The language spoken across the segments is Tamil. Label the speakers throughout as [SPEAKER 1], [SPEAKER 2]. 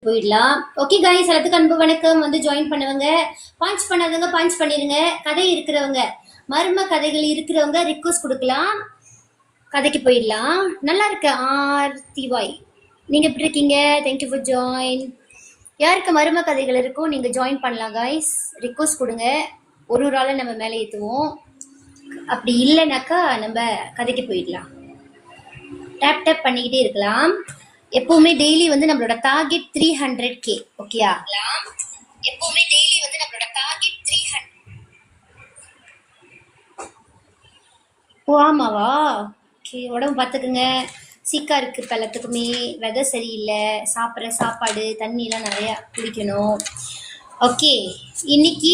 [SPEAKER 1] போயிடலாம். ஓகே கைஸ், எல்லாத்துக்கும் அன்பு வணக்கம். வந்து ஜாயின் பண்ணவங்க, பாஞ்ச் பண்ணாதவங்க பாஞ்ச் பண்ணிருங்க. கதை இருக்கிறவங்க, மர்ம கதைகள் இருக்கிறவங்க ரிக்வஸ்ட் கொடுக்கலாம். கதைக்கு போயிடலாம். நல்லா இருக்கு ஆர்த்திவாய். நீங்க எப்படி இருக்கீங்க? Thank you for join. யாருக்கு மர்ம கதைகள் இருக்கும் நீங்க ஜாயின் பண்ணலாம் கைஸ். ரிக்வஸ்ட் கொடுங்க. ஒரு ஆளை நம்ம மேலே ஏற்றுவோம். அப்படி இல்லைனாக்கா நம்ம கதைக்கு போயிடலாம். டேப் டேப் பண்ணிக்கிட்டே இருக்கலாம். எப்பவுமே டெய்லி வந்து நம்மளோட டார்கெட் 300K. ஓகேயா? எப்பவுமே டெய்லி வந்து நம்மளோட டார்கெட் 300. ஓ ஆமாவா? ஓகே, உடம்பு பார்த்துக்குங்க. சீக்கா இருக்கு. இப்போ எல்லாத்துக்குமே வெதர் சரியில்லை. சாப்பிட்ற சாப்பாடு தண்ணிலாம் நிறையா குடிக்கணும். ஓகே, இன்னைக்கு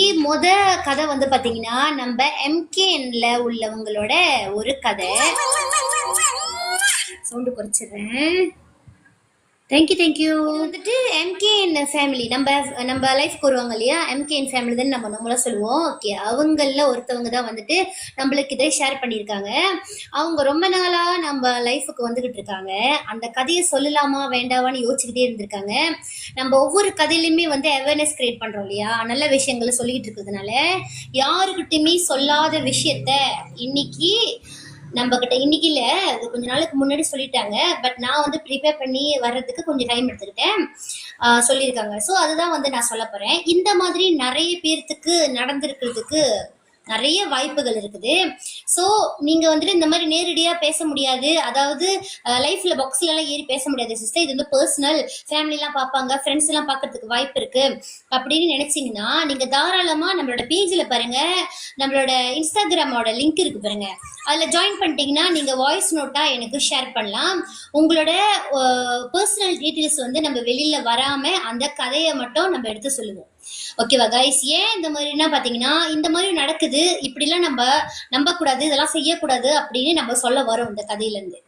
[SPEAKER 1] கதை வந்து பார்த்தீங்கன்னா நம்ம எம்கேஎன்ல உள்ளவங்களோட ஒரு கதை. சவுண்டு குறைச்சிடுறேன். தேங்க்யூ. வந்துட்டு எம்கேஎன் ஃபேமிலி நம்ம லைஃப்க்கு வருவாங்க இல்லையா, எம்கேஎன் ஃபேமிலி தான் நம்மளா சொல்லுவோம். ஓகே, அவங்கள ஒருத்தவங்க தான் வந்துட்டு நம்மளுக்கு இதை ஷேர் பண்ணியிருக்காங்க. அவங்க ரொம்ப நாளாக நம்ம லைஃபுக்கு வந்துக்கிட்டு இருக்காங்க. அந்த கதையை சொல்லலாமா வேண்டாமான்னு யோசிச்சுக்கிட்டே இருந்திருக்காங்க. நம்ம ஒவ்வொரு கதையிலுமே வந்து அவேர்னஸ் கிரியேட் பண்ணுறோம் இல்லையா, நல்ல விஷயங்களை சொல்லிக்கிட்டு இருக்கிறதுனால யாருக்கிட்டையுமே சொல்லாத விஷயத்த இன்னைக்கு நம்ம கிட்ட, இன்னைக்கு இல்லை, அது கொஞ்ச நாளுக்கு முன்னாடி சொல்லிட்டாங்க. பட் நான் வந்து ப்ரிப்பேர் பண்ணி வர்றதுக்கு கொஞ்சம் டைம் எடுத்துக்கிட்டேன். சொல்லியிருக்காங்க. ஸோ அதுதான் வந்து நான் சொல்ல போகிறேன். இந்த மாதிரி நிறைய பேர்த்துக்கு நடந்திருக்கிறதுக்கு நிறைய வாய்ப்புகள் இருக்குது. ஸோ நீங்கள் வந்துட்டு இந்த மாதிரி நேரடியாக பேச முடியாது, அதாவது லைஃப்பில் பாக்ஸ்லலாம் ஏறி பேச முடியாது சிஸ்டர். இது வந்து பர்சனல், ஃபேமிலிலாம் பார்ப்பாங்க, ஃப்ரெண்ட்ஸ் எல்லாம் பார்க்கறதுக்கு வாய்ப்பு இருக்குது அப்படின்னு நினச்சிங்கன்னா நீங்கள் தாராளமாக நம்மளோட பேஜில் பாருங்கள், நம்மளோட இன்ஸ்டாகிராமோட லிங்க் இருக்குது பாருங்க, அதில் ஜாயின் பண்ணிட்டீங்கன்னா நீங்கள் வாய்ஸ் நோட்டாக எனக்கு ஷேர் பண்ணலாம். உங்களோட பர்சனல் டீட்டெயில்ஸ் வந்து நம்ம வெளியில் வராமல் அந்த கதையை மட்டும் நம்ம எடுத்து சொல்லுவோம். ஓகேவா கைஸ்? ஏன் இந்த மாதிரினா பார்த்தீங்கன்னா, இந்த மாதிரி நடக்குது, இப்படிலாம் நம்ம நம்பக்கூடாது, இதெல்லாம் செய்யக்கூடாது அப்படின்னு நம்ம சொல்ல வரோம் இந்த கதையிலேருந்து.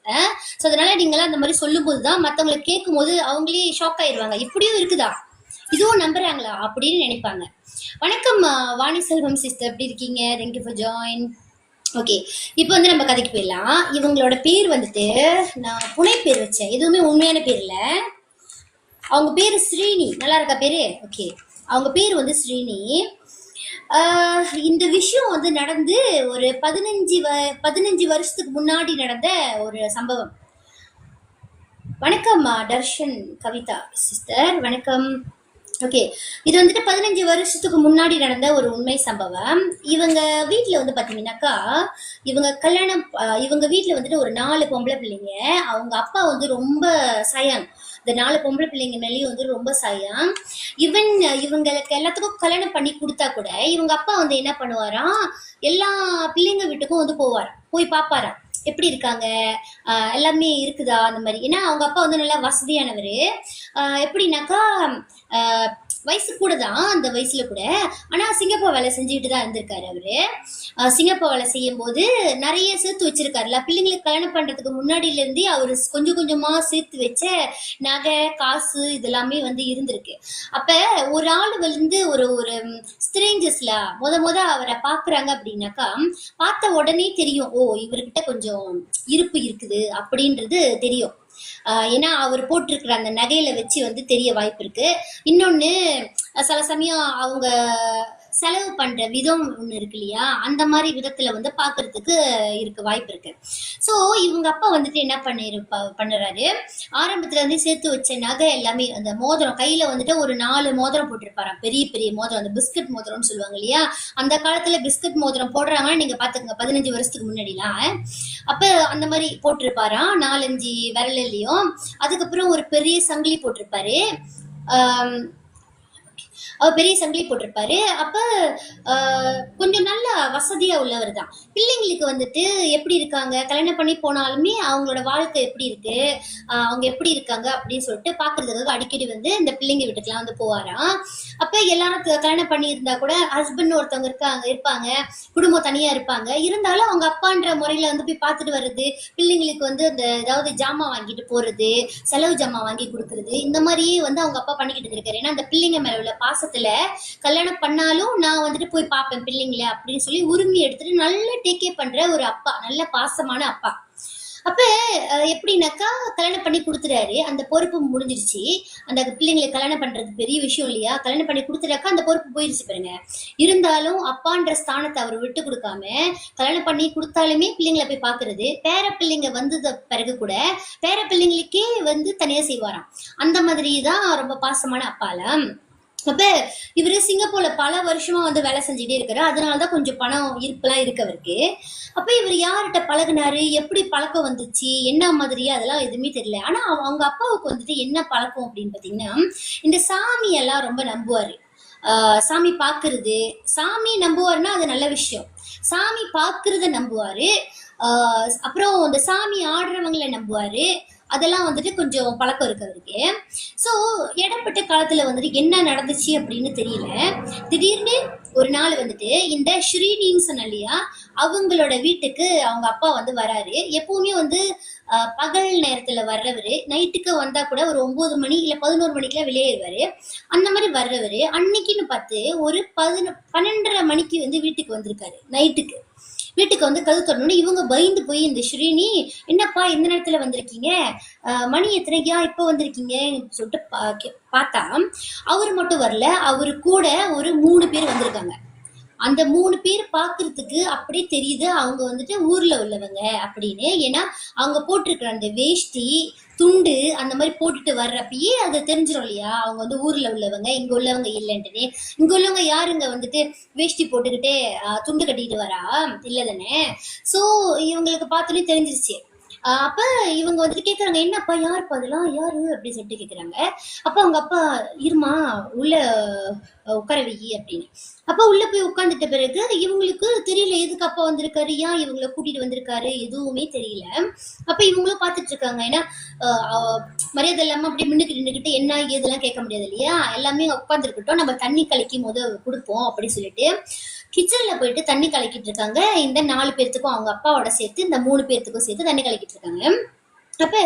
[SPEAKER 1] ஸோ அதனால நீங்களாம் அந்த மாதிரி சொல்லும்போது தான் மற்றவங்களுக்கு கேட்கும் போது அவங்களே ஷாக் ஆயிடுவாங்க. இப்படியும் இருக்குதா, இதுவும் நம்புறாங்களா அப்படின்னு நினைப்பாங்க. வணக்கம் வாணி செல்வம் சிஸ்டர், எப்படி இருக்கீங்க? Thank you for join. ஓகே, இப்போ வந்து நம்ம கதைக்கு போயிடலாம். இவங்களோட பேர் வந்துட்டு நான் புனை பேர் வச்சேன், எதுவுமே உண்மையான பேர் இல்லை. அவங்க பேர் ஸ்ரீனி. நல்லா இருக்கா பேரு? ஓகே, அவங்க பேர் வந்து ஸ்ரீனி. இந்த விஷயம் வந்து நடந்து ஒரு 15 வருஷத்துக்கு முன்னாடி நடந்த ஒரு சம்பவம். வணக்கம் தர்ஷன் கவிதா சிஸ்டர், வணக்கம். ஓகே, இது வந்துட்டு 15 வருஷத்துக்கு முன்னாடி நடந்த ஒரு உண்மை சம்பவம். இவங்க வீட்டில் வந்து பார்த்தீங்கன்னாக்கா, இவங்க வீட்டில் வந்துட்டு ஒரு 4 பொம்பளை பிள்ளைங்க. அவங்க அப்பா வந்து ரொம்ப சயான். இந்த 4 பொம்பளை பிள்ளைங்க மேலேயும் வந்து ரொம்ப சயான். இவங்களுக்கு எல்லாத்துக்கும் கல்யாணம் பண்ணி கொடுத்தா கூட இவங்க அப்பா வந்து என்ன பண்ணுவாராம், எல்லா பிள்ளைங்க வீட்டுக்கும் வந்து போய் பார்ப்பாராம், எப்படி இருக்காங்க, எல்லாமே இருக்குதா அந்த மாதிரி. ஏன்னா அவங்க அப்பா வந்து நல்லா வசதியானவர். எப்படின்னாக்கா வயசு கூட தான், அந்த வயசுல கூட, ஆனால் சிங்கப்பூர் வேலை செஞ்சுக்கிட்டு தான் இருந்திருக்காரு அவரு. சிங்கப்பூர் வேலை செய்யும் போது நிறைய சேர்த்து வச்சிருக்காருல, பிள்ளைங்களுக்கு கல்யாணம் பண்றதுக்கு முன்னாடியிலேருந்தே அவர் கொஞ்சம் கொஞ்சமா சேர்த்து வச்ச நகை காசு இதெல்லாமே வந்து இருந்திருக்கு. அப்ப ஒரு ஆள் வந்து ஒரு ஸ்ட்ரேஞ்சர்ஸ்ல முத அவரை பாக்குறாங்க அப்படின்னாக்கா, பார்த்த உடனே தெரியும், ஓ இவர்கிட்ட கொஞ்சம் இருப்பு இருக்குது அப்படின்றது தெரியும். ஏன்னா அவர் போட்டிருக்கிற அந்த நகையில வச்சு வந்து தெரிய வாய்ப்பு இருக்கு. இன்னொன்னு, சில சமயம் அவங்க செலவு பண்ற விதம் ஒண்ணு இருக்கு இல்லையா, அந்த மாதிரி விதத்துல வந்து பாக்குறதுக்கு வாய்ப்பு இருக்கு. ஸோ இவங்க அப்பா வந்துட்டு என்ன பண்ணுறாரு, ஆரம்பத்துல வந்து சேர்த்து வச்ச நகை எல்லாமே, அந்த மோதிரம் கையில வந்துட்டு ஒரு 4 மோதிரம் போட்டிருப்பாராம், பெரிய பெரிய மோதிரம், அந்த பிஸ்கட் மோதிரம்னு சொல்லுவாங்க இல்லையா, அந்த காலத்துல பிஸ்கட் மோதிரம் போடுறாங்கன்னா நீங்க பாத்துக்கோங்க, 15 வருஷத்துக்கு முன்னாடிலாம். அப்ப அந்த மாதிரி போட்டிருப்பாராம் 4-5 விரலையும். அதுக்கப்புறம் ஒரு பெரிய சங்கிலி போட்டிருப்பாரு. அவர் பெரிய சங்கிலி போட்டிருப்பாரு. அப்ப கொஞ்சம் நல்ல வசதியா உள்ளவர் தான். பிள்ளைங்களுக்கு வந்துட்டு எப்படி இருக்காங்க, கல்யாணம் பண்ணி போனாலுமே அவங்களோட வாழ்க்கை எப்படி இருக்கு, அவங்க எப்படி இருக்காங்க அப்படின்னு சொல்லிட்டு பாக்குறதுக்காக அடிக்கடி வந்து இந்த பிள்ளைங்க வீட்டுக்குலாம் வந்து போவாராம். அப்ப எல்லாரும் கல்யாணம் பண்ணி இருந்தா கூட ஹஸ்பண்ட் ஒருத்தவங்க இருப்பாங்க, குடும்பம் தனியா இருப்பாங்க. இருந்தாலும் அவங்க அப்பான்ற முறையில வந்து போய் பார்த்துட்டு வர்றது, பிள்ளைங்களுக்கு வந்து அந்த ஏதாவது ஜாமான் வாங்கிட்டு போறது, செலவு ஜாமான் வாங்கி கொடுக்கறது, இந்த மாதிரியே வந்து அவங்க அப்பா பண்ணிக்கிட்டு இருக்காரு. ஏன்னா அந்த பிள்ளைங்க மேல உள்ள பாசத்துல கல்யாணம் பண்ணாலும் நான் வந்துட்டு போய் பார்ப்பேன் பிள்ளைங்கள அப்படின்னு சொல்லி உரிமை எடுத்துட்டு நல்ல டேக் கேர் பண்ற ஒரு அப்பா, நல்ல பாசமான அப்பா. அப்ப எப்படின்னாக்கா கல்யாணம் பண்ணி கொடுத்துறாரு, அந்த பொறுப்பு முடிஞ்சிருச்சு. அந்த பிள்ளைங்களை கல்யாணம் பண்றது பெரிய விஷயம் இல்லையா? கல்யாணம் பண்ணி கொடுத்துட்டாக்கா அந்த பொறுப்பு போயிருச்சு பாருங்க. இருந்தாலும் அப்பான்ற ஸ்தானத்தை அவர் விட்டு கொடுக்காம கல்யாணம் பண்ணி கொடுத்தாலுமே பிள்ளைங்களை போய் பாக்குறது, பேர பிள்ளைங்க வந்தது பிறகு கூட பேர பிள்ளைங்களுக்கே வந்து தனியா செய்வாராம். அந்த மாதிரி தான் ரொம்ப பாசமான அப்பாலாம். அப்ப இவரு சிங்கப்பூர்ல பல வருஷமா வந்து வேலை செஞ்சுட்டே இருக்காரு. அதனாலதான் கொஞ்சம் பணம் இருப்பெல்லாம் இருக்கு அவருக்கு. அப்ப இவர் யார்கிட்ட பழகுனாரு, எப்படி பழக்கம் வந்துச்சு, என்ன மாதிரி, அதெல்லாம் எதுவுமே தெரியல. ஆனா அவங்க அப்பாவுக்கு வந்துட்டு என்ன பழக்கம் அப்படின்னு பாத்தீங்கன்னா, இந்த சாமி எல்லாம் ரொம்ப நம்புவாரு. சாமி பாக்குறது, சாமி நம்புவாருன்னா அது நல்ல விஷயம். சாமி பாக்குறத நம்புவாரு. அப்புறம் இந்த சாமி ஆடுறவங்களை நம்புவாரு. அதெல்லாம் வந்துட்டு கொஞ்சம் பழக்கம் இருக்கு அவருக்கு. ஸோ இடப்பட்ட காலத்துல வந்துட்டு என்ன நடந்துச்சு அப்படின்னு தெரியல. திடீர்னு ஒரு நாள் வந்துட்டு இந்த ஸ்ரீனின்னு சொன்ன இல்லையா, அவங்களோட வீட்டுக்கு அவங்க அப்பா வந்து வராரு. எப்பவுமே வந்து பகல் நேரத்துல வர்றவரு நைட்டுக்கு வந்தா கூட ஒரு 9 மணி இல்ல 11 மணிக்கெல்லாம் வெளியேறுவாரு. அந்த மாதிரி வர்றவரு அன்னைக்குன்னு பார்த்து ஒரு 12:30 மணிக்கு வந்து வீட்டுக்கு வந்திருக்காரு. நைட்டுக்கு வீட்டுக்கு வந்து கதவு திறந்தோடனே இவங்க பயந்து போய் இந்த ஸ்ரீனி, என்னப்பா இந்த நேரத்துல வந்திருக்கீங்க, மணி எத்தனைக்கா இப்ப வந்திருக்கீங்க சொல்லிட்டு பார்த்தா அவரு மட்டும் வரல, அவரு கூட ஒரு 3 பேர் வந்திருக்காங்க. அந்த 3 பேர் பாக்குறதுக்கு அப்படியே தெரியுது அவங்க வந்துட்டு ஊர்ல உள்ளவங்க அப்படின்னு. ஏன்னா அவங்க போட்டிருக்கிற அந்த வேஷ்டி துண்டு அந்த மாதிரி போட்டுட்டு வர்றப்பயே அது தெரிஞ்சிடும் இல்லையா, அவங்க வந்து ஊர்ல உள்ளவங்க, இங்க உள்ளவங்க இல்லைன்ட்டு. இங்க உள்ளவங்க யாருங்க வந்துட்டு வேஷ்டி போட்டுக்கிட்டே துண்டு கட்டிக்கிட்டு வரா, இல்ல தானே. சோ இவங்களுக்கு பார்த்தோன்னே தெரிஞ்சிருச்சு. அப்ப இவங்க வந்துட்டு கேக்குறாங்க, என்னப்பா யாருப்பா அதெல்லாம், யாரு அப்படின்னு சொல்லிட்டு கேக்குறாங்க. அப்ப அவங்க அப்பா, இருமா உள்ள உட்கார வை அப்படின்னு. அப்ப உள்ள போய் உட்கார்ந்துட்ட பிறகு இவங்களுக்கு தெரியல எதுக்கு அப்பா வந்திருக்காரு, ஏன் இவங்களை கூட்டிட்டு வந்திருக்காரு, எதுவுமே தெரியல. அப்ப இவங்களும் பாத்துட்டு இருக்காங்க. ஏன்னா மரியாதை இல்லாம அப்படி முன்னுக்கு நின்றுகிட்டு என்ன ஏதெல்லாம் கேட்க முடியாது இல்லையா, எல்லாமே உட்காந்துருக்கட்டும், நம்ம தண்ணி கலக்கி கொடுப்போம் அப்படின்னு சொல்லிட்டு கிச்சன்ல போயிட்டு தண்ணி கலக்கிட்டு இருக்காங்க. இந்த 4 பேர்த்துக்கும் அவங்க அப்பாவோட சேர்த்து இந்த 3 பேர்த்துக்கும் சேர்த்து தண்ணி கலக்கிட்டு இருக்காங்க. அப்ப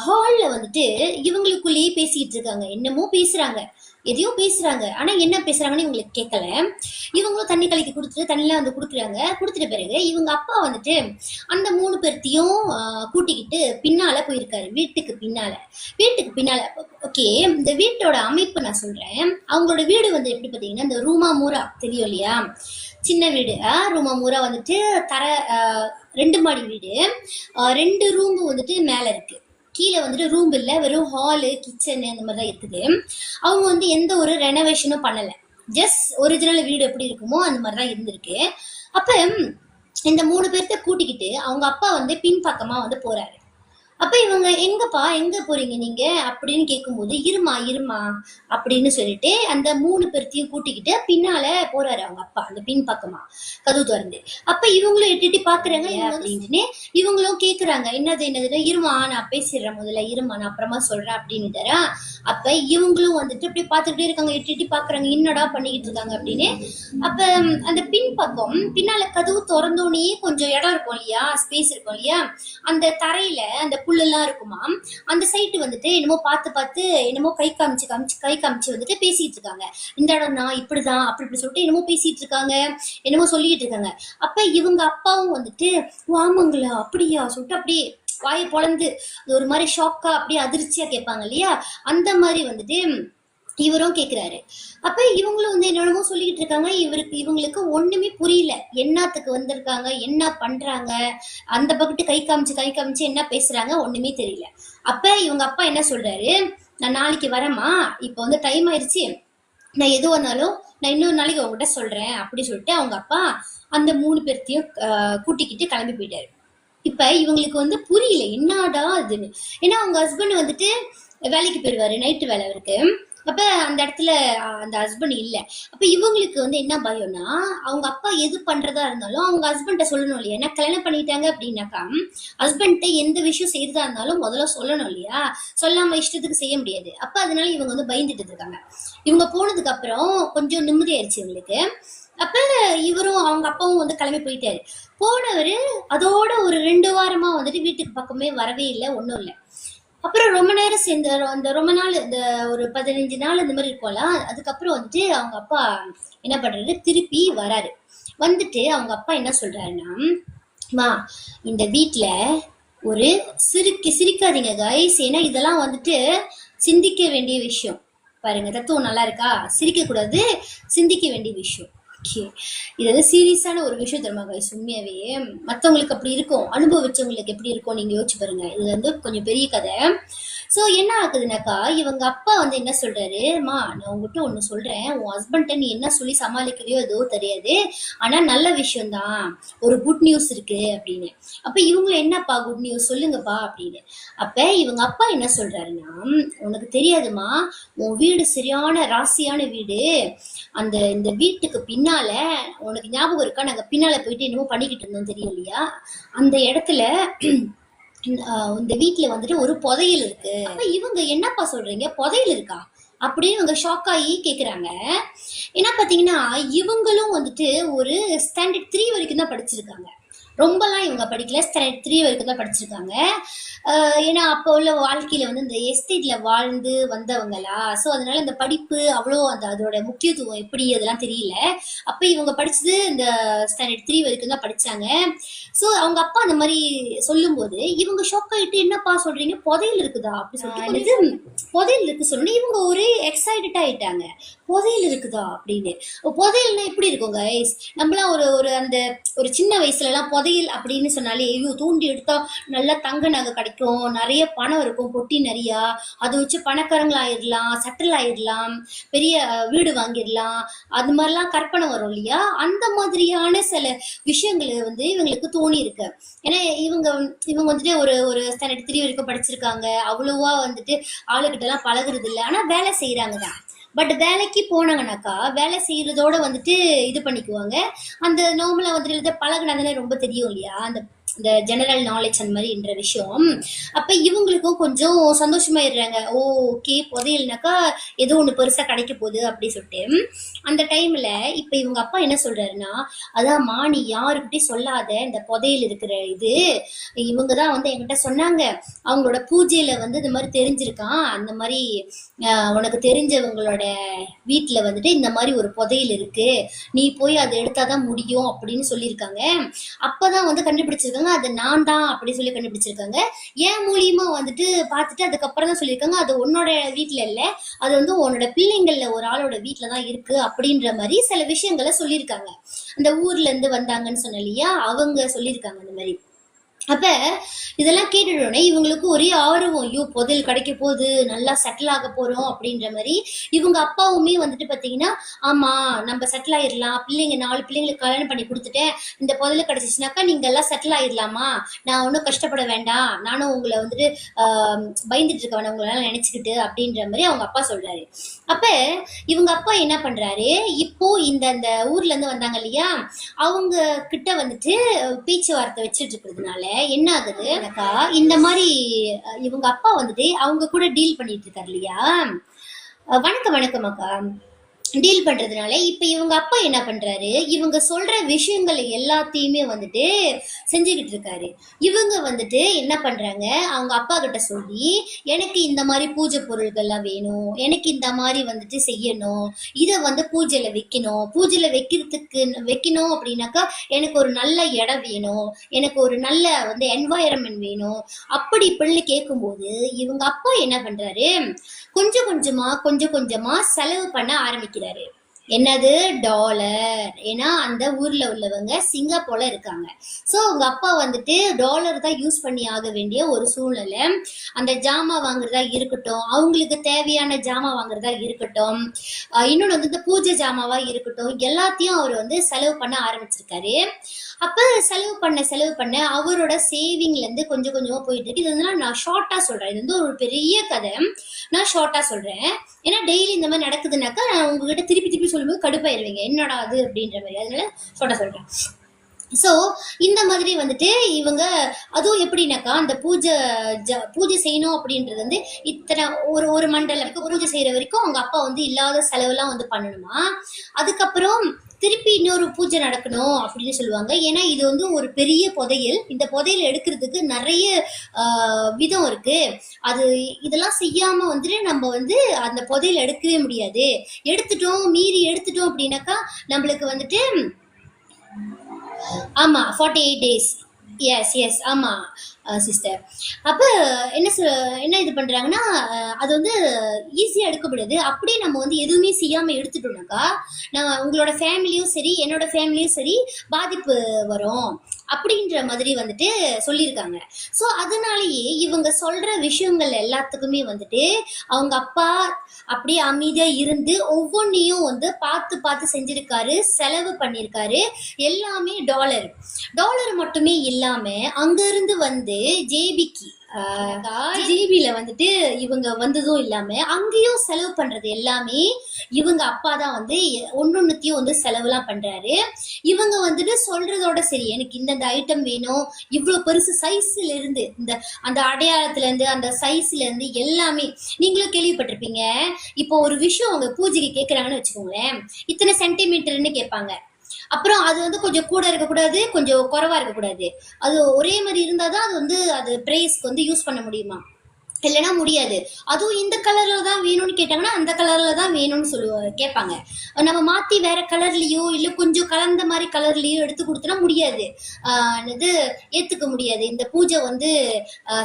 [SPEAKER 1] ஹால்ல வந்துட்டு இவங்களுக்குள்ளேயே பேசிட்டு இருக்காங்க. என்னமோ பேசுறாங்க, எதையோ பேசுறாங்க. ஆனா என்ன பேசுறாங்கன்னு இவங்களுக்கு கேட்கல. இவங்களும் தண்ணி கலக்கி கொடுத்துட்டு தண்ணிலாம் வந்து கொடுக்குறாங்க. கொடுத்துட்ட பிறகு இவங்க அப்பா வந்துட்டு அந்த 3 பேர்த்தையும் கூட்டிக்கிட்டு பின்னால போயிருக்காரு. வீட்டுக்கு பின்னால. ஓகே, இந்த வீட்டோட அமைப்பு நான் சொல்றேன். அவங்களோட வீடு வந்து எப்படி பாத்தீங்கன்னா, இந்த ரூமா மூரா தெரியும் இல்லையா, சின்ன வீடு. ரூமா மூரா வந்துட்டு 2 மாடி வீடு. 2 ரூம் வந்துட்டு மேல இருக்கு, கீழே வந்துட்டு ரூம் இல்ல, வெறும் ஹாலு கிச்சன் அந்த மாதிரி தான் இருக்குது. அவங்க வந்து எந்த ஒரு ரெனோவேஷனும் பண்ணல, ஜஸ்ட் ஒரிஜினல் வீடு எப்படி இருக்குமோ அந்த மாதிரி தான் இருந்திருக்கு. அப்ப இந்த 3 பேர்த்த கூட்டிக்கிட்டு அவங்க அப்பா வந்து பின்பக்கமா வந்து போறாரு. அப்ப இவங்க, எங்கப்பா எங்க போறீங்க நீங்க அப்படின்னு கேட்கும்போது, இருமா அப்படின்னு சொல்லிட்டு அந்த 3 பேர்த்தையும் கூட்டிக்கிட்டு பின்னால போறாரு அவங்க அப்பா, அந்த பின் பக்கமா கதவு திறந்து. அப்ப இவங்களும் எட்டி பாக்குறாங்க அப்படின்னு. இவங்களும் கேக்குறாங்க, என்னதுன்னா, இருமா நான் பேசிடுறேன், முதல்ல இருமா நான் அப்புறமா சொல்றேன் அப்படின்னு. அப்ப இவங்களும் வந்துட்டு அப்படி பாத்துக்கிட்டே இருக்காங்க, எட்டி பாக்குறாங்க, என்னடா பண்ணிக்கிட்டு இருக்காங்க அப்படின்னு. அப்ப அந்த பின்பக்கம் பின்னால கதவு திறந்தோடனே கொஞ்சம் இடம் இருக்கும் இல்லையா, ஸ்பேஸ் இருக்கும் இல்லையா, அந்த தரையில அந்த புல்லெல்லாம் இருக்குமா, அந்த சைட்டு வந்துட்டு என்னமோ பார்த்து என்னமோ கை காமிச்சு வந்துட்டு பேசிட்டு இருக்காங்க. இந்த இடம் தான் இப்படிதான் அப்படி சொல்லிட்டு என்னமோ பேசிட்டு இருக்காங்க, என்னமோ சொல்லிட்டு இருக்காங்க. அப்ப இவங்க அப்பாவும் வந்துட்டு, ஆமாங்களா அப்படியா சொல்லிட்டு அப்படியே வாயை பொழந்து ஒரு மாதிரி ஷாக்கா அப்படியே அதிர்ச்சியா கேட்பாங்க இல்லையா, அந்த மாதிரி வந்துட்டு இவரும் கேக்குறாரு. அப்ப இவங்களும் வந்து என்னென்னமோ சொல்லிக்கிட்டு இருக்காங்க. இவங்களுக்கு ஒண்ணுமே புரியல, என்னத்துக்கு வந்திருக்காங்க, என்ன பண்றாங்க, அந்த பக்கத்து கை காமிச்சு என்ன பேசுறாங்க ஒண்ணுமே தெரியல. அப்ப இவங்க அப்பா என்ன சொல்றாரு, நான் நாளைக்கு வரேம்மா, இப்ப வந்து டைம் ஆயிடுச்சு, நான் எது வந்தாலும் நான் இன்னொரு நாளைக்கு அவங்ககிட்ட சொல்றேன் அப்படி சொல்லிட்டு அவங்க அப்பா அந்த 3 பேர்த்தையும் கூட்டிக்கிட்டு கிளம்பி போயிட்டாரு. இப்ப இவங்களுக்கு வந்து புரியல என்னடா அதுன்னு. ஏன்னா அவங்க ஹஸ்பண்ட் வந்துட்டு வேலைக்கு போயிடுவாரு, நைட்டு வேலை இருக்கு. அப்ப அந்த இடத்துல அந்த ஹஸ்பண்ட் இல்ல. அப்ப இவங்களுக்கு வந்து என்ன பயம்னா, அவங்க அப்பா எது பண்றதா இருந்தாலும் அவங்க ஹஸ்பண்ட சொல்லணும் இல்லையா. ஏன்னா கல்யாணம் பண்ணிட்டாங்க அப்படின்னாக்கா ஹஸ்பண்ட எந்த விஷயம் செய்யறதா இருந்தாலும் முதல்ல சொல்லணும் இல்லையா, சொல்லாம இஷ்டத்துக்கு செய்ய முடியாது. அப்ப அதனால இவங்க வந்து பயந்துட்டு இருக்காங்க. இவங்க போனதுக்கு அப்புறம் கொஞ்சம் நிம்மதியாயிருச்சு இவங்களுக்கு. அப்ப இவரும் அவங்க அப்பாவும் வந்து கிளம்பி போயிட்டாரு. போனவரு அதோட ஒரு 2 வாரமா வந்துட்டு வீட்டுக்கு பக்கமே வரவே இல்லை, ஒன்றும் இல்லை. அப்புறம் ரொம்ப நேரம் சேர்ந்து அந்த ரொம்ப நாள், இந்த ஒரு 15 நாள் இந்த மாதிரி இருக்கும்ல, அதுக்கப்புறம் வந்துட்டு அவங்க அப்பா என்ன பண்றாரு, திருப்பி வராரு. வந்துட்டு அவங்க அப்பா என்ன சொல்றாருன்னா, மா இந்த வீட்டுல ஒரு சிரிக்காதீங்க கைஸ், ஏன்னா இதெல்லாம் வந்துட்டு சிந்திக்க வேண்டிய விஷயம். பாருங்க, தத்துவம் நல்லா இருக்கா? சிரிக்க கூடாது, சிந்திக்க வேண்டிய விஷயம். ஓகே, இது வந்து சீரியஸான ஒரு விஷயம் தெரியுமா கைஸ்? உண்மையாவே மற்றவங்களுக்கு அப்படி இருக்கும், அனுபவிச்சவங்களுக்கு எப்படி இருக்கும் நீங்க யோசிச்சு பாருங்க. இது வந்து கொஞ்சம் பெரிய கதை. ஸோ என்ன ஆகுதுனாக்கா, இவங்க அப்பா வந்து என்ன சொல்றாரு, மா நான் உங்ககிட்ட ஒன்று சொல்றேன், உன் ஹஸ்பண்ட நீ என்ன சொல்லி சமாளிக்கிறியோ ஏதோ தெரியாது, ஆனா நல்ல விஷயம்தான், ஒரு குட் நியூஸ் இருக்கு அப்படின்னு. அப்ப இவங்க என்னப்பா குட் நியூஸ் சொல்லுங்கப்பா அப்படின்னு. அப்ப இவங்க அப்பா என்ன சொல்றாருன்னா, உனக்கு தெரியாதுமா, உன் வீடு சரியான ராசியான வீடு, இந்த வீட்டுக்கு பின்னால உனக்கு ஞாபகம் இருக்கா, நாங்க பின்னால போயிட்டு என்னமோ பண்ணிக்கிட்டு இருந்தோம் தெரியும் இல்லையா, அந்த இடத்துல இந்த வீட்டுல வந்துட்டு ஒரு புதையல் இருக்கு. அப்ப இவங்க என்னப்பா சொல்றீங்க, புதையல் இருக்கா அப்படின்னு இவங்க ஷாக் ஆகி கேக்குறாங்க. ஏன்னா பாத்தீங்கன்னா இவங்களும் வந்துட்டு ஒரு ஸ்டாண்டர்ட் 3 வரைக்கும் தான் படிச்சிருக்காங்க, ரொம்பலாம் இவங்க படிக்கல, ஸ்டாண்டர்ட் 3 வரைக்கும் தான் படிச்சிருக்காங்க. ஏன்னா அப்போ உள்ள வாழ்க்கையில வந்து இந்த எஸ்டேட்ல வாழ்ந்து வந்தவங்களா, ஸோ அதனால இந்த படிப்பு அவ்வளோ அதோட முக்கியத்துவம் எப்படி அதெல்லாம் தெரியல. அப்ப இவங்க படிச்சது இந்த ஸ்டாண்டர்ட் 3 வரைக்கும் தான் படிச்சாங்க. ஸோ அவங்க அப்பா அந்த மாதிரி சொல்லும்போது இவங்க ஷாக் ஆயிட்டு, என்னப்பா சொல்றீங்க, புதையல் இருக்குதா அப்படி சொல்லிட்டு புதையல் இருக்கு சொன்னோன்னே இவங்க ஒரே எக்ஸைட்டட் ஆயிட்டாங்க. புதையல் இருக்குதா அப்படின்னு. புதையல்னா எப்படி இருக்கும் கைஸ்? நம்மளாம் ஒரு ஒரு அந்த ஒரு சின்ன வயசுல எல்லாம் புதையல் அப்படின்னு சொன்னாலே, ஐயோ தூண்டி எடுத்தா நல்லா தங்க நகை கிடைக்கும், நிறைய பணம் இருக்கும், பொட்டி நிறையா, அதை வச்சு பணக்காரங்கள் ஆயிடலாம், சட்டில் ஆயிடலாம், பெரிய வீடு வாங்கிடலாம், அது மாதிரிலாம் கற்பனை வரும் இல்லையா? அந்த மாதிரியான சில விஷயங்களை வந்து இவங்களுக்கு தோணி இருக்கு. ஏன்னா இவங்க இவங்க வந்துட்டு ஒரு ஒரு ஸ்டாண்டர்ட் 3 வரைக்கும் படிச்சிருக்காங்க, அவ்வளவா வந்துட்டு ஆளுகிட்ட எல்லாம் பழகுறது இல்லை, ஆனா வேலை செய்யறாங்க தான். பட் வேலைக்கு போனாங்கனாக்கா வேலை செய்யறதோட வந்துட்டு இது பண்ணிக்குவாங்க. அந்த நார்மலா வந்துட்டு பழகுனாதானே ரொம்ப தெரியும் இல்லையா, அந்த இந்த ஜெனரல் நாலேஜ் அந்த மாதிரின்ற விஷயம். அப்ப இவங்களுக்கும் கொஞ்சம் சந்தோஷமாயிடுறாங்க. ஓ ஓகே, புதையல்னாக்கா ஏதோ ஒண்ணு பெருசா கிடைக்க போகுது அப்படி சொல்லிட்டு. அந்த டைம்ல இப்ப இவங்க அப்பா என்ன சொல்றாருன்னா, அதான் மா நீ யாருக்கிட்டையும் சொல்லாத இந்த புதையல் இருக்கிற இது, இவங்கதான் வந்து என்கிட்ட சொன்னாங்க, அவங்களோட பூஜையில வந்து இந்த மாதிரி தெரிஞ்சிருக்கான், அந்த மாதிரி உனக்கு தெரிஞ்சவங்களோட வீட்டுல வந்துட்டு இந்த மாதிரி ஒரு புதையல் இருக்கு, நீ போய் அதை எடுத்தாதான் முடியும் அப்படின்னு சொல்லியிருக்காங்க. அப்பதான் வந்து கண்டுபிடிச்சிருக்காங்க அது நான் தான் அப்படி சொல்லி கண்டுபிடிச்சிருக்காங்க. ஏன் மூலியமா வந்துட்டு பார்த்துட்டு அதுக்கப்புறம் தான் சொல்லியிருக்காங்க அது உன்னோட வீட்டுல இல்ல, அது வந்து உன்னோட பிள்ளைங்கள்ல ஒரு ஆளோட வீட்டுலதான் இருக்கு அப்படின்ற மாதிரி சில விஷயங்களை சொல்லியிருக்காங்க. அந்த ஊர்ல இருந்து வந்தாங்கன்னு சொன்ன இல்லையா, அவங்க சொல்லியிருக்காங்க அந்த மாதிரி. அப்ப இதெல்லாம் கேட்டுட்டோன்னே இவங்களுக்கு ஒரே ஆர்வம், ஐயோ புதையல் கிடைக்க போகுது, நல்லா செட்டில் ஆக போறோம் அப்படின்ற மாதிரி. இவங்க அப்பாவுமே வந்துட்டு பாத்தீங்கன்னா, ஆமா நம்ம செட்டில் ஆயிடலாம், பிள்ளைங்க 4 பிள்ளைங்களுக்கு கல்யாணம் பண்ணி கொடுத்துட்டேன், இந்த புதையல் கிடைச்சிச்சுனாக்கா நீங்க எல்லாம் செட்டில் ஆயிடலாமா, நான் ஒன்றும் கஷ்டப்பட வேண்டாம், நானும் உங்களை வந்துட்டு பயந்துட்டு இருக்க வேணாம் உங்களால நினைச்சுக்கிட்டு அப்படின்ற மாதிரி அவங்க அப்பா சொல்றாரு. அப்ப இவங்க அப்பா என்ன பண்றாரு, இப்போ இந்த இந்த ஊர்ல இருந்து வந்தாங்க இல்லையா, அவங்க கிட்ட வந்துட்டு பேச்சுவார்த்தை வச்சுட்டு இருக்கிறதுனால என்ன ஆகுது, இந்த மாதிரி இவங்க அப்பா வந்துட்டு அவங்க கூட டீல் பண்ணிட்டு இருக்காரு இல்லையா. வணக்கம் வணக்கம் அக்கா. டீல் பண்றதுனால இப்ப இவங்க அப்பா என்ன பண்றாரு, இவங்க சொல்ற விஷயங்கள் எல்லாத்தையுமே வந்துட்டு செஞ்சுக்கிட்டு இருக்காரு. இவங்க வந்துட்டு என்ன பண்றாங்க, அவங்க அப்பா கிட்ட சொல்லி எனக்கு இந்த மாதிரி பூஜை பொருள்கள்லாம் வேணும், எனக்கு இந்த மாதிரி வந்துட்டு செய்யணும், இதை வந்து பூஜையில வைக்கணும், பூஜையில வைக்கணும் அப்படின்னாக்கா எனக்கு ஒரு நல்ல இடம் வேணும், எனக்கு ஒரு நல்ல வந்து என்வாயரன்மெண்ட் வேணும், அப்படி இப்படின்னு கேட்கும்போது இவங்க அப்பா என்ன பண்றாரு, கொஞ்சம் கொஞ்சமா செலவு பண்ண ஆரம்பிக்கிறாரு. என்னது, டாலர். ஏன்னா அந்த ஊர்ல உள்ளவங்க சிங்கப்பூர்ல இருக்காங்க. சோ உங்க அப்பா வந்துட்டு டாலர் தான் யூஸ் பண்ணி ஆக வேண்டிய ஒரு சூழ்நிலை. அந்த ஜாமா வாங்குறதா இருக்கட்டும், அவங்களுக்கு தேவையான ஜாமா வாங்குறதா இருக்கட்டும், இன்னொன்று வந்து இந்த பூஜை ஜாமாவா இருக்கட்டும், எல்லாத்தையும் அவர் வந்து செலவு பண்ண ஆரம்பிச்சிருக்காரு. அப்ப செலவு பண்ண அவரோட சேவிங்ல இருந்து கொஞ்சம் கொஞ்சமா போயிட்டு இருக்கு. இது வந்து நான் ஷார்ட்டா சொல்றேன், இது வந்து ஒரு பெரிய கதை, நான் ஷார்ட்டா சொல்றேன். ஏன்னா டெய்லி இந்த மாதிரி நடக்குதுனாக்கா நான் உங்ககிட்ட திருப்பி சொல்லும்போது கடுப்பாயிருவீங்க, என்னடா அது அப்படின்ற மாதிரி, அதனால ஷார்ட்டா சொல்றேன். ஸோ இந்த மாதிரி வந்துட்டு இவங்க, அதுவும் எப்படின்னாக்கா அந்த பூஜை செய்யணும் அப்படின்றது வந்து இத்தனை ஒரு ஒரு மண்டலம் பூஜை செய்யற வரைக்கும் அவங்க அப்பா வந்து இல்லாத செலவுலாம் வந்து பண்ணணுமா. அதுக்கப்புறம் திருப்பி இன்னொரு பூஜை நடக்கணும் அப்படின்னு சொல்லுவாங்க. ஏன்னா இது வந்து ஒரு பெரிய புதையல், இந்த புதையல் எடுக்கிறதுக்கு நிறைய விதம் இருக்கு, அது இதெல்லாம் செய்யாம வந்துட்டு நம்ம வந்து அந்த புதையல் எடுக்கவே முடியாது, மீறி எடுத்துட்டோம் அப்படின்னாக்கா நம்மளுக்கு வந்துட்டு ஆமா 48 days. எஸ் ஆமா, சிஸ்டர். அப்ப என்ன என்ன இது பண்றாங்கன்னா, அது வந்து ஈஸியா எடுக்கப்படுது. அப்படியே நம்ம வந்து எதுவுமே செய்யாம எடுத்துட்டோம்னாக்கா, நான் உங்களோட ஃபேமிலியும் சரி, என்னோட ஃபேமிலியும் சரி பாதிப்பு வரும் அப்படின்ற மாதிரி வந்துட்டு சொல்லியிருக்காங்க. ஸோ அதனாலேயே இவங்க சொல்ற விஷயங்கள் எல்லாத்துக்குமே வந்துட்டு அவங்க அப்பா அப்படியே அமைதியா இருந்து ஒவ்வொன்றையும் வந்து பார்த்து பார்த்து செஞ்சிருக்காரு, செலவு பண்ணியிருக்காரு. எல்லாமே டாலர். டாலர் மட்டுமே இல்லாம அங்க இருந்து வந்து ஜேபிக்கு ஜிபில வந்துட்டு இவங்க வந்ததும் இல்லாம அங்கேயும் செலவு பண்றது எல்லாமே இவங்க அப்பா தான் வந்து ஒன்னொன்னுத்தையும் வந்து செலவுலாம் பண்றாரு. இவங்க வந்துட்டு சொல்றதோட சரி, எனக்கு இந்த ஐட்டம் வேணும், இவ்வளவு பெருசு சைஸ்ல இருந்து இந்த அந்த அடையாளத்துல இருந்து அந்த சைஸ்ல இருந்து எல்லாமே நீங்களும் கேள்விப்பட்டிருப்பீங்க. இப்போ ஒரு விஷயம் அவங்க பூஜைக்கு கேட்கறாங்கன்னு வச்சுக்கோங்களேன், இத்தனை சென்டிமீட்டர்னு கேட்பாங்க. அப்புறம் அது வந்து கொஞ்சம் கூட இருக்கக்கூடாது, கொஞ்சம் குறைவா இருக்கக்கூடாது. அது ஒரே மாதிரி இருந்தாதான் அது வந்து அது பிரேஸ்க்கு வந்து யூஸ் பண்ண முடியுமா, இல்லைன்னா முடியாது. அதுவும் இந்த கலர்ல தான் வேணும்னு கேட்டாங்கன்னா அந்த கலர்ல தான் வேணும்னு கேட்பாங்க. நம்ம மாத்தி வேற கலர்லயோ இல்ல கொஞ்சம் கலந்த மாதிரி கலர்லயோ எடுத்து கொடுத்தனா முடியாது. இது ஏத்துக்க முடியாது, இந்த பூஜை வந்து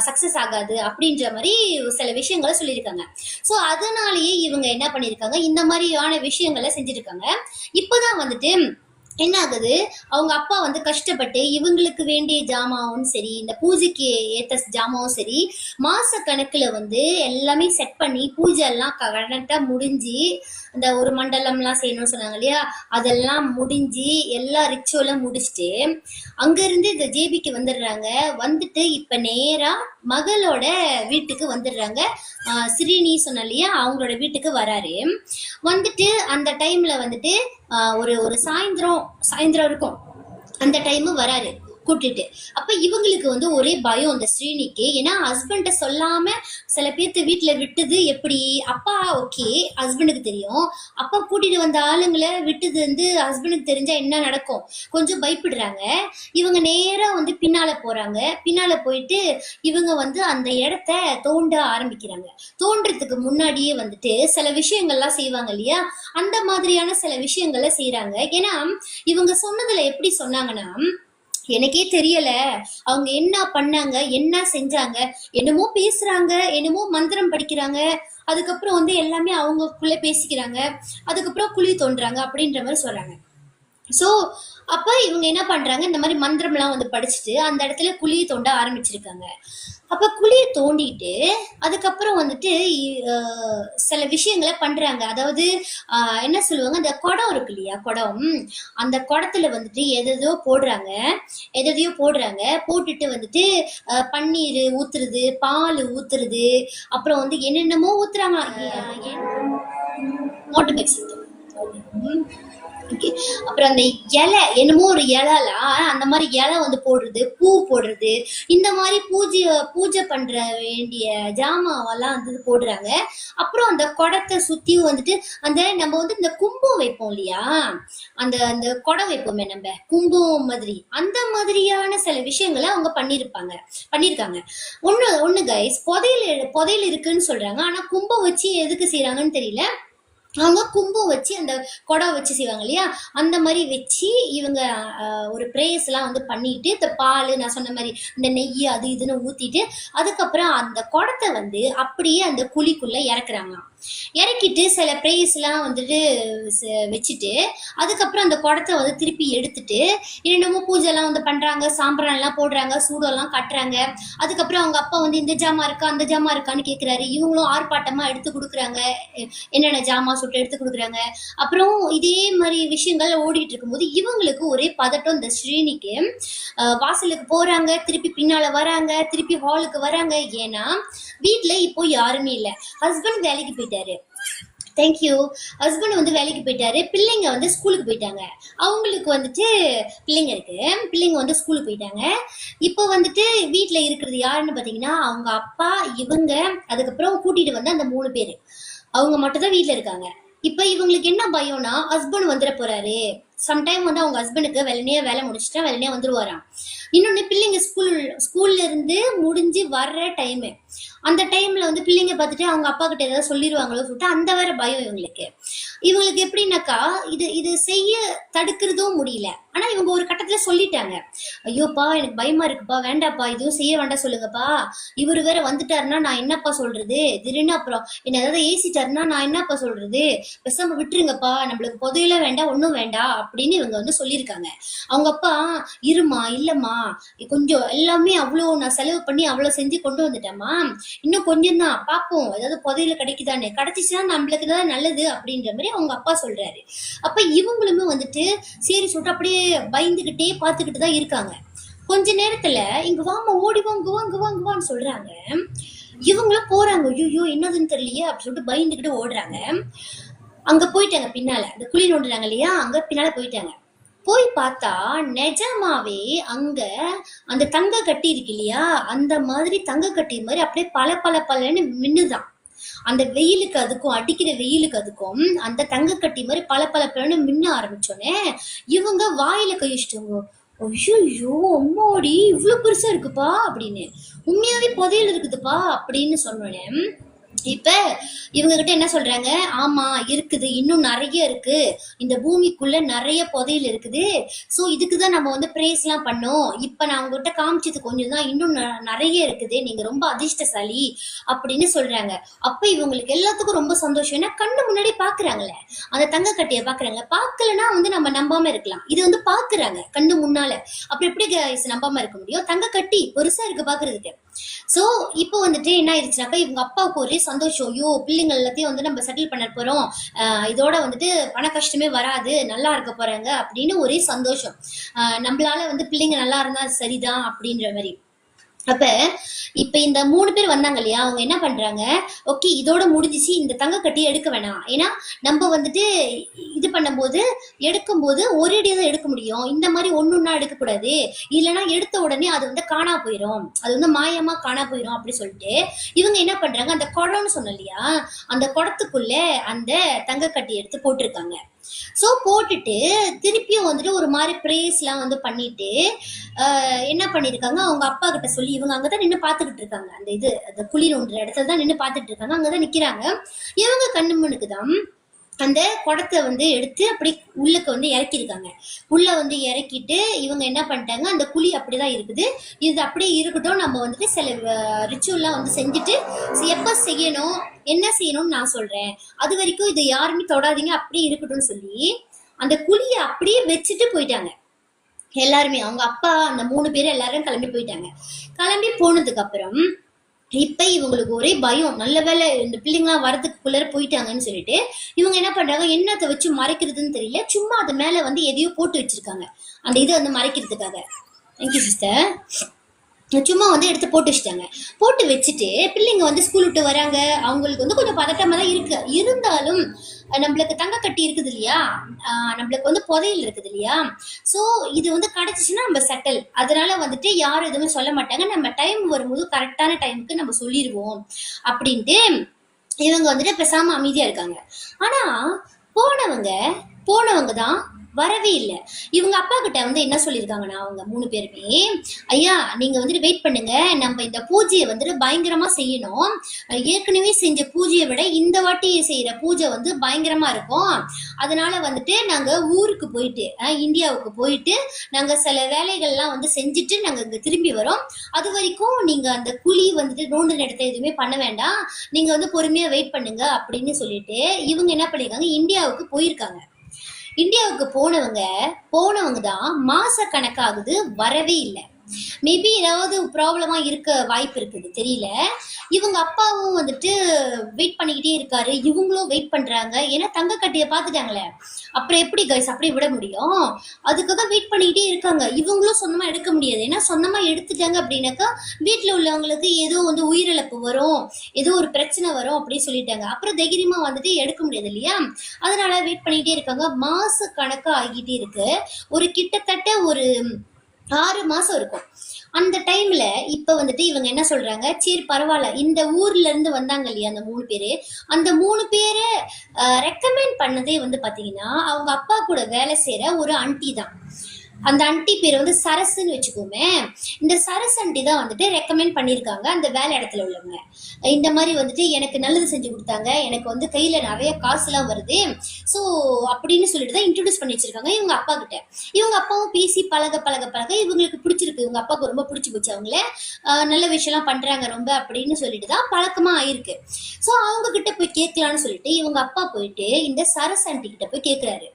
[SPEAKER 1] சக்சஸ் ஆகாது அப்படின்ற மாதிரி சில விஷயங்களை சொல்லியிருக்காங்க. ஸோ அதனாலேயே இவங்க என்ன பண்ணியிருக்காங்க, இந்த மாதிரியான விஷயங்களை செஞ்சிருக்காங்க. இப்போதான் வந்துட்டு என்ன ஆகுது, அவங்க அப்பா வந்து கஷ்டப்பட்டு இவங்களுக்கு வேண்டிய ஜாமாவும் சரி, இந்த பூஜைக்கு ஏத்த ஜாமாவும் சரி, மாச கணக்குல வந்து எல்லாமே செட் பண்ணி பூஜை எல்லாம் கரெக்டா முடிஞ்சு, இந்த ஒரு மண்டலம்லாம் செய்யணும்னு சொன்னாங்க இல்லையா, அதெல்லாம் முடிஞ்சு எல்லா ரிச்சுவலும் முடிச்சுட்டு அங்க இருந்து இந்த ஜேபிக்கு வந்துடுறாங்க. வந்துட்டு இப்ப நேரா மகளோட வீட்டுக்கு வந்துடுறாங்க. ஸ்ரீனி சொன்ன இல்லையா, அவங்களோட வீட்டுக்கு வராரு. வந்துட்டு அந்த டைம்ல வந்துட்டு ஒரு ஒரு சாயந்தரம் இருக்கும், அந்த டைமு வராரு கூட்டிட்டு. அப்ப இவங்களுக்கு வந்து ஒரே பயம் அந்த ஸ்ரீனிக்கு. ஏன்னா ஹஸ்பண்ட சொல்லாம சில பேர்த்து வீட்டுல விட்டது எப்படி, அப்பா ஓகே ஹஸ்பண்டுக்கு தெரியும், அப்பா கூட்டிட்டு வந்த ஆளுங்களை விட்டது வந்து ஹஸ்பண்டுக்கு தெரிஞ்சா என்ன நடக்கும், கொஞ்சம் பயப்படுறாங்க. இவங்க நேரா வந்து பின்னால போறாங்க. பின்னால போயிட்டு இவங்க வந்து அந்த இடத்த தோண்ட ஆரம்பிக்கிறாங்க. தோன்றதுக்கு முன்னாடியே வந்துட்டு சில விஷயங்கள்லாம் செய்வாங்க இல்லையா, அந்த மாதிரியான சில விஷயங்களை செய்யறாங்க. ஏன்னா இவங்க சொன்னதுல எப்படி சொன்னாங்கன்னா, எனக்கே தெரியல அவங்க என்ன பண்ணாங்க என்ன செஞ்சாங்க, என்னமோ பேசுறாங்க, என்னமோ மந்திரம் படிக்கிறாங்க, அதுக்கப்புறம் வந்து எல்லாமே அவங்களுக்குள்ள பேசிக்கிறாங்க, அதுக்கப்புறம் குழி தோன்றாங்க அப்படின்ற மாதிரி சொல்றாங்க. ஸோ அப்ப இவங்க என்ன பண்றாங்க, இந்த மாதிரி மந்திரம்லாம் வந்து படிச்சுட்டு அந்த இடத்துல குழியை தோண்ட ஆரம்பிச்சிருக்காங்க. அப்ப குழியை தோண்டிட்டு அதுக்கப்புறம் வந்துட்டு சில விஷயங்களை பண்றாங்க. அதாவது என்ன சொல்லுவாங்க, அந்த குடம் இருக்கு இல்லையா, குடம், அந்த குடத்துல வந்துட்டு எதையோ போடுறாங்க. போட்டுட்டு வந்துட்டு பன்னீர் ஊத்துறது, பால் ஊத்துறது, அப்புறம் வந்து என்னென்னமோ ஊத்துறாங்க. மோட்டர் பைக்ஸ் அப்புறம் அந்த இலை, என்னமோ ஒரு இலைலாம் அந்த மாதிரி இலை வந்து போடுறது, பூ போடுறது, இந்த மாதிரி பூஜை பண்ற வேண்டிய ஜாமாவெல்லாம் வந்து போடுறாங்க. அப்புறம் அந்த குடத்தை சுத்தியும் வந்துட்டு அந்த நம்ம வந்து இந்த கும்பம் வைப்போம் இல்லையா, அந்த அந்த குடம் வைப்போமே நம்ம கும்பம் மாதிரி, அந்த மாதிரியான சில விஷயங்களை அவங்க பண்ணியிருக்காங்க. ஒண்ணு கைஸ், புதையல் இருக்குன்னு சொல்றாங்க, ஆனா கும்பம் வச்சு எதுக்கு செய்யறாங்கன்னு தெரியல. அவங்க கும்பம் வச்சு அந்த குடம் வச்சு செய்வாங்க இல்லையா, அந்த மாதிரி வச்சு இவங்க ஒரு பிரேயர்ஸ் எல்லாம் வந்து பண்ணிட்டு, இந்த பால் நான் சொன்ன மாதிரி இந்த நெய் அது இதுன்னு ஊத்திட்டு அதுக்கப்புறம் அந்த குடத்தை வந்து அப்படியே அந்த குழிக்குள்ள இறக்குறாங்களாம். இறக்கிட்டு சில பிரேயர்ஸ் எல்லாம் வந்துட்டு வச்சுட்டு அதுக்கப்புறம் அந்த குடத்தை வந்து திருப்பி எடுத்துட்டு என்னென்னமோ பூஜை எல்லாம் வந்து பண்றாங்க, சாம்பிரான் எல்லாம் போடுறாங்க, சூடெல்லாம் கட்டுறாங்க. அதுக்கப்புறம் அவங்க அப்பா வந்து இந்த ஜாமா இருக்கா அந்த ஜாமா இருக்கான்னு கேட்கிறாரு. இவங்களும் ஆர்ப்பாட்டமா எடுத்து கொடுக்குறாங்க, என்னென்ன ஜாமா சுட்டு எடுத்து கொடுக்குறாங்க. அப்புறம் இதே மாதிரி விஷயங்கள் ஓடிட்டு இருக்கும்போது இவங்களுக்கு ஒரே பதட்டம். இந்த ஸ்ரீனிக்கு வாசலுக்கு போறாங்க, திருப்பி பின்னால வராங்க, திருப்பி ஹாலுக்கு வராங்க. ஏன்னா வீட்டுல இப்போ யாருமே இல்லை, ஹஸ்பண்ட் வேலைக்கு போயிட்டாரு. தேங்க்யூ. ஹஸ்பண்ட் வந்து வேலைக்கு போயிட்டாரு, பிள்ளைங்க வந்து ஸ்கூலுக்கு போயிட்டாங்க. அவங்களுக்கு வந்துட்டு பிள்ளைங்க இருக்கு, பிள்ளைங்க வந்து ஸ்கூலுக்கு போயிட்டாங்க. இப்போ வந்துட்டு வீட்டுல இருக்கிறது யாருன்னு பாத்தீங்கன்னா அவங்க அப்பா, இவங்க, அதுக்கப்புறம் கூட்டிட்டு வந்து அந்த 3 பேரு, அவங்க மட்டும் தான் வீட்டுல இருக்காங்க. இப்ப இவங்களுக்கு என்ன பயம்னா, ஹஸ்பண்ட் வந்துட போறாரு, சம்டைம் வந்து அவங்க ஹஸ்பண்டுக்கு வேலை முடிச்சுட்டா வெள்ளனே வந்துருவாராம். இன்னொன்னு பிள்ளைங்க ஸ்கூல்ல இருந்து முடிஞ்சு வர்ற டைமு, அந்த டைம்ல வந்து பிள்ளைங்க பார்த்துட்டு அவங்க அப்பா கிட்ட ஏதாவது சொல்லிடுவாங்களோ சொல்லிட்டு அந்த வேற பயம் இவங்களுக்கு எப்படின்னாக்கா இது இது செய்ய தடுக்கிறதும் முடியல. ஆனா இவங்க ஒரு கட்டத்துல சொல்லிட்டாங்க, ஐயோப்பா எனக்கு பயமா இருக்குப்பா, வேண்டாப்பா இதுவும் செய்ய வேண்டாம் சொல்லுங்கப்பா, இவரு வேற வந்துட்டாருன்னா நான் என்னப்பா சொல்றது, திடீர்னு அப்புறம் என்ன ஏதாவது ஏசிட்டாருன்னா நான் என்னப்பா சொல்றது, பேசாம விட்டுருங்கப்பா, நம்மளுக்கு புதையல வேண்டாம் ஒன்னும் வேண்டாம் அப்படின்னு இவங்க வந்து சொல்லியிருக்காங்க. அவங்க அப்பா, இருமா இல்லம்மா, கொஞ்சம் எல்லாமே அவ்வளவு நான் செலவு பண்ணி அவ்வளவு செஞ்சு கொண்டு வந்துட்டேம்மா, இன்னும் கொஞ்சம் தான் பாப்போம், ஏதாவது புதையல கிடைக்குதானே, கிடைச்சிச்சுன்னா நம்மளுக்கு தான் நல்லது அப்படின்ற மாதிரி அவங்க அப்பா சொல்றாரு. அப்ப இவங்களுமே வந்துட்டு சரி சொல்லிட்டு அப்படியே பயந்துகிட்டே பார்த்துக்கிட்டு தான் இருக்காங்க. கொஞ்ச நேரத்துல இங்க வாமா, ஓடி வாங்குவான்னு சொல்றாங்க. இவங்களும் போறாங்க, ஐயோ என்னதுன்னு தெரியலையே அப்படின்னு சொல்லிட்டு பயந்துகிட்டு ஓடுறாங்க. அங்க போயிட்டாங்க, பின்னால அந்த குழி நோண்டுறாங்க இல்லையா, அங்க பின்னால போயிட்டாங்க. போய் பார்த்தா நிஜமாவே அங்க அந்த தங்க கட்டி இருக்கு இல்லையா, அந்த மாதிரி தங்க கட்டி மாதிரி அப்படியே பல மின்னுதான். அந்த வெயிலுக்கு அதுக்கும் அடிக்கிற வெயிலுக்கு அதுக்கும் அந்த தங்க கட்டி மாதிரி பல மின்ன ஆரம்பிச்சோன்னே இவங்க வாயில கையிச்சிட்டாங்க. ஐயோ அம்மாடி இவ்வளவு பெருசா இருக்குப்பா அப்படின்னு, உண்மையாவே புதையல் இருக்குதுப்பா அப்படின்னு சொன்னோன்னே இப்ப இவங்க கிட்ட என்ன சொல்றாங்க, ஆமா இருக்குது, இன்னும் நிறைய இருக்கு, இந்த பூமிக்குள்ள நிறைய புதையல் இருக்குது, சோ இதுக்குதான் நம்ம வந்து பிரேஸ் எல்லாம் பண்ணோம், இப்ப நான் உங்ககிட்ட காமிச்சது கொஞ்சம் தான், இன்னும் நிறைய இருக்குது, நீங்க ரொம்ப அதிர்ஷ்டசாலி அப்படின்னு சொல்றாங்க. அப்ப இவங்களுக்கு எல்லாத்துக்கும் ரொம்ப சந்தோஷம், ஏன்னா கண்ணு முன்னாடி பாக்குறாங்களே, அந்த தங்க கட்டிய பாக்குறாங்க, பாக்கலன்னா வந்து நம்ம நம்பாம இருக்கலாம், இது வந்து பாக்குறாங்க கண்ணு முன்னால, அப்புறம் எப்படி நம்பாம இருக்க முடியும், தங்க கட்டி பெருசா இருக்கு பாக்குறதுக்கு. சோ இப்போ வந்துட்டு என்ன ஆயிடுச்சுனாக்கா இவங்க அப்பாவுக்கு ஒரே சந்தோஷம், ஐயோ பிள்ளைங்க எல்லாத்தையும் வந்து நம்ம செட்டில் பண்ண போறோம், இதோட வந்துட்டு பண கஷ்டமே வராது, நல்லா இருக்க போறாங்க அப்படின்னு ஒரே சந்தோஷம், நம்மளால வந்து பிள்ளைங்க நல்லா இருந்தா சரிதான் அப்படின்ற மாதிரி. அப்ப இப்ப இந்த 3 பேர் வந்தாங்க இல்லையா, அவங்க என்ன பண்றாங்க, ஓகே இதோட முடிஞ்சிச்சு, இந்த தங்க கட்டி எடுக்க வேணாம், ஏன்னா நம்ம வந்துட்டு இது பண்ணும்போது எடுக்கும்போது ஒரேடியா தான் எடுக்க முடியும், இந்த மாதிரி ஒன்னொன்னா எடுக்க கூடாது, இல்லைன்னா எடுத்த உடனே அது வந்து காணா போயிடும், அது வந்து மாயமா காணா போயிடும் அப்படி சொல்லிட்டு இவங்க என்ன பண்றாங்க, அந்த குடம்னு சொன்ன இல்லையா, அந்த குடத்துக்குள்ள அந்த தங்க கட்டி எடுத்து போட்டிருக்காங்க. சோ போட்டுட்டு திருப்பியும் வந்துட்டு ஒரு மாதிரி பிரேஸ் எல்லாம் வந்து பண்ணிட்டு என்ன பண்ணிருக்காங்க, அவங்க அப்பா கிட்ட சொல்லி, இவங்க அங்கதான் நின்று பாத்துக்கிட்டு இருக்காங்க, அந்த இது அந்த குழி நோண்டுற இடத்துல தான் நின்று பாத்துட்டு இருக்காங்க, அங்கதான் நிக்கிறாங்க. இவங்க கண்ணு முன்னுக்கு தான் அந்த குடத்தை வந்து எடுத்து அப்படி உள்ளுக்கு வந்து இறக்கிருக்காங்க. உள்ள வந்து இறக்கிட்டு இவங்க என்ன பண்ணிட்டாங்க, அந்த குழி அப்படிதான் இருக்குது, இது அப்படியே இருக்கட்டும், நம்ம வந்துட்டு சில ரிச்சுவல்லாம் வந்து செஞ்சுட்டு எப்ப செய்யணும் என்ன செய்யணும்னு நான் சொல்றேன், அது வரைக்கும் இதை யாருமே தொடாதீங்க, அப்படியே இருக்கட்டும்னு சொல்லி அந்த குழியை அப்படியே வச்சுட்டு போயிட்டாங்க எல்லாருமே. அவங்க அப்பா அந்த 3 பேரும் எல்லாரும் கிளம்பி போயிட்டாங்க. கிளம்பி போனதுக்கு அப்புறம் இப்ப இவங்களுக்கு ஒரே பயம், நல்ல வேலை இந்த பிள்ளைங்களாம் வரதுக்குள்ளார போயிட்டாங்கன்னு சொல்லிட்டு இவங்க என்ன பண்றாங்க, என்னத்தை வச்சு மறைக்கிறதுன்னு தெரியல, சும்மா அது மேல வந்து எதையோ போட்டு வச்சிருக்காங்க, அந்த இதை வந்து மறைக்கிறதுக்காக. Thank you sister. சும்மா வந்து எடுத்து போட்டு வச்சுட்டாங்க. போட்டு வச்சுட்டு பிள்ளைங்க வந்து ஸ்கூல் விட்டு வராங்க, அவங்களுக்கு வந்து கொஞ்சம் பதட்டமா தான் இருக்கு, இருந்தாலும் நம்மளுக்கு தங்க கட்டி இருக்குது இல்லையா, நம்மளுக்கு வந்து புதையல் இருக்குது இல்லையா, சோ இது வந்து கிடைச்சிச்சுன்னா நம்ம செட்டில், அதனால வந்துட்டு யாரும் எதுவுமே சொல்ல மாட்டாங்க, நம்ம டைம் வரும்போது கரெக்டான டைமுக்கு நம்ம சொல்லிடுவோம் அப்படின்ட்டு இவங்க வந்துட்டு பேசாம அமைதியா இருக்காங்க. ஆனா போனவங்க தான் வரவே இல்லை. இவங்க அப்பா கிட்ட வந்து என்ன சொல்லியிருக்காங்கன்னா, அவங்க 3 பேருமே, ஐயா நீங்க வந்துட்டு வெயிட் பண்ணுங்க, நம்ம இந்த பூஜையை வந்துட்டு பயங்கரமா செய்யணும், ஏற்கனவே செஞ்ச பூஜையை விட இந்த வாட்டி செய்யற பூஜை வந்து பயங்கரமா இருக்கும், அதனால வந்துட்டு நாங்க ஊருக்கு போயிட்டு இந்தியாவுக்கு போயிட்டு நாங்க சில வேலைகள்லாம் வந்து செஞ்சுட்டு நாங்க இங்க திரும்பி வரோம், அது வரைக்கும் நீங்க அந்த குழி வந்துட்டு நோண்டு இடத்த எதுவுமே பண்ண வேண்டாம், நீங்க வந்து பொறுமையா வெயிட் பண்ணுங்க அப்படின்னு சொல்லிட்டு இவங்க என்ன பண்ணிருக்காங்க, இந்தியாவுக்கு போயிருக்காங்க. இந்தியாவுக்கு போனவங்க தான் மாச கணக்காகுது வரவே இல்லை. மேபி ஏதாவது ப்ராப்ளமா இருக்க வாய்ப்பு இருக்குது, தெரியல. இவங்க அப்பாவும் வந்துட்டு வெயிட் பண்ணிக்கிட்டே இருக்காரு, இவங்களும் வெயிட் பண்றாங்க, ஏன்னா தங்க கட்டிய பாத்துட்டாங்களே, அப்புறம் எப்படி கைஸ் அப்படியே விட முடியும், அதுக்காக வெயிட் பண்ணிக்கிட்டே இருக்காங்க. இவங்களும் சொந்தமா எடுக்க முடியாது, ஏன்னா சொந்தமா எடுத்துட்டாங்க அப்படின்னாக்கா வீட்டுல உள்ளவங்களுக்கு ஏதோ வந்து உயிரிழப்பு வரும், ஏதோ ஒரு பிரச்சனை வரும் அப்படின்னு சொல்லிட்டாங்க, அப்புறம் தைரியமா வந்துட்டு எடுக்க முடியாது இல்லையா, அதனால வெயிட் பண்ணிக்கிட்டே இருக்காங்க. மாச கணக்கா ஆகிட்டே இருக்கு, ஒரு கிட்டத்தட்ட ஒரு 6 மாசம் இருக்கும். அந்த டைம்ல இப்ப வந்துட்டு இவங்க என்ன சொல்றாங்க, சரி பரவாயில்ல, இந்த ஊர்ல இருந்து வந்தாங்க இல்லையா அந்த 3 பேரு, அந்த 3 பேரை ரெக்கமெண்ட் பண்ணதே வந்து பாத்தீங்கன்னா அவங்க அப்பா கூட வேலை செய்யற ஒரு ஆண்டி தான். அந்த ஆண்டி பேர் வந்து சரஸ்ன்னு வச்சுக்கோமே. இந்த சரஸ் ஆண்டி தான் வந்துட்டு ரெக்கமெண்ட் பண்ணியிருக்காங்க அந்த வேலை இடத்துல உள்ளவங்க. இந்த மாதிரி வந்துட்டு எனக்கு நல்லது செஞ்சு கொடுத்தாங்க, எனக்கு வந்து கையில நிறைய காசுலாம் வருது, ஸோ அப்படின்னு சொல்லிட்டு தான் இன்ட்ரடியூஸ் பண்ணி வச்சிருக்காங்க இவங்க அப்பா கிட்ட. இவங்க அப்பாவும் பேசி பழக பழக பழக இவங்களுக்கு பிடிச்சிருக்கு, இவங்க அப்பாவுக்கு ரொம்ப பிடிச்சி போச்சு அவங்கள, நல்ல விஷயம்லாம் பண்றாங்க ரொம்ப அப்படின்னு சொல்லிட்டு தான் பழக்கமா ஆயிருக்கு. ஸோ அவங்க கிட்ட போய் கேட்கலான்னு சொல்லிட்டு இவங்க அப்பா போயிட்டு இந்த சரஸ் ஆண்டி கிட்ட போய் கேட்கிறாரு.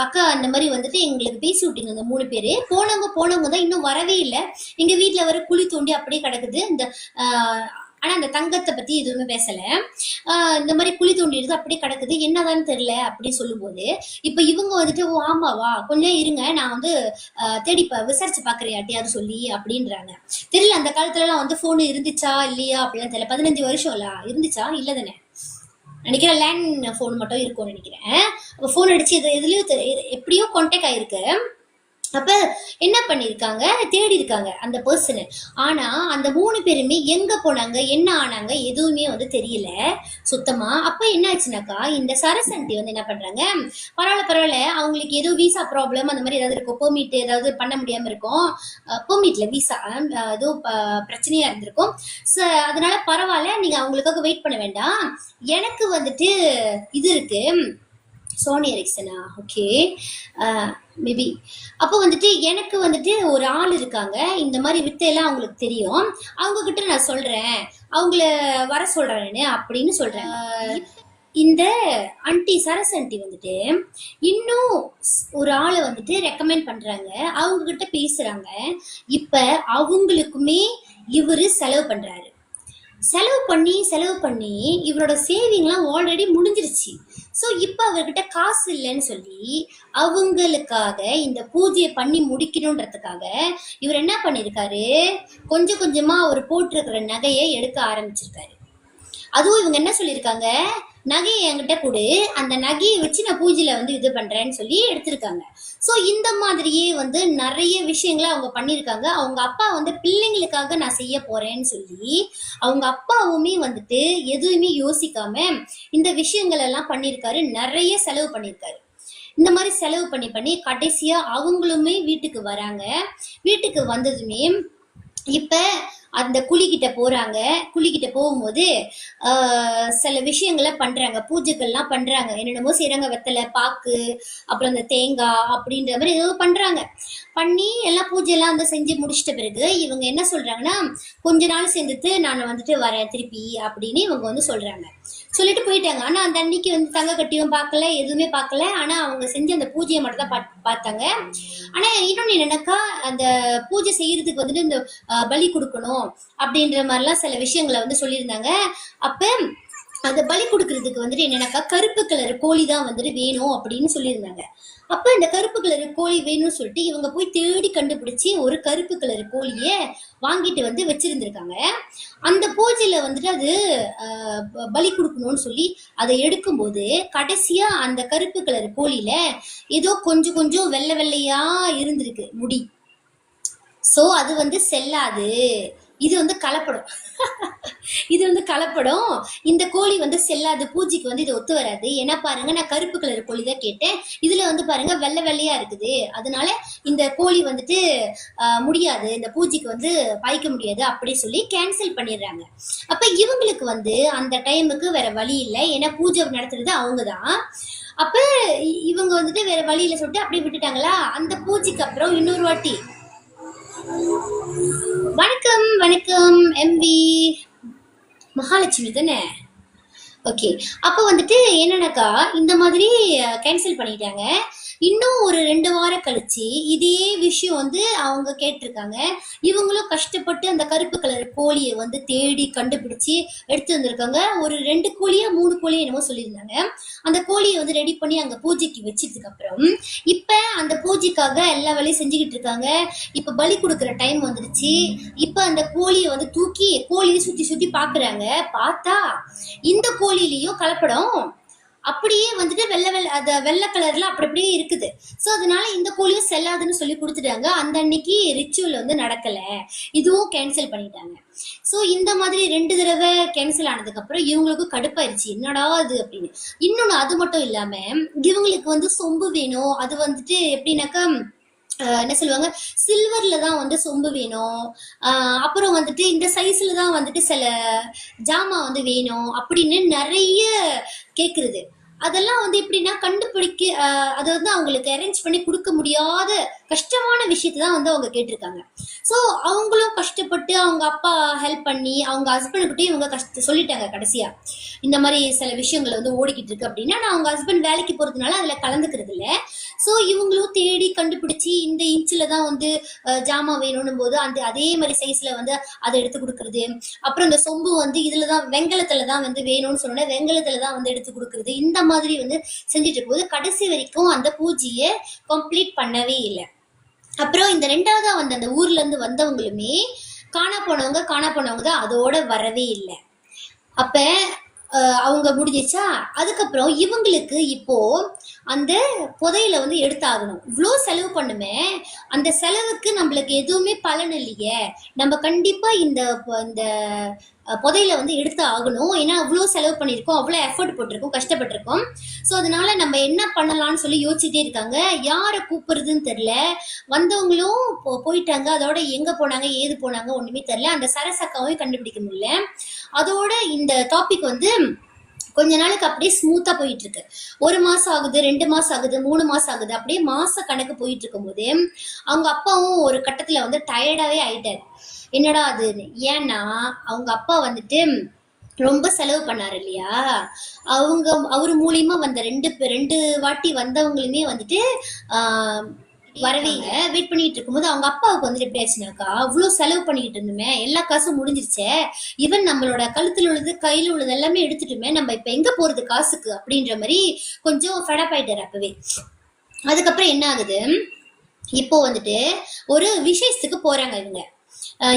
[SPEAKER 1] அக்கா அந்த மாதிரி வந்துட்டு எங்களுக்கு பேசி விட்டீங்க இந்த 3 பேரு, போனவங்க தான் இன்னும் வரவே இல்லை, எங்க வீட்டுல வர குழி தோண்டி அப்படியே கிடக்குது, இந்த ஆனா அந்த தங்கத்தை பத்தி எதுவுமே பேசல, இந்த மாதிரி குழி தோண்டி இருக்கு அப்படியே கிடக்குது, என்னதான்னு தெரியல அப்படின்னு சொல்லும் போது இப்ப இவங்க வந்துட்டு ஓ ஆமாவா கொஞ்சம் இருங்க நான் வந்து தேடி விசாரிச்சு பாக்குறேன் யார்ட்டையாவது சொல்லி அப்படின்றாங்க. தெரியல அந்த காலத்துல எல்லாம் வந்து போன் இருந்துச்சா இல்லையா அப்படிலாம் தெரியல, 15 வருஷம் இல்ல இருந்துச்சா இல்ல தானே நினைக்கிறேன், லேண்ட் ஃபோன் மட்டும் இருக்கும்னு நினைக்கிறேன். அப்போ ஃபோன் அடிச்சு எதுலயோ எப்படியோ கான்டாக்ட் ஆயிருக்கு. அப்ப என்ன பண்ணிருக்காங்க, தேடி இருக்காங்க அந்த பர்சனை. ஆனா அந்த 3 பேருமே எங்க போனாங்க என்ன ஆனாங்க எதுவுமே வந்து தெரியல சுத்தமா. அப்ப என்ன ஆச்சுனாக்கா இந்த சரசண்டி வந்து என்ன பண்றாங்க, பரவாயில்ல அவங்களுக்கு ஏதோ விசா ப்ராப்ளம் அந்த மாதிரி ஏதாவது இருக்கும், பெர்மிட் ஏதாவது பண்ண முடியாம இருக்கும், பெர்மிட்ல விசா ஏதோ பிரச்சனையா இருந்திருக்கும், அதனால பரவாயில்ல நீங்க அவங்களுக்காக வெயிட் பண்ண வேண்டாம், எனக்கு வந்துட்டு இது இருக்கு சோனி எரிக்சனா ஓகே மேபி, அப்போ வந்துட்டு எனக்கு வந்துட்டு ஒரு ஆள் இருக்காங்க இந்த மாதிரி வித்தையெல்லாம் அவங்களுக்கு தெரியும், அவங்க கிட்ட நான் சொல்றேன் அவங்கள வர சொல்றேன்னு அப்படின்னு சொல்றேன். இந்த ஆண்டி சரஸ் ஆண்டி வந்துட்டு இன்னும் ஒரு ஆளை வந்துட்டு ரெக்கமெண்ட் பண்றாங்க, அவங்க கிட்ட பேசுறாங்க. இப்ப அவங்களுக்குமே இவரு செலவு பண்றாரு, செலவு பண்ணி இவரோட சேவிங்லாம் ஆல்ரெடி முடிஞ்சிருச்சு. ஸோ இப்போ அவர்கிட்ட காசு இல்லைன்னு சொல்லி அவங்களுக்காக இந்த பூஜையை பண்ணி முடிக்கணுன்றதுக்காக இவர் என்ன பண்ணியிருக்காரு, கொஞ்சம் கொஞ்சமா அவர் போட்டிருக்கிற நகையை எடுக்க ஆரம்பிச்சிருக்காரு. அதுவும் இவங்க என்ன சொல்லியிருக்காங்க, நகையை என்கிட்ட கொடு, அந்த நகையை வச்சு நான் பூஜையில வந்து இது பண்றேன்னு சொல்லி எடுத்திருக்காங்க. ஸோ இந்த மாதிரியே வந்து நிறைய விஷயங்களை அவங்க பண்ணியிருக்காங்க. அவங்க அப்பா வந்து பிள்ளைங்களுக்காக நான் செய்ய போறேன்னு சொல்லி அவங்க அப்பாவுமே வந்துட்டு எதுவுமே யோசிக்காம இந்த விஷயங்கள் எல்லாம் பண்ணியிருக்காரு, நிறைய செலவு பண்ணியிருக்காரு. இந்த மாதிரி செலவு பண்ணி கடைசியா அவங்களுமே வீட்டுக்கு வராங்க. வீட்டுக்கு வந்ததுமே இப்ப அந்த குழிக்கிட்ட போறாங்க. குழிக்கிட்ட போகும்போது சில விஷயங்களை பண்றாங்க, பூஜைகள்லாம் பண்றாங்க, என்னென்னமோ செய்யறாங்க, வெத்தலை பாக்கு அப்புறம் அந்த தேங்காய் அப்படின்ற மாதிரி ஏதோ பண்றாங்க. பண்ணி எல்லாம் பூஜையெல்லாம் வந்து செஞ்சு முடிச்சிட்ட பிறகு இவங்க என்ன சொல்றாங்கன்னா, கொஞ்ச நாள் சேர்ந்துட்டு நான் வந்துட்டு வரேன் திருப்பி அப்படின்னு இவங்க வந்து சொல்றாங்க. சொல்லிட்டு போயிட்டாங்க. ஆனா அந்த அன்னைக்கு வந்து தங்க கட்டியும் பார்க்கல, எதுவுமே பார்க்கல, ஆனா அவங்க செஞ்ச அந்த பூஜையை மட்டும் தான் பார்த்தாங்க. ஆனா இன்னொன்னு என்னன்னாக்கா, அந்த பூஜை செய்யறதுக்கு வந்துட்டு இந்த பலி கொடுக்கணும் அப்படின்ற மாதிரிலாம் சில விஷயங்களை வந்து சொல்லியிருந்தாங்க. அப்ப அந்த பலி கொடுக்கறதுக்கு வந்துட்டு என்னன்னாக்கா கருப்பு கலர் கோழி தான் வந்துட்டு வேணும் அப்படின்னு சொல்லியிருந்தாங்க. அப்ப இந்த கருப்பு கலர் கோழி வேணும்னு சொல்லிட்டு இவங்க போய் தேடி கண்டுபிடிச்சு ஒரு கருப்பு கலர் கோழிய வாங்கிட்டு வந்து வச்சிருந்திருக்காங்க. அந்த பூஜையில வந்துட்டு அது பலி கொடுக்கணும்னு சொல்லி அதை எடுக்கும்போது கடைசியா அந்த கருப்பு கலர் கோழியில ஏதோ கொஞ்சம் கொஞ்சம் வெள்ளை வெள்ளையா இருந்திருக்கு முடி. சோ அது வந்து செல்லாது, இது வந்து கலப்படம். இது வந்து கலப்படம், இந்த கோழி வந்து செல்லாது, பூஜைக்கு வந்து இது ஒத்து வராது. ஏன்னா பாருங்க நான் கருப்பு கலர் கோழி தான் கேட்டேன், இதுல வந்து பாருங்க வெள்ளை வெள்ளையா இருக்குது, அதனால இந்த கோழி வந்துட்டு முடியாது, இந்த பூஜைக்கு வந்து பாய்க்க முடியாது அப்படி சொல்லி கேன்சல் பண்ணிடுறாங்க. அப்ப இவங்களுக்கு வந்து அந்த டைமுக்கு வேற வழி இல்லை, ஏன்னா பூஜை நடத்துறது அவங்கதான். அப்ப இவங்க வந்துட்டு வேற வழியில சொல்லிட்டு அப்படியே விட்டுட்டாங்களா. அந்த பூஜைக்கு அப்புறம் இன்னொரு வாட்டி வணக்கம் வணக்கம் எம்வி மகாலட்சுமி தானே, ஓகே. அப்ப வந்துட்டு என்னன்னாக்கா இந்த மாதிரி கேன்சல் பண்ணிட்டாங்க. இன்னும் ஒரு 2 வாரம் கழிச்சு இதே விஷயம் வந்து அவங்க கேட்டிருக்காங்க. இவங்களும் கஷ்டப்பட்டு அந்த கருப்பு கலர் கோழியை வந்து தேடி கண்டுபிடிச்சு எடுத்து வந்திருக்காங்க. ஒரு 2 கோழியா 3 கோழியா என்னமோ சொல்லியிருந்தாங்க. அந்த கோழியை வந்து ரெடி பண்ணி அங்க பூஜைக்கு வச்சதுக்கு அப்புறம் இப்ப அந்த பூஜைக்காக எல்லா வேலையும் செஞ்சுக்கிட்டு இருக்காங்க. இப்ப பலி கொடுக்குற டைம் வந்துருச்சு. இப்ப அந்த கோழியை வந்து தூக்கி கோழியை சுத்தி சுத்தி பாக்குறாங்க. பார்த்தா இந்த கோழிலையும் கலப்படம், அப்படியே வந்துட்டு வெள்ளை வெள்ளை அந்த வெள்ளை கலர்ல அப்படி அப்படியே இருக்குது. ஸோ அதனால இந்த கோழியும் செல்லாதுன்னு சொல்லி கொடுத்துட்டாங்க. அந்த அன்னைக்கு ரிச்சுவல் வந்து நடக்கல, இதுவும் கேன்சல் பண்ணிட்டாங்க. ஸோ இந்த மாதிரி 2 தடவை கேன்சல் ஆனதுக்கு அப்புறம் இவங்களுக்கும் கடுப்பாயிருச்சு, என்னடா அது அப்படின்னு. இன்னொன்னு அது மட்டும் இல்லாம இவங்களுக்கு வந்து சொம்பு வேணும். அது வந்துட்டு எப்படின்னாக்கா என்ன சொல்லுவாங்க, சில்வர்ல தான் வந்து சொம்பு வேணும். அப்புறம் வந்துட்டு இந்த சைஸ்ல தான் வந்துட்டு சில ஜாமா வந்து வேணும் அப்படின்னு நிறைய கேக்குறது. அதெல்லாம் வந்து எப்படின்னா கண்டுபிடிக்க அதை வந்து அவங்களுக்கு அரேஞ்ச் பண்ணி கொடுக்க முடியாத கஷ்டமான விஷயத்தை தான் வந்து அவங்க கேட்டிருக்காங்க. ஸோ அவங்களும் கஷ்டப்பட்டு அவங்க அப்பா ஹெல்ப் பண்ணி அவங்க ஹஸ்பண்டுக்கிட்டே இவங்க சொல்லிட்டாங்க கடைசியா, இந்த மாதிரி சில விஷயங்கள் வந்து ஓடிக்கிட்டு இருக்கு அப்படின்னா. நான் அவங்க ஹஸ்பண்ட் வேலைக்கு போறதுனால அதுல கலந்துக்கிறது இல்லை. ஸோ இவங்களும் தேடி கண்டுபிடிச்சி இந்த இன்ச்சில் தான் வந்து ஜாமான் வேணும்னும் போது அந்த அதே மாதிரி சைஸில் வந்து அதை எடுத்து கொடுக்குறது. அப்புறம் இந்த சொம்பு வந்து இதில் தான் வெங்கலத்தில் தான் வந்து வேணும்னு சொன்னோன்னே வெங்கலத்தில் தான் வந்து எடுத்து கொடுக்குறது. இந்த மாதிரி வந்து செஞ்சுட்டு இருக்கும்போது கடைசி வரைக்கும் அந்த பூஜையை கம்ப்ளீட் பண்ணவே இல்லை. அப்புறம் இந்த 2வதா வந்து அந்த ஊர்ல இருந்து வந்தவங்களுமே காணா போனவங்க தான், அதோட வரவே இல்லை. அப்ப அவங்க முடிஞ்சிச்சா. அதுக்கப்புறம் இவங்களுக்கு இப்போ அந்த புதையில வந்து எடுத்தாகணும். இவ்வளோ செலவு பண்ணுமே, அந்த செலவுக்கு நம்மளுக்கு எதுவுமே பலன் இல்லையே. நம்ம கண்டிப்பா இந்த இந்த புதையில வந்து எடுத்து ஆகணும். ஏன்னா அவ்வளோ செலவு பண்ணியிருக்கோம், அவ்வளோ எஃபர்ட் போட்டிருக்கோம், கஷ்டப்பட்டிருக்கோம். ஸோ அதனால நம்ம என்ன பண்ணலாம்னு சொல்லி யோசிச்சுட்டே இருக்காங்க. யாரை கூப்பிடுறதுன்னு தெரியல. வந்தவங்களும் போயிட்டாங்க, அதோட எங்க போனாங்க ஏது போனாங்க ஒண்ணுமே தெரியல. அந்த சரசக்காவையும் கண்டுபிடிக்க முடியல. அதோட இந்த டாபிக் வந்து கொஞ்ச நாளுக்கு அப்படியே ஸ்மூத்தா போயிட்டு இருக்கு. 1 மாசம் ஆகுது, 2 மாசம் ஆகுது, 3 மாசம் ஆகுது, அப்படியே மாச கணக்கு போயிட்டு இருக்கும் போது அவங்க அப்பாவும் ஒரு கட்டத்துல வந்து டயர்டாவே ஆயிட்டாரு. என்னடா அதுன்னு. ஏன்னா அவங்க அப்பா வந்துட்டு ரொம்ப செலவு பண்ணாரு இல்லையா. அவரு மூலியமா வந்த ரெண்டு வாட்டி வந்தவங்களுமே வந்துட்டு வரவே இல்லை. வெயிட் பண்ணிட்டு இருக்கும்போது அவங்க அப்பாவுக்கு வந்துட்டு எப்படி ஆச்சுனாக்கா, அவ்வளவு செலவு பண்ணிட்டு இருந்துமே, எல்லா காசும் முடிஞ்சிருச்சே, ஈவன் நம்மளோட கழுத்துல உள்ளது கையில உள்ளது எல்லாமே எடுத்துட்டுமே, நம்ம இப்ப எங்க போறது காசுக்கு அப்படின்ற மாதிரி கொஞ்சம் ஃபெடப் ஆயிட்டாரு அப்பவே. அதுக்கப்புறம் என்ன ஆகுது, இப்போ வந்துட்டு ஒரு விசேஷத்துக்கு போறாங்க இவங்க.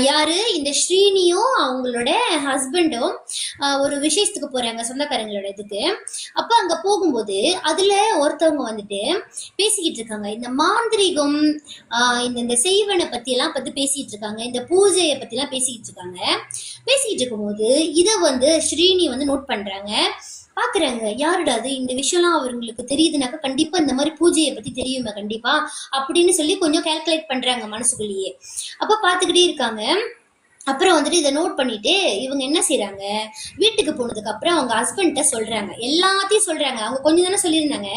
[SPEAKER 1] யாரு, இந்த ஸ்ரீனியும் அவங்களோட ஹஸ்பண்டும் ஒரு விசேஷத்துக்கு போறாங்க சொந்தக்காரங்களோட இதுக்கு. அப்ப அங்க போகும்போது அதுல ஒருத்தவங்க வந்துட்டு பேசிக்கிட்டு இருக்காங்க, இந்த மாந்திரிகம் இந்த செய்வனை பத்தி எல்லாம் பத்தி பேசிட்டு இருக்காங்க, இந்த பூஜையை பத்தி எல்லாம் பேசிக்கிட்டு இருக்காங்க. பேசிக்கிட்டு இருக்கும்போது இதை வந்து ஸ்ரீனி வந்து நோட் பண்றாங்க, பாக்குறாங்க. யாருடா அது, இந்த விஷயம்லாம் அவங்களுக்கு தெரியுதுனாக்கா கண்டிப்பா இந்த மாதிரி பூஜையை பத்தி தெரியுமா கண்டிப்பா அப்படின்னு சொல்லி கொஞ்சம் கால்குலேட் பண்றாங்க மனசுக்குள்ளேயே. அப்ப பாத்துக்கிட்டே இருக்காங்க. அப்புறம் வந்துட்டு இதை நோட் பண்ணிட்டு இவங்க என்ன செய்யறாங்க, வீட்டுக்கு போனதுக்கு அப்புறம் அவங்க ஹஸ்பண்ட சொல்றாங்க, எல்லாத்தையும் சொல்றாங்க. அவங்க கொஞ்சம் தானே சொல்லியிருந்தாங்க,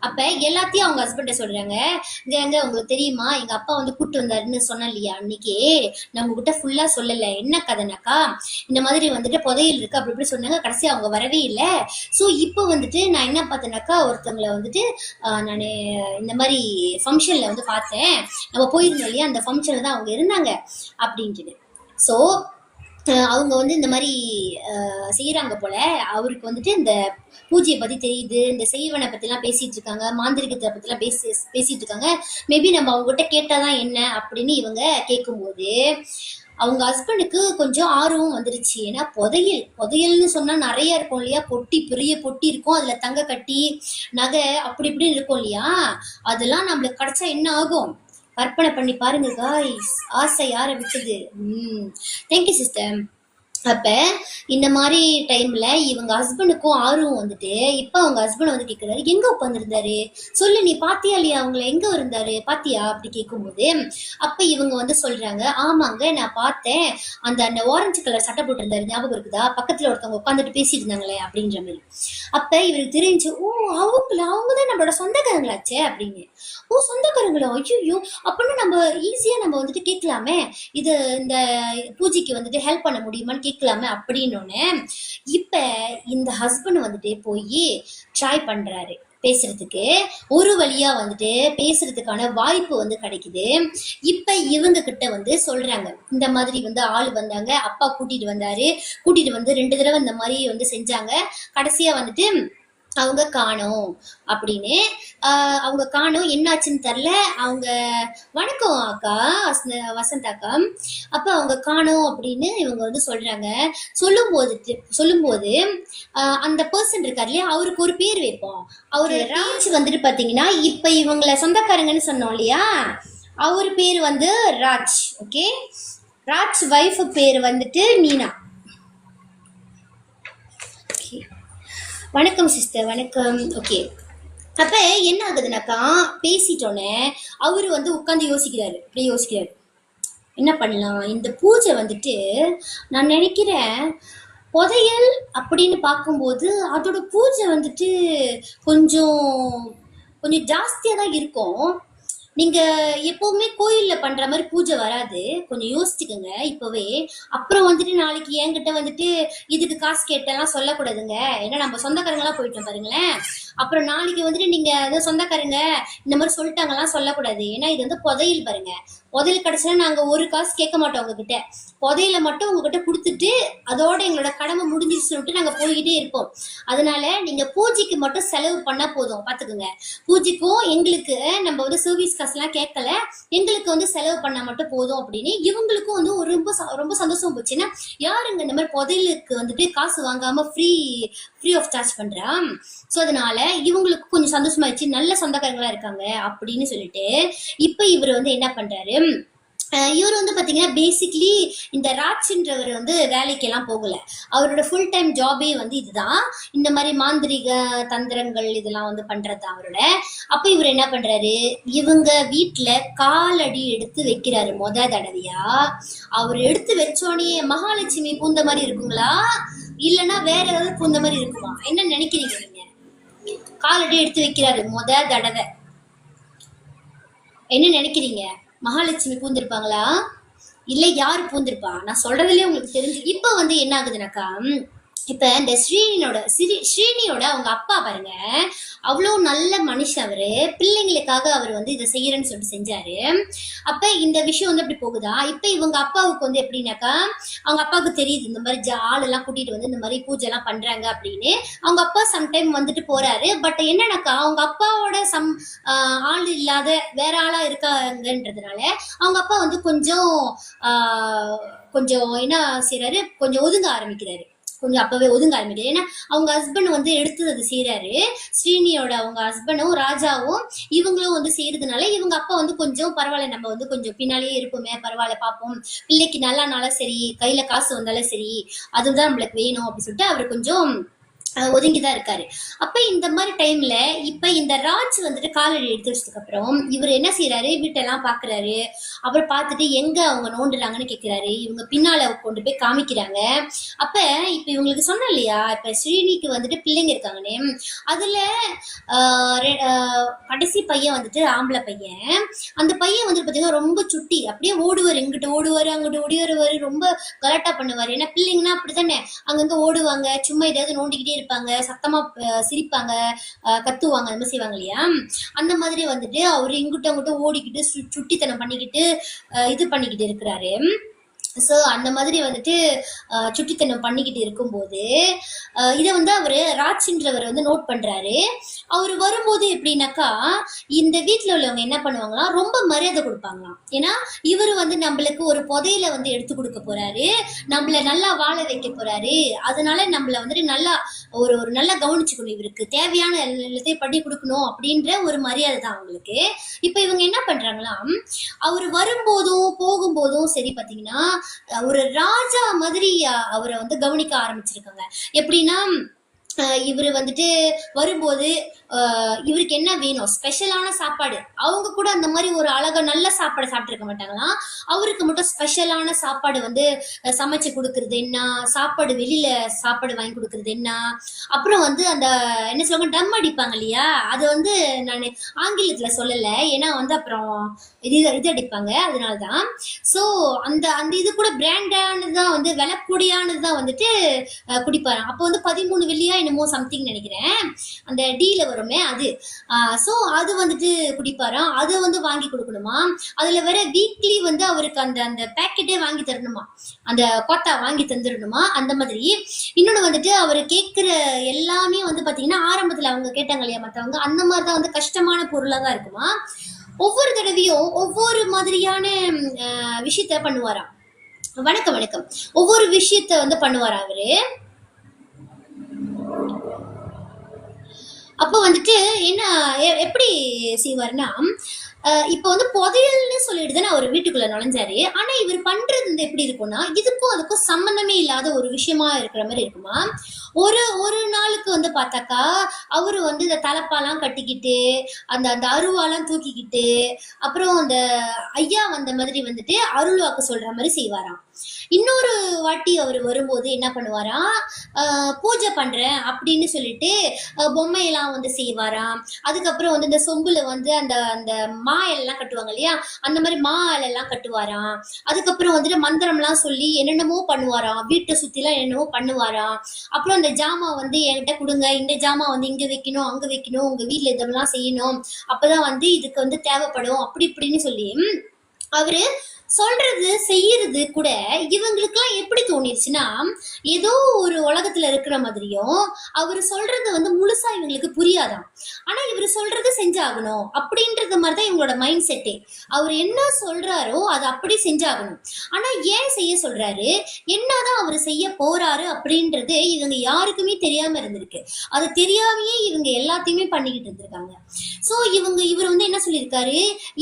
[SPEAKER 1] அப்ப எல்லாத்தையும் அவங்க ஹஸ்பண்ட சொல்றாங்க. இங்க உங்களுக்கு தெரியுமா, எங்க அப்பா வந்து கூட்டு வந்தாருன்னு சொன்னேன் இல்லையா அன்னைக்கு, நான் உங்ககிட்ட ஃபுல்லா சொல்லல, என்ன கதைனாக்கா இந்த மாதிரி வந்துட்டு புதையல் இருக்கு அப்படி இப்படி சொன்னாங்க. கடைசி அவங்க வரவே இல்லை. ஸோ இப்போ வந்துட்டு நான் என்ன பார்த்தேனாக்கா, ஒருத்தவங்களை வந்துட்டு நான் இந்த மாதிரி ஃபங்க்ஷன்ல வந்து பார்த்தேன், நம்ம போயிருந்தோம் இல்லையா, அந்த ஃபங்க்ஷன்ல தான் அவங்க இருந்தாங்க அப்படின்ட்டு. ஸோ அவங்க வந்து இந்த மாதிரி செய்யறாங்க போல. அவருக்கு வந்துட்டு இந்த பூஜையை பத்தி தெரியுது, இந்த செய்வனை பத்தி எல்லாம் பேசிட்டு இருக்காங்க, மாந்திரிகத்தை பத்தி எல்லாம் பேசிட்டு இருக்காங்க. மேபி நம்ம அவங்ககிட்ட கேட்டாதான் என்ன அப்படின்னு இவங்க கேட்கும்போது அவங்க ஹஸ்பண்டுக்கு கொஞ்சம் ஆர்வம் வந்துருச்சு. ஏன்னா புதையல்னு சொன்னா நிறைய இருக்கும் இல்லையா, பொட்டி பெரிய பொட்டி இருக்கும், அதுல தங்க கட்டி நகை அப்படி இப்படின்னு இருக்கும் இல்லையா, அதெல்லாம் நம்மளுக்கு கிடைச்சா என்ன ஆகும், கற்பனை பண்ணி பாருங்க காய்ஸ், ஆசை யாரை விட்டது. Thank you sister. அப்ப இந்த மாதிரி டைம்ல இவங்க ஹஸ்பண்டுக்கும் ஆர்வம் வந்துட்டு இப்ப அவங்க ஹஸ்பண்ட் வந்து கேக்குறாரு, எங்க உட்காந்துருந்தாரு சொல்லு, நீ பாத்தியா இல்லையா, அவங்கள எங்க இருந்தாரு பாத்தியா அப்படி கேட்கும்போது அப்ப இவங்க வந்து சொல்றாங்க, ஆமாங்க நான் பார்த்தேன், அந்த ஆரஞ்சு கலர் சட்டை போட்டிருந்தாரு ஞாபகம் இருக்குதா, பக்கத்துல ஒருத்தவங்க உட்காந்துட்டு பேசிட்டு இருந்தாங்களே அப்படின்ற மாதிரி. அப்ப இவருக்கு தெரிஞ்சு, ஓ அவங்கதான் நம்மளோட சொந்தக்காரங்களாச்சே அப்படின்னு. ஓ சொந்தக்காரங்களா, ஐயோ அப்படின்னு நம்ம ஈஸியா நம்ம வந்துட்டு கேட்கலாமே, இது இந்த பூஜைக்கு வந்துட்டு ஹெல்ப் பண்ண முடியுமான்னு கேட்கலாமே அப்படின்னு. இப்ப இந்த ஹஸ்பண்ட் வந்துட்டு போய் ட்ரை பண்றாரு பேசுறதுக்கு. ஒரு வழியா வந்துட்டு பேசுறதுக்கான வாய்ப்பு வந்து கிடைக்குது. இப்ப இவங்க கிட்ட வந்து சொல்றாங்க, இந்த மாதிரி வந்து ஆள் வந்தாங்க, அப்பா கூட்டிட்டு வந்து 2 தடவை இந்த மாதிரி வந்து செஞ்சாங்க, கடைசியா வந்துட்டு அவங்க காணோம் அப்படின்னு. அவங்க காணோம், என்னாச்சுன்னு தெரில. அவங்க வணக்கம் அக்கா, வசந்த் அக்கா. அப்ப அவங்க காணோம் அப்படின்னு இவங்க வந்து சொல்றாங்க. சொல்லும்போது அந்த பர்சன் இருக்காரு இல்லையா, அவருக்கு ஒரு பேர் வைப்போம். அவரு ராஜ் வந்துட்டு பாத்தீங்கன்னா, இப்ப இவங்கள சொந்தக்காரங்கன்னு சொன்னோம் இல்லையா, அவர் பேர் வந்து ராஜ். ஓகே, ராஜ் வைஃப் பேர் வந்துட்டு மீனா. வணக்கம் சிஸ்டர், வணக்கம். ஓகே, அப்ப என்ன ஆகுதுனாக்கா, பேசிட்டோன்னே அவரு வந்து உட்காந்து யோசிக்கிறாரு. அப்படியே யோசிக்கிறாரு, என்ன பண்ணலாம் இந்த பூஜை வந்துட்டு. நான் நினைக்கிறேன் புதையல் அப்படின்னு பார்க்கும்போது அதோட பூஜை வந்துட்டு கொஞ்சம் கொஞ்சம் ஜாஸ்தியாக தான் இருக்கும். நீங்க எப்பவுமே கோயில்ல பண்ற மாதிரி பூஜை வராது, கொஞ்சம் யோசிச்சுக்கோங்க இப்பவே. அப்புறம் வந்துட்டு நாளைக்கு என்கிட்ட வந்துட்டு இதுக்கு காசு கேட்டெல்லாம் சொல்லக்கூடாதுங்க, ஏன்னா நம்ம சொந்தக்காரங்களா போயிட்டோம் பாருங்களேன். அப்புறம் நாளைக்கு வந்துட்டு நீங்க ஏதோ சொந்தக்காரங்க இந்த மாதிரி சொல்லிட்டாங்கலாம் சொல்லக்கூடாது, ஏன்னா இது வந்து புதையல் பாருங்க. புதையல் கிடைச்சா நாங்க ஒரு காசு கேட்க மாட்டோம் உங்ககிட்ட, புதையல மட்டும் உங்ககிட்ட கொடுத்துட்டு அதோட எங்களோட கடமை முடிஞ்சிச்சு சொல்லிட்டு நாங்க போய்கிட்டே இருப்போம். அதனால நீங்க பூஜைக்கு மட்டும் செலவு பண்ணா போதும், பாத்துக்கோங்க. பூஜைக்கும் எங்களுக்கு நம்ம வந்து சர்வீஸ் காசுலாம் கேட்கல, எங்களுக்கு வந்து செலவு பண்ணா மட்டும் போதும் அப்படின்னு. இவங்களுக்கும் வந்து ஒரு ரொம்ப சந்தோஷம் போச்சு. ஏன்னா யாருங்க இந்த மாதிரி புதையலுக்கு வந்துட்டு காசு வாங்காம ஃப்ரீ ஆஃப் சார்ஜ் பண்றா. ஸோ அதனால இவங்களுக்கு கொஞ்சம் சந்தோஷமாயிடுச்சு, நல்ல சொந்தக்காரங்களா இருக்காங்க அப்படின்னு சொல்லிட்டு இப்ப இவர் வந்து என்ன பண்றாரு, இவர் வந்து பாத்தீங்கன்னா பேசிக்லி இந்த ராஜ்ன்றவர் வந்து வேலைக்கெல்லாம் போகல, அவரோட ஃபுல் டைம் ஜாபே வந்து இதுதான், இந்த மாதிரி மாந்திரிக தந்திரங்கள் இதெல்லாம் வந்து பண்றது அவரோட. அப்ப இவர் என்ன பண்றாரு, இவங்க வீட்டுல காலடி எடுத்து வைக்கிறாரு தடவையா. அவர் எடுத்து வச்சோடனே மகாலட்சுமி பூந்த மாதிரி இருக்குங்களா, இல்லைன்னா வேற ஏதாவது பூந்த மாதிரி இருக்குமா, என்ன நினைக்கிறீங்க நீங்க? காலடி எடுத்து வைக்கிறாரு தடவை, என்ன நினைக்கிறீங்க? மகாலட்சுமி பூந்திருப்பாங்களா, இல்ல யாரு பூந்திருப்பா? நான் சொல்றதுலயே உங்களுக்கு தெரிஞ்சு. இப்ப வந்து என்ன ஆகுதுனாக்கா, இப்ப இந்த ஸ்ரீனியோட அவங்க அப்பா பாருங்க, அவ்வளோ நல்ல மனுஷன் அவரு, பிள்ளைங்களுக்காக அவர் வந்து இதை செய்யறேன்னு சொல்லிட்டு செஞ்சாரு. அப்ப இந்த விஷயம் வந்து அப்படி போகுதா. இப்ப இவங்க அப்பாவுக்கு வந்து எப்படின்னாக்கா, அவங்க அப்பாவுக்கு தெரியுது இந்த மாதிரி ஆள் எல்லாம் கூட்டிட்டு வந்து இந்த மாதிரி பூஜை எல்லாம் பண்றாங்க அப்படின்னு. அவங்க அப்பா சம்டைம் வந்துட்டு போறாரு. பட் என்னன்னாக்கா, அவங்க அப்பாவோட ஆள் இல்லாத வேற ஆளா இருக்காங்கன்றதுனால அவங்க அப்பா வந்து கொஞ்சம் என்ன செய்யறாரு, கொஞ்சம் ஒதுங்க ஆரம்பிக்கிறாரு, கொஞ்சம் அப்பவே ஒதுங்க ஆரம்பிக்கிறாரு. ஏன்னா அவங்க ஹஸ்பண்ட் வந்து எடுத்து அது செய்யறாரு, ஸ்ரீனியோட அவங்க ஹஸ்பண்டும் ராஜாவும் இவங்களும் வந்து செய்யறதுனால இவங்க அப்பா வந்து கொஞ்சம் பரவாயில்ல, நம்ம வந்து கொஞ்சம் பின்னாலேயே இருப்போமே, பரவாயில்ல பார்ப்போம், பிள்ளைக்கு நல்லானாலும் சரி, கையில காசு வந்தாலும் சரி, அதுதான் நம்மளுக்கு வேணும் அப்படின்னு சொல்லிட்டு அவர் கொஞ்சம் ஒதுங்கிதான் இருக்காரு. அப்ப இந்த மாதிரி டைம்ல இப்ப இந்த ராஜ் வந்துட்டு காலடி எடுத்து வச்சதுக்கு அப்புறம் இவர் என்ன செய்யறாரு, வீட்டெல்லாம் பாக்குறாரு. அப்புறம் பார்த்துட்டு எங்க அவங்க நோண்டுறாங்கன்னு கேட்கிறாரு. இவங்க பின்னால கொண்டு போய் காமிக்கிறாங்க. அப்ப இப்ப இவங்களுக்கு சொன்ன இல்லையா, இப்ப ஸ்ரீனிக்கு வந்துட்டு பிள்ளைங்க இருக்காங்கன்னு, அதுல கடைசி பையன் வந்துட்டு ஆம்பளை பையன். அந்த பையன் வந்துட்டு பாத்தீங்கன்னா ரொம்ப சுட்டி, அப்படியே ஓடுவாரு, இங்கிட்டு ஓடுவாரு, அங்கிட்டு ஓடிவாரு, ரொம்ப கலாட்டா பண்ணுவாரு. ஏன்னா பிள்ளைங்கன்னா அப்படித்தானே, அங்கங்க ஓடுவாங்க, சும்மா ஏதாவது நோண்டிக்கிட்டே இருப்பாங்க, சத்தமா சிரிப்பாங்க, கத்துவாங்க, அந்த மாதிரி செய்வாங்க இல்லையா. அந்த மாதிரி வந்துட்டு அவரு இங்கிட்ட அங்கிட்ட ஓடிக்கிட்டு சுட்டித்தனம் பண்ணிக்கிட்டு இது பண்ணிக்கிட்டு இருக்கிறாரு. ஸோ அந்த மாதிரி வந்துட்டு சுட்டித்தனம் பண்ணிக்கிட்டு இருக்கும்போது இதை வந்து அவர் ராஜ்ன்றவர் வந்து நோட் பண்றாரு. அவர் வரும்போது எப்படின்னாக்கா, இந்த வீட்டில் உள்ளவங்க என்ன பண்ணுவாங்களா, ரொம்ப மரியாதை கொடுப்பாங்களாம். ஏன்னா இவர் வந்து நம்மளுக்கு ஒரு புதையில வந்து எடுத்து கொடுக்க போறாரு, நம்மள நல்லா வாழ வைக்க போறாரு, அதனால நம்மள வந்துட்டு நல்லா ஒரு நல்லா கவனிச்சுக்கணும், இவருக்கு தேவையான எல்லாத்தையும் பண்ணி கொடுக்கணும் அப்படின்ற ஒரு மரியாதை தான் அவங்களுக்கு. இப்ப இவங்க என்ன பண்றாங்களாம், அவர் வரும்போதும் போகும்போதும் சரி பாத்தீங்கன்னா ஒரு ராஜா மாதிரி அவரை வந்து கவனிக்க ஆரம்பிச்சிருக்காங்க. எப்படின்னா இவர் வந்துட்டு வரும்போது இவருக்கு என்ன வேணும், ஸ்பெஷலான சாப்பாடு, அவங்க கூட அந்த மாதிரி ஒரு அழகா நல்ல சாப்பாடு சாப்பிட்டுருக்க மாட்டாங்களாம், அவருக்கு மட்டும் ஸ்பெஷலான சாப்பாடு வந்து சமைச்சு கொடுக்கறது என்ன, சாப்பாடு வெளியில சாப்பாடு வாங்கி கொடுக்கறது என்ன, அப்புறம் வந்து அந்த என்ன சொல்லுவாங்க டம் அடிப்பாங்க இல்லையா, அது வந்து நான் ஆங்கிலத்துல சொல்லலை, ஏன்னா வந்து அப்புறம் இது அடிப்பாங்க, அதனாலதான். ஸோ அந்த அந்த இது கூட பிராண்டானதுதான் வந்து விலை கூடியானதுதான் வந்துட்டு குடிப்பாரு. அப்போ வந்து 13 வெள்ளியா என்னமோ சம்திங் நினைக்கிறேன், அந்த டீல வருமே அது. ஸோ அது வந்துட்டு குடிப்பாராம், அதை வந்து வாங்கி கொடுக்கணுமா. அதுல வேற வீக்லி வந்து அவருக்கு அந்த அந்த பேக்கெட்டே வாங்கி தரணுமா, அந்த கோத்தா வாங்கி தந்துடணுமா அந்த மாதிரி. இன்னொன்று வந்துட்டு அவர் கேட்குற எல்லாமே வந்து பார்த்தீங்கன்னா ஆரம்பத்தில் அவங்க கேட்டாங்க இல்லையா மற்றவங்க, அந்த மாதிரி தான் வந்து கஷ்டமான பொருளாக தான் இருக்குமா. ஒவ்வொரு தடவையும் ஒவ்வொரு மாதிரியான விஷயத்த பண்ணுவாராம். வணக்கம் வணக்கம். ஒவ்வொரு விஷயத்த வந்து பண்ணுவாராம் அவரு. அப்போ வந்துட்டு என்ன எப்படி செய்வாருன்னா, இப்போ வந்து புதையல்னு சொல்லிட்டு தானே அவர் வீட்டுக்குள்ள நுழைஞ்சாரு. ஆனா இவர் பண்றது வந்து எப்படி இருக்கும்னா, இதுக்கும் அதுக்கும் சம்பந்தமே இல்லாத ஒரு விஷயமா இருக்கிற மாதிரி இருக்குமா. ஒரு ஒரு நாளுக்கு வந்து பார்த்தாக்கா அவரு வந்து இந்த தலப்பாலாம் கட்டிக்கிட்டு அந்த அந்த அருவாலாம் தூக்கிக்கிட்டு அப்புறம் அந்த ஐயா வந்த மாதிரி வந்துட்டு அருள் வாக்கு சொல்ற மாதிரி செய்வாராம். இன்னொரு வாட்டி அவர் வரும்போது என்ன பண்ணுவாராம், பூஜை பண்றேன் அப்படின்னு சொல்லிட்டு பொம்மையெல்லாம் வந்து செய்வாராம். அதுக்கப்புறம் வந்து இந்த சொம்புல வந்து அந்த அந்த மா எல்லாம் கட்டுவாங்க இல்லையா, அந்த மாதிரி மா எல்லாம் கட்டுவாராம். அதுக்கப்புறம் வந்துட்டு மந்திரம்லாம் சொல்லி என்னென்னமோ பண்ணுவாராம், வீட்டை சுத்திலாம் என்னென்னமோ பண்ணுவாராம். அப்புறம் அந்த ஜாமா வந்து என்கிட்ட கொடுங்க, இந்த ஜாமா வந்து இங்க வைக்கணும் அங்க வைக்கணும், உங்க வீட்டுல இதெல்லாம் செய்யணும், அப்பதான் வந்து இதுக்கு வந்து தேவைப்படும் அப்படி இப்படின்னு சொல்லி அவரு சொல்றது செய்யறது கூட இவங்களுக்கெல்லாம் எப்படி தோணிருச்சுன்னா, ஏதோ ஒரு உலகத்துல இருக்கிற மாதிரியும் அவர் சொல்றது வந்து முழுசா இவங்களுக்கு புரியாதாம். ஆனா இவர் சொல்றது செஞ்சாகணும் அப்படின்றது மாதிரிதான் இவங்களோட மைண்ட் செட்டே. அவர் என்ன சொல்றாரோ அதை அப்படி செஞ்சாகணும். ஆனா ஏன் செய்ய சொல்றாரு, என்னதான் அவர் செய்ய போறாரு அப்படின்றது இவங்க யாருக்குமே தெரியாம இருந்திருக்கு. அது தெரியாமையே இவங்க எல்லாத்தையுமே பண்ணிக்கிட்டு இருந்திருக்காங்க. சோ இவர் வந்து என்ன சொல்லியிருக்காரு,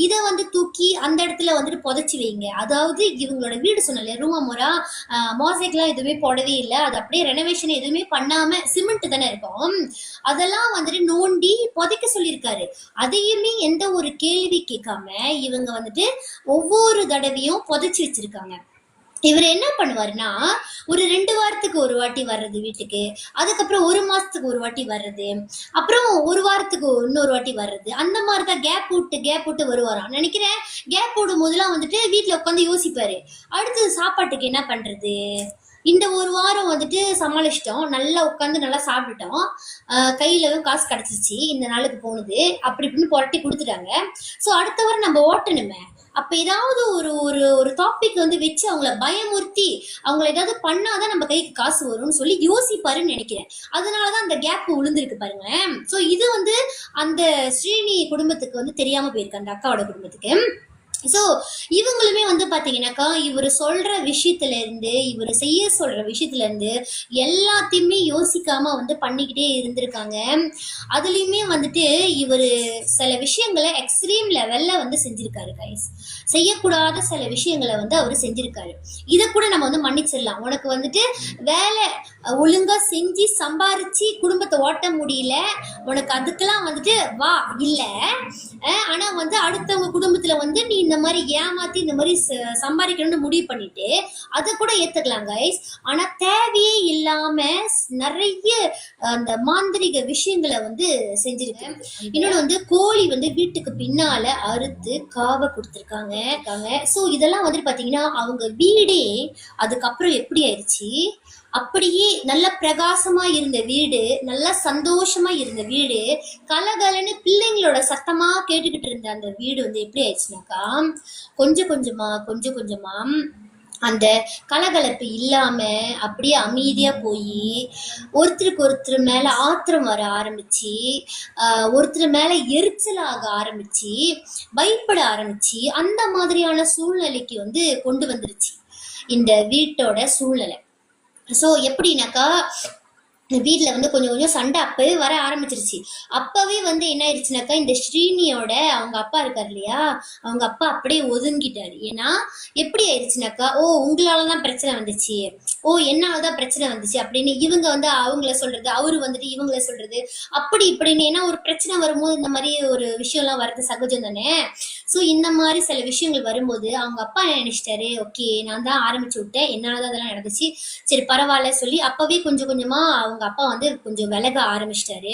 [SPEAKER 1] இதை வந்து தூக்கி அந்த இடத்துல வந்துட்டு புதைச்சி வைங்க. அதாவது இவங்களோட வீடு சொன்னல ரூமா மொரா மோசைக்கெல்லாம் எதுவுமே போடவே இல்லை, அது அப்படியே ரெனோவேஷன் எதுவுமே பண்ணாம சிமெண்ட் தானே இருக்கும், அதெல்லாம் வந்துட்டு நோண்டி புதைக்க சொல்லியிருக்காரு. அதையுமே எந்த ஒரு கேள்வி கேட்காம இவங்க வந்துட்டு ஒவ்வொரு தடவையும் புதைச்சி வச்சிருக்காங்க. இவர் என்ன பண்ணுவாருன்னா, ஒரு 2 வாரத்துக்கு ஒரு வாட்டி வர்றது வீட்டுக்கு, அதுக்கப்புறம் 1 மாசத்துக்கு ஒரு வாட்டி வர்றது, அப்புறம் 1 வாரத்துக்கு இன்னொரு வாட்டி வர்றது, அந்த மாதிரிதான் கேப் விட்டு வருவாராம் நினைக்கிறேன். கேப் விடும் போதெல்லாம் வந்துட்டு வீட்டுல உட்காந்து யோசிப்பாரு, அடுத்தது சாப்பாட்டுக்கு என்ன பண்றது, இந்த 1 வாரம் வந்துட்டு சமாளிச்சிட்டோம், நல்லா உட்காந்து நல்லா சாப்பிட்டுட்டோம், கையில காசு கிடைச்சிச்சு, இந்த நாளுக்கு போனது அப்படி இப்படின்னு புரட்டி கொடுத்துட்டாங்க. ஸோ அடுத்த வாரம் நம்ம ஓட்டணுமே, அப்ப ஏதாவது ஒரு ஒரு ஒரு டாபிக் வந்து வச்சு அவங்கள பயமுறுத்தி அவங்கள ஏதாவது பண்ணாதான் நம்ம கைக்கு காசு வரும்னு சொல்லி யோசிப்பாருன்னு நினைக்கிறேன். அதனாலதான் அந்த கேப் விழுந்திருக்கு பாருங்களேன். சோ இது வந்து அந்த ஸ்ரீனி குடும்பத்துக்கு வந்து தெரியாம போயிருக்கு, அந்த அக்காவோட குடும்பத்துக்கு. ஸோ இவங்களுமே வந்து பார்த்தீங்கன்னாக்கா இவர் சொல்ற விஷயத்துல இருந்து இவர் செய்ய சொல்ற விஷயத்துல இருந்து எல்லாத்தையுமே யோசிக்காம வந்து பண்ணிக்கிட்டே இருந்திருக்காங்க. அதுலயுமே வந்துட்டு இவர் சில விஷயங்களை எக்ஸ்ட்ரீம் லெவல்ல வந்து செஞ்சிருக்காரு கைஸ். செய்யக்கூடாத சில விஷயங்களை வந்து அவர் செஞ்சிருக்காரு. இதை கூட நம்ம வந்து மன்னிச்சிடலாம். உனக்கு வந்துட்டு வேலை ஒழுங்கா செஞ்சு சம்பாரிச்சு குடும்பத்தை ஓட்ட முடியல, உனக்கு அதுக்கெல்லாம் வந்துட்டு வா இல்ல, ஆனா வந்து அடுத்தவங்க குடும்பத்துல வந்து நீ இந்த மாதிரி ஏமாத்தி இந்த மாதிரி சம்பாதிக்கணும்னு முடிவு பண்ணிட்டு அதை கூட ஏத்துக்கலாம் கைஸ். ஆனா தேவையே இல்லாம நிறைய அந்த மாந்திரிக விஷயங்களை வந்து செஞ்சிருக்கேன். இன்னொன்னு வந்து கோழி வந்து வீட்டுக்கு பின்னால அறுத்து காவை கொடுத்துருக்காங்க. சோ இதெல்லாம் வந்து பாத்தீங்கன்னா அவங்க வீடே அதுக்கப்புறம் எப்படி ஆயிடுச்சு, அப்படியே நல்ல பிரகாசமா இருந்த வீடு, நல்லா சந்தோஷமா இருந்த வீடு, கலகலன்னு பிள்ளைங்களோட சத்தமா கேட்டுக்கிட்டு இருந்த அந்த வீடு வந்து எப்படி ஆயிடுச்சுனாக்கா கொஞ்சம் கொஞ்சமா அந்த கலகலப்பு இல்லாம அப்படியே அமைதியா போய் ஒருத்தருக்கு ஒருத்தர் மேல ஆத்திரம் வர ஆரம்பிச்சு, ஒருத்தர் மேல எரிச்சலாக ஆரம்பிச்சு, பயப்பட ஆரம்பிச்சு, அந்த மாதிரியான சூழ்நிலைக்கு வந்து கொண்டு வந்துருச்சு இந்த வீட்டோட சூழ்நிலை. ஸோ எப்படின்னாக்கா வீட்டில் வந்து கொஞ்சம் கொஞ்சம் சண்டை அப்பவே வர ஆரம்பிச்சிருச்சு. அப்பவே வந்து என்ன ஆயிடுச்சுனாக்கா இந்த ஸ்ரீனியோட அவங்க அப்பா இருக்காரு இல்லையா, அவங்க அப்பா அப்படியே ஒதுங்கிட்டாரு. ஏன்னா எப்படி ஆயிடுச்சுனாக்கா, ஓ உங்களாலதான் பிரச்சனை வந்துச்சு, ஓ என்னாலதான் பிரச்சனை வந்துச்சு அப்படின்னு இவங்க வந்து அவங்கள சொல்றது, அவரு வந்துட்டு இவங்கள சொல்றது, அப்படி இப்படின்னு. ஏன்னா ஒரு பிரச்சனை வரும்போது இந்த மாதிரி ஒரு விஷயம்லாம் வர்றது சகஜம் தானே. ஸோ இந்த மாதிரி சில விஷயங்கள் வரும்போது அவங்க அப்பா என்ன நினைச்சிட்டாரு, ஓகே நான் தான் ஆரம்பிச்சு விட்டேன், என்னாலதான் அதெல்லாம் நடந்துச்சு, சரி பரவாயில்ல சொல்லி அப்பவே கொஞ்சம் கொஞ்சமா அவங்க அவங்க அப்பா வந்து கொஞ்சம் விலக ஆரம்பிச்சிட்டாரு.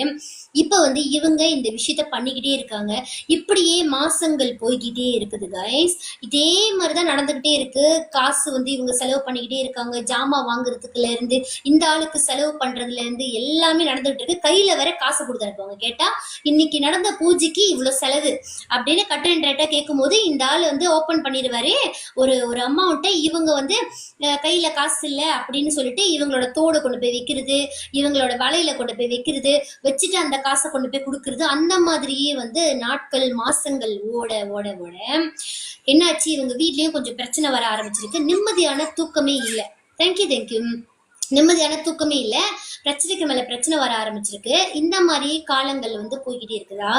[SPEAKER 1] இப்ப வந்து இவங்க இந்த விஷயத்த பண்ணிக்கிட்டே இருக்காங்க. இப்படியே மாசங்கள் போய்கிட்டே இருக்குது கைஸ். இதே மாதிரிதான் நடந்துகிட்டே இருக்கு. காசு வந்து இவங்க செலவு பண்ணிக்கிட்டே இருக்காங்க. ஜாமான் வாங்குறதுக்குல இருந்து, இந்த ஆளுக்கு செலவு பண்றதுல இருந்து எல்லாமே நடந்துகிட்டு இருக்கு. கையில வேற காசு கொடுத்து அனுப்புவாங்க. கேட்டா இன்னைக்கு நடந்த பூஜைக்கு இவ்வளவு செலவு அப்படின்னு கட் அண்ட் ரைட்டா கேட்கும் போது இந்த ஆள் வந்து ஓபன் பண்ணிடுவாரு ஒரு ஒரு அமௌண்ட்டை. இவங்க வந்து கையில காசு இல்ல அப்படின்னு சொல்லிட்டு இவங்களோட தோடு கொண்டு போய் வைக்கிறது, இவங்களோட வலையில கொண்டு போய் வைக்கிறது, வச்சுட்டு அந்த காசை கொண்டு போய் கொடுக்கறது. அந்த மாதிரியே வந்து நாட்கள் மாசங்கள் ஓட ஓட ஓட என்னாச்சு, இவங்க வீட்லயும் கொஞ்சம் பிரச்சனை வர ஆரம்பிச்சிருக்கு. நிம்மதியான தூக்கமே இல்லை. தேங்க்யூ. நிம்மதியான தூக்கமே இல்லை. பிரச்சனைக்கு மேல பிரச்சனை வர ஆரம்பிச்சிருக்கு. இந்த மாதிரி காலங்கள் வந்து போய்கிட்டே இருக்குதா.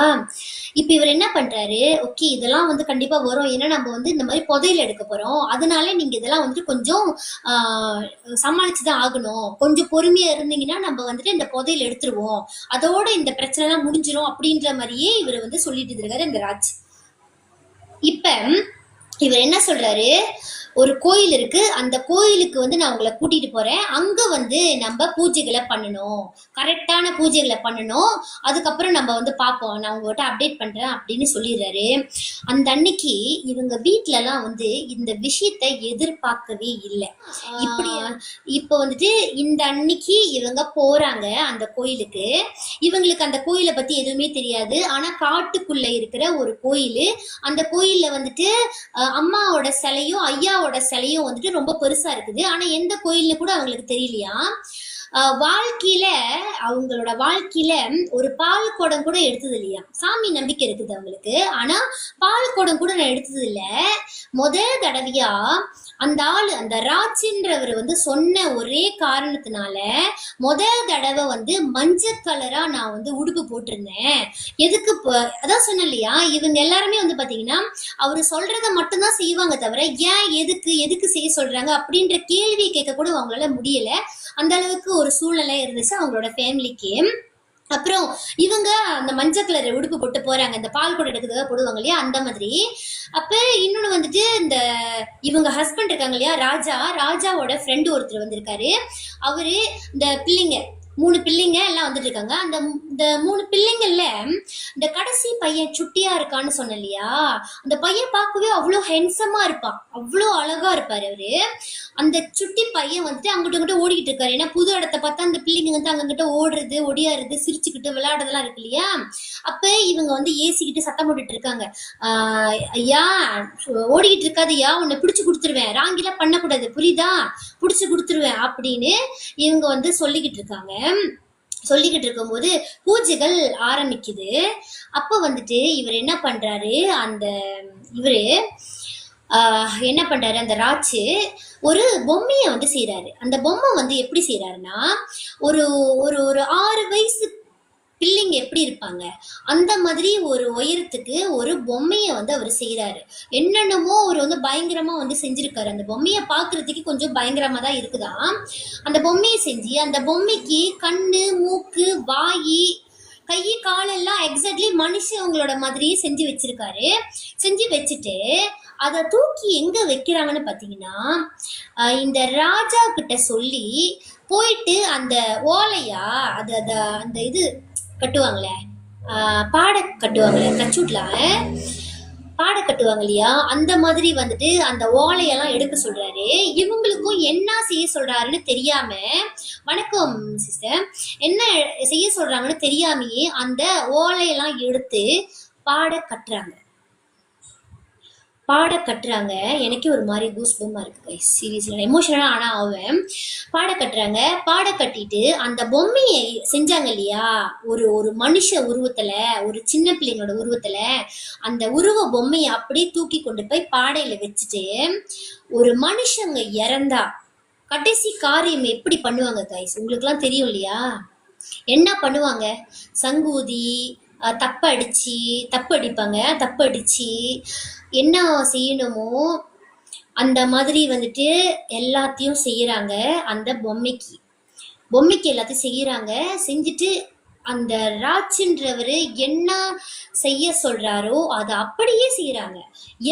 [SPEAKER 1] இப்ப இவர் என்ன பண்றாரு, ஓகே இதெல்லாம் வந்து கண்டிப்பா வரும், ஏன்னா நம்ம வந்து இந்த மாதிரி புதையல் எடுக்க போறோம், அதனால நீங்க இதெல்லாம் வந்துட்டு கொஞ்சம் சமாளிச்சுதான் ஆகணும், கொஞ்சம் பொறுமையா இருந்தீங்கன்னா நம்ம வந்துட்டு இந்த புதையல் எடுத்துருவோம், அதோட இந்த பிரச்சனை எல்லாம் முடிஞ்சிரும் அப்படின்ற மாதிரியே இவர் வந்து சொல்லிட்டு இருக்காரு இந்த ராஜ். இப்ப இவர் என்ன சொல்றாரு, ஒரு கோயில் இருக்கு, அந்த கோயிலுக்கு வந்து நான் உங்களை கூட்டிட்டு போறேன், அங்க வந்து நம்ம பூஜைகளை பண்ணணும், கரெக்டான பூஜைகளை பண்ணணும், அதுக்கப்புறம் நம்ம வந்து பார்ப்போம், நான் உங்ககிட்ட அப்டேட் பண்றேன் அப்படின்னு சொல்லிடுறாரு. அந்த அன்னைக்கு இவங்க வீட்டுல எல்லாம் வந்து இந்த விஷயத்த எதிர்பார்க்கவே இல்லை. இப்படி இப்ப வந்துட்டு இந்த அன்னைக்கு இவங்க போறாங்க அந்த கோயிலுக்கு. இவங்களுக்கு அந்த கோயிலை பத்தி எதுவுமே தெரியாது. ஆனா காட்டுக்குள்ள இருக்கிற ஒரு கோயில். அந்த கோயில்ல வந்துட்டு அம்மாவோட சிலையும் ஐயாவோட சிலையும் வந்துட்டு ரொம்ப பெருசா இருக்குது. ஆனா எந்த கோயில்னு கூட அவங்களுக்கு தெரியலையா. வாழ்க்கையில அவங்களோட வாழ்க்கையில ஒரு பால் குடம் கூட எடுத்தது இல்லையா. சாமி நம்பிக்கை இருக்குது அவங்களுக்கு, ஆனா பால் குடம் கூட நான் எடுத்தது இல்ல. முதல் தடவையா அந்த ஆளு, அந்த ராஜின்றவர் வந்து சொன்ன ஒரே காரணத்தினால முதல் தடவை வந்து மஞ்சள் கலரா நான் வந்து உடுப்பு போட்டிருந்தேன். எதுக்கு, அதான் சொன்னேன் இல்லையா, இவங்க எல்லாருமே வந்து பாத்தீங்கன்னா அவரு சொல்றத மட்டும்தான் செய்வாங்க தவிர ஏன் எதுக்கு செய்ய சொல்றாங்க அப்படின்ற கேள்வி கேட்க கூட அவங்களால முடியல. அந்த அளவுக்கு ஒரு சூழ்நிலை இருந்துச்சு அவங்களோட ஃபேமிலிக்கு. அப்புறம் இவங்க அந்த மஞ்சள் கலர் உடுப்பு போட்டு போறாங்க, இந்த பால் கூட எடுக்கிறதுக்காக போடுவாங்க இல்லையா, அந்த மாதிரி. அப்ப இன்னொன்னு வந்துட்டு இந்த இவங்க ஹஸ்பண்ட் இருக்காங்க இல்லையா, ராஜாவோட ஃப்ரெண்டு ஒருத்தர் வந்திருக்காரு. அவரு இந்த பிள்ளைங்க 3 பிள்ளைங்க எல்லாம் வந்துட்டு இருக்காங்க. இந்த 3 பிள்ளைங்கள்ல இந்த கடைசி பையன் சுட்டியா இருக்கான்னு சொன்ன இல்லையா, அந்த பையன் பார்க்கவே அவ்வளோ ஹென்சமா இருப்பான், அவ்வளோ அழகா இருப்பாரு அவரு. அந்த சுட்டி பையன் வந்துட்டு அங்கிட்ட அங்கிட்ட ஓடிக்கிட்டு இருக்காரு. ஏன்னா புது இடத்த பார்த்தா அந்த பிள்ளைங்க வந்து அங்கிட்ட ஓடுறது, ஒடியாடுறது, சிரிச்சுக்கிட்டு விளையாடுறதெல்லாம் இருக்கு இல்லையா. அப்ப இவங்க வந்து ஏசிக்கிட்டு சத்தம் போட்டுட்டு இருக்காங்க, ஐயா ஓடிக்கிட்டு இருக்காதுயா, உன்னை பிடிச்சு கொடுத்துருவேன், ராங்கிலாம் பண்ணக்கூடாது புரியுதா, பிடிச்சு கொடுத்துருவேன் அப்படின்னு இவங்க வந்து சொல்லிக்கிட்டு இருக்காங்க. சொல்லிக்கிட்டு இருக்கும்போது பூஜைகள் ஆரம்பிக்குது. அப்ப வந்துட்டு இவர் என்ன பண்றாரு, இவரு என்ன பண்றாரு, அந்த ராஜு ஒரு பொம்மைய வந்து செய்யறாரு. அந்த பொம்மை வந்து எப்படி செய்யறாருன்னா, ஒரு ஒரு ஒரு 6 வயசு பிள்ளைங்க எப்படி இருப்பாங்க அந்த மாதிரி ஒரு உயரத்துக்கு ஒரு பொம்மைய வந்து அவர் செய்யறாரு. என்னென்னமோ அவர் வந்து பயங்கரமா வந்து செஞ்சிருக்காரு. அந்த பொம்மைய பாக்குறதுக்கு கொஞ்சம் பயங்கரமா தான் இருக்குதான். அந்த பொம்மையை செஞ்சு அந்த பொம்மைக்கு கண்ணு, மூக்கு, வாயி, கை, காலெல்லாம் எக்ஸாக்ட்லி மனுஷங்களோட மாதிரியே செஞ்சு வச்சிருக்காரு. செஞ்சு வச்சுட்டு அதை தூக்கி எங்க வைக்கிறாங்கன்னு பாத்தீங்கன்னா, இந்த ராஜா கிட்ட சொல்லி போயிட்டு அந்த ஓலையா அந்த இது கட்டுவாங்களே, பாடை கட்டுவாங்களே, கச்சூட்ல பாடை கட்டுவாங்க இல்லையா, அந்த மாதிரி வந்துட்டு அந்த ஓலையெல்லாம் எடுக்க சொல்றாரு. இவங்களுக்கும் என்ன செய்ய சொல்றாருன்னு தெரியாம, வணக்கம் சிஸ்டர், என்ன செய்ய சொல்றாங்கன்னு தெரியாமையே அந்த ஓலையெல்லாம் எடுத்து பாடை கட்டுறாங்க. எனக்கே ஒரு மாதிரி கூஸ்பம்பா இருக்கு சீரியஸ்ல, எமோஷனலா ஆனா ஆவேன். பாட கட்டிட்டு அந்த பொம்மையை செஞ்சாங்க இல்லையா, ஒரு மனுஷ உருவத்துல, ஒரு சின்ன பிள்ளைங்களோட உருவத்துல, அந்த உருவ பொம்மையை அப்படியே தூக்கி கொண்டு போய் பாடையில வச்சுட்டு, ஒரு மனுஷங்க இறந்தா கடைசி காரியம் எப்படி பண்ணுவாங்க கைஸ், உங்களுக்கு எல்லாம் தெரியும் இல்லையா, என்ன பண்ணுவாங்க, சங்கூதி, தப்பு அடிச்சு என்ன செய்யணுமோ அந்த மாதிரி வந்துட்டு எல்லாத்தையும் செய்யறாங்க. அந்த பொம்மைக்கு எல்லாத்தையும் செய்யறாங்க. செஞ்சுட்டு அந்த ராஜ்ன்றவரு என்ன செய்ய சொல்றாரோ அதை அப்படியே செய்யறாங்க.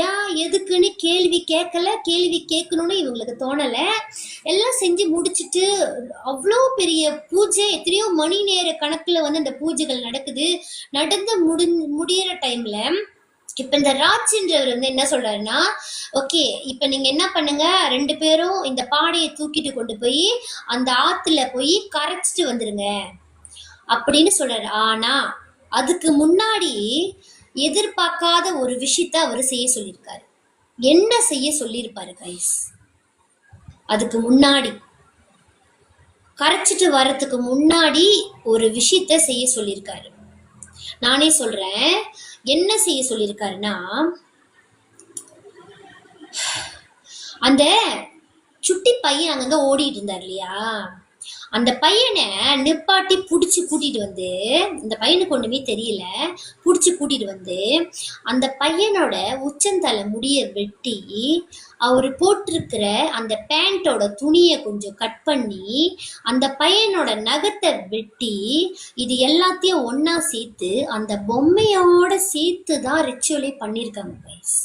[SPEAKER 1] ஏன் எதுக்குன்னு கேள்வி கேட்கல, கேள்வி கேட்கணும்னு இவங்களுக்கு தோணல. எல்லாம் செஞ்சு முடிச்சுட்டு அவ்வளோ பெரிய பூஜை, எத்தனையோ மணி நேர கணக்குல வந்து அந்த பூஜைகள் நடக்குது. நடந்து முடியிற டைம்ல இப்ப இந்த ராஜ்ன்றவர் வந்து என்ன சொல்றாருன்னா, ஓகே இப்ப நீங்க என்ன பண்ணுங்க, 2 பேரும் இந்த பாடையை தூக்கிட்டு கொண்டு போய் அந்த ஆத்துல போய் கரைச்சிட்டு வந்துருங்க அப்படின்னு சொல்றாரு. ஆனா அதுக்கு முன்னாடி எதிர்பார்க்காத ஒரு விஷயத்த அவர் செய்ய சொல்லியிருக்காரு. என்ன செய்ய சொல்லியிருப்பாரு கைஸ்? அதுக்கு முன்னாடி, கரைச்சிட்டு வர்றதுக்கு முன்னாடி ஒரு விஷயத்த செய்ய சொல்லியிருக்காரு. நானே சொல்றேன் என்ன செய்ய சொல்லியிருக்காருன்னா, அந்த சுட்டி பையன் அங்கங்க ஓடிட்டு இருந்தார் இல்லையா, அந்த பையனை நிப்பாட்டி புடிச்சு கூட்டிட்டு வந்து, இந்த பையனுக்கு ஒண்ணுமே தெரியல, புடிச்சு கூட்டிட்டு வந்து அந்த பையனோட உச்சந்தலை முடிய வெட்டி அவரு போட்டிருக்கிற அந்த பேண்டோட துணியை கொஞ்சம் கட் பண்ணி அந்த பையனோட நகத்தை வெட்டி இது எல்லாத்தையும் ஒன்னா சேர்த்து அந்த பொம்மையோட சேர்த்து தான் ரிச்சுவலே பண்ணியிருக்காங்க கைஸ்.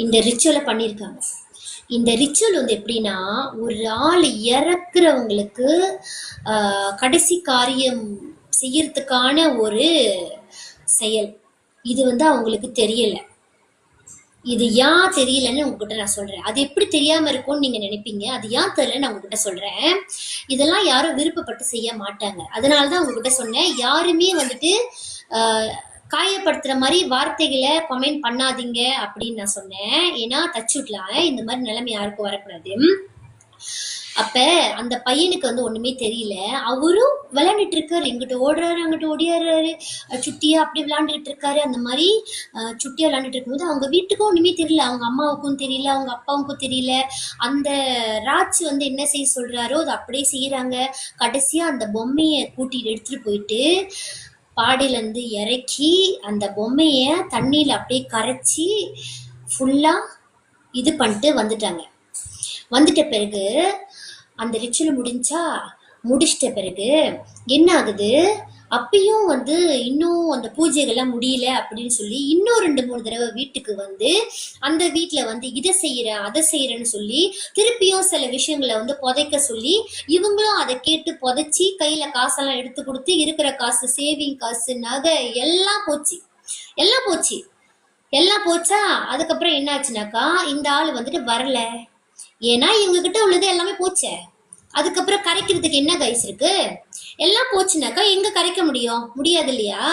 [SPEAKER 1] இந்த ரிச்சுவலை பண்ணியிருக்காங்க. இந்த ரிச்சுவல் வந்து எப்படின்னா, ஒரு ஆள் இறக்குறவங்களுக்கு கடைசி காரியம் செய்யறதுக்கான ஒரு செயல். இது வந்து அவங்களுக்கு தெரியல. இது ஏன் தெரியலன்னு உங்ககிட்ட நான் சொல்றேன். அது எப்படி தெரியாம இருக்கும்னு நீங்க நினைப்பீங்க. அது ஏன் தெரியல நான் உங்ககிட்ட சொல்றேன். இதெல்லாம் யாரும் விருப்பப்பட்டு செய்ய மாட்டாங்க. அதனாலதான் உங்ககிட்ட சொன்னேன், யாருமே வந்துட்டு காயப்படுத்துற மாதிரி வார்த்தைகளை கமெண்ட் பண்ணாதீங்க அப்படின்னு நான் சொன்னேன். ஏன்னா தச்சு விடலாம், இந்த மாதிரி நிலைமை யாருக்கும் வரக்கூடாது. அப்ப அந்த பையனுக்கு வந்து ஒண்ணுமே தெரியல. அவரும் விளையாண்டுட்டு இருக்காரு, இங்கிட்ட ஓடுறாரு அங்கிட்ட ஓடியாடுறாரு, சுட்டியா அப்படி விளையாண்டுட்டு இருக்காரு. அந்த மாதிரி சுட்டியா விளையாண்டுட்டு இருக்கும்போது அவங்க வீட்டுக்கும் ஒண்ணுமே தெரியல, அவங்க அம்மாவுக்கும் தெரியல, அவங்க அப்பாவுக்கும் தெரியல. அந்த ராஜ் வந்து என்ன செய்ய சொல்றாரோ அதை அப்படியே செய்யறாங்க. கடைசியா அந்த பொம்மையை கூட்டிட்டு எடுத்துட்டு போயிட்டு பாடியிலேருந்து இறக்கி அந்த பொம்மைய தண்ணியில் அப்படியே கரைச்சி ஃபுல்லா இது பண்ணிட்டு வந்துட்டாங்க. வந்துட்ட பிறகு அந்த ரிச்சுவல் முடிச்சிட்ட பிறகு என்ன ஆகுது, அப்பயும் வந்து இன்னும் அந்த பூஜைகள்லாம் முடியல அப்படின்னு சொல்லி இன்னும் 2-3 தடவை வீட்டுக்கு வந்து அந்த வீட்டுல வந்து இதை செய்யறேன் அதை செய்யறேன்னு சொல்லி திருப்பியும் சில விஷயங்களை வந்து புதைக்க சொல்லி இவங்களும் அதை கேட்டு புதைச்சி கையில காசெல்லாம் எடுத்து கொடுத்து இருக்கிற காசு, சேவிங் காசு, நகை எல்லாம் போச்சு. எல்லாம் போச்சா. அதுக்கப்புறம் என்ன ஆச்சுனாக்கா, இந்த ஆள் வந்துட்டு வரல. ஏன்னா இவங்க கிட்ட உள்ளது எல்லாமே போச்சே. அதுக்கப்புறம் கரைக்கிறதுக்கு என்ன கைஸ் இருக்கு? எல்லாம் போச்சுனாக்கா எங்க கரைக்க முடியாது இல்லையா?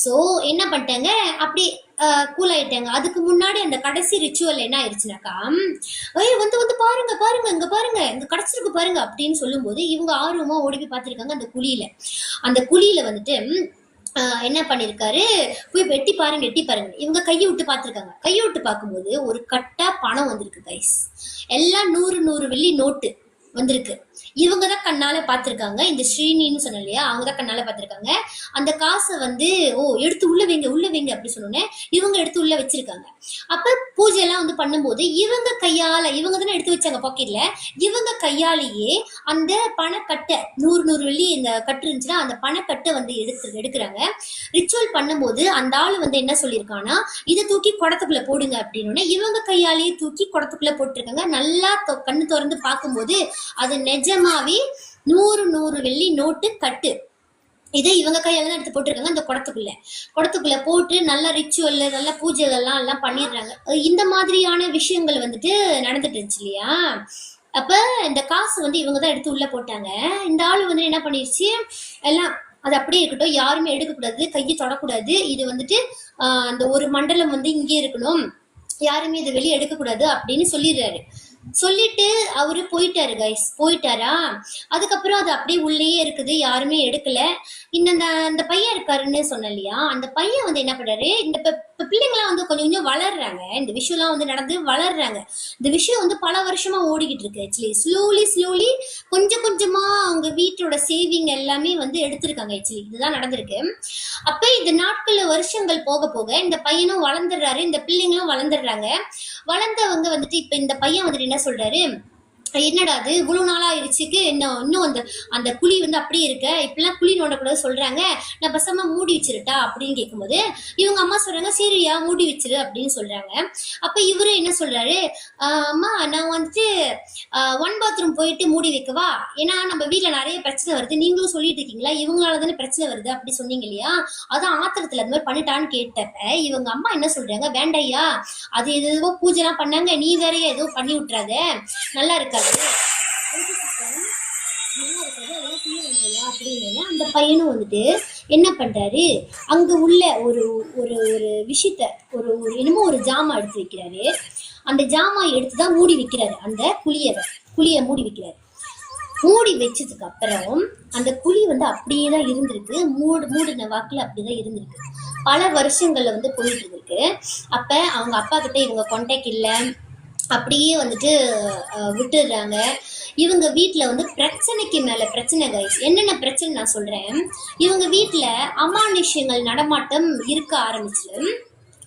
[SPEAKER 1] சோ என்ன பண்ணிட்டாங்க, அப்படி கூல் ஆயிட்டாங்க. அதுக்கு முன்னாடி அந்த கடைசி ரிச்சுவல் என்ன ஆயிடுச்சுனாக்கா, வந்து வந்து பாருங்க பாருங்க இங்க பாருங்க இங்க கிடைச்சிருக்கு பாருங்க அப்படின்னு சொல்லும் போது இவங்க ஆர்வமா ஓடி போய் பார்த்திருக்காங்க. அந்த குழியில வந்துட்டு என்ன பண்ணிருக்காரு, போய் எட்டி பாருங்க இவங்க கையை விட்டு பார்த்திருக்காங்க. கையை விட்டு பார்க்கும்போது ஒரு கட்டா பணம் வந்திருக்கு கைஸ். எல்லாம் 100 வெள்ளி நோட்டு வந்திருக்கு. இவங்க தான் கண்ணால பாத்திருக்காங்க. இந்த ஸ்ரீனின்னு சொன்ன இல்லையா, அவங்க தான் கண்ணால பாத்திருக்காங்க. அந்த காசை வந்து எடுத்து உள்ள வைங்க அப்படி சொன்னோன்னே இவங்க எடுத்து உள்ள வச்சிருக்காங்க. அப்ப பூஜை எல்லாம் வந்து பண்ணும்போது இவங்க கையால, இவங்க தானே எடுத்து வச்சாங்க பாக்கெட்ல, இவங்க கையாலேயே அந்த பணக்கட்டை 100 வெள்ளி இந்த கட்டு இருந்துச்சுன்னா அந்த பணக்கட்டை வந்து எடுக்கிறாங்க. ரிச்சுவல் பண்ணும்போது அந்த ஆளு வந்து என்ன சொல்லியிருக்கான்னா, இதை தூக்கி குடத்துக்குள்ள போடுங்க அப்படின்னு இவங்க கையாலேயே தூக்கி குடத்துக்குள்ள போட்டிருக்காங்க. நல்லா கண்ணு திறந்து பார்க்கும்போது அது நிஜமாவே 100 வெள்ளி நோட்டு கட்டு. இதை இவங்க கையால தான் எடுத்து போட்டிருக்காங்க. அந்த குடத்துக்குள்ள போட்டு நல்ல ரிச்சுவல், நல்ல பூஜைகள்லாம் எல்லாம் பண்ணிடுறாங்க. இந்த மாதிரியான விஷயங்கள் வந்துட்டு நடந்துட்டு இருந்துச்சு இல்லையா. அப்ப இந்த காசு வந்து இவங்க தான் எடுத்து உள்ள போட்டாங்க. இந்த ஆளு வந்து என்ன பண்ணிருச்சு, எல்லாம் அது அப்படியே இருக்கட்டும், யாருமே எடுக்கக்கூடாது, கையை தொடக்கூடாது, இது வந்துட்டு அந்த ஒரு மண்டலம் வந்து இங்கே இருக்கணும், யாருமே இதை வெளியே எடுக்கக்கூடாது அப்படின்னு சொல்லிட்டு அவரு போயிட்டாரு கைஸ். போயிட்டாரா. அதுக்கப்புறம் அது அப்படியே உள்ளேயே இருக்குது, யாருமே எடுக்கல. அந்த பையன் இருக்காருன்னு சொன்ன இல்லையா, அந்த பையன் வந்து என்ன பண்றாரு, இந்த பிள்ளைங்களாம் வந்து கொஞ்சம் வளர்றாங்க, இந்த விஷயம்லாம் வந்து நடந்து வளர்றாங்க. இந்த விஷயம் வந்து பல வருஷமா ஓடிக்கிட்டு இருக்கு. ஆக்சுவலி ஸ்லோலி கொஞ்சமா அவங்க வீட்டோட சேவிங் எல்லாமே வந்து எடுத்திருக்காங்க. ஆக்சுவலி இதுதான் நடந்திருக்கு. அப்ப இந்த நாட்கள்ல வருஷங்கள் போக போக இந்த பையனும் வளர்ந்துடுறாரு, இந்த பிள்ளைங்களும் வளர்ந்துடுறாங்க. வளர்ந்தவங்க வந்துட்டு இப்ப இந்த பையன் வந்துட்டு என்ன சொல்றாரு, என்னடா அது இவ்வளவு நாள் ஆயிடுச்சுக்கு இன்னும் அந்த அந்த குழி வந்து அப்படியே இருக்க, இப்பெல்லாம் குழி நோண்டக்கூடாது சொல்றாங்க, நான் பசமா மூடி வச்சிருட்டா அப்படின்னு கேட்கும்போது இவங்க அம்மா சொல்றாங்க சரியா மூடி வச்சிரு அப்படின்னு சொல்றாங்க. அப்ப இவரு என்ன சொல்றாரு, அம்மா நான் வந்துட்டு ஒன் பாத்ரூம் போயிட்டு மூடி வைக்கவா, ஏன்னா நம்ம வீட்டுல நிறைய பிரச்சனை வருது, நீங்களும் சொல்லிட்டு இருக்கீங்களா இவங்களால தானே பிரச்சனை வருது அப்படி சொன்னீங்க இல்லையா, அதான் ஆத்திரத்துல அந்த மாதிரி பண்ணிட்டான்னு கேட்டப்ப இவங்க அம்மா என்ன சொல்றாங்க, வேண்டையா அது எதுவோ பூஜை எல்லாம் பண்ணாங்க, நீ வேற ஏதோ பண்ணி விட்டுறாத, நல்லா இருக்காது அப்படின்னு அந்த பையனும் வந்துட்டு என்ன பண்றாரு, அங்க உள்ள ஒரு ஒரு ஒரு விஷயத்த ஒரு ஒரு என்னமோ ஒரு ஜாமா எடுத்து வைக்கிறாரு. அந்த ஜாமா எடுத்துதான் மூடி வைக்கிறாரு, அந்த குழிய மூடி வைக்கிறாரு. மூடி வச்சதுக்கு அப்புறம் அந்த குழி வந்து அப்படியே தான் இருந்திருக்கு, மூடின வாக்குல அப்படிதான் இருந்திருக்கு. பல வருஷங்கள்ல வந்து போயிட்டு இருக்கு. அப்ப அவங்க அப்பா கிட்ட இவங்க கான்டாக்ட் இல்லை, அப்படியே வந்துட்டு விட்டுடுறாங்க. இவங்க வீட்டுல வந்து பிரச்சனைக்கு மேல பிரச்சனை கைஸ். என்னென்ன பிரச்சனை நான் சொல்றேன், இவங்க வீட்டுல அமானுஷ்யங்கள் நடமாட்டம் இருக்க ஆரம்பிச்சு.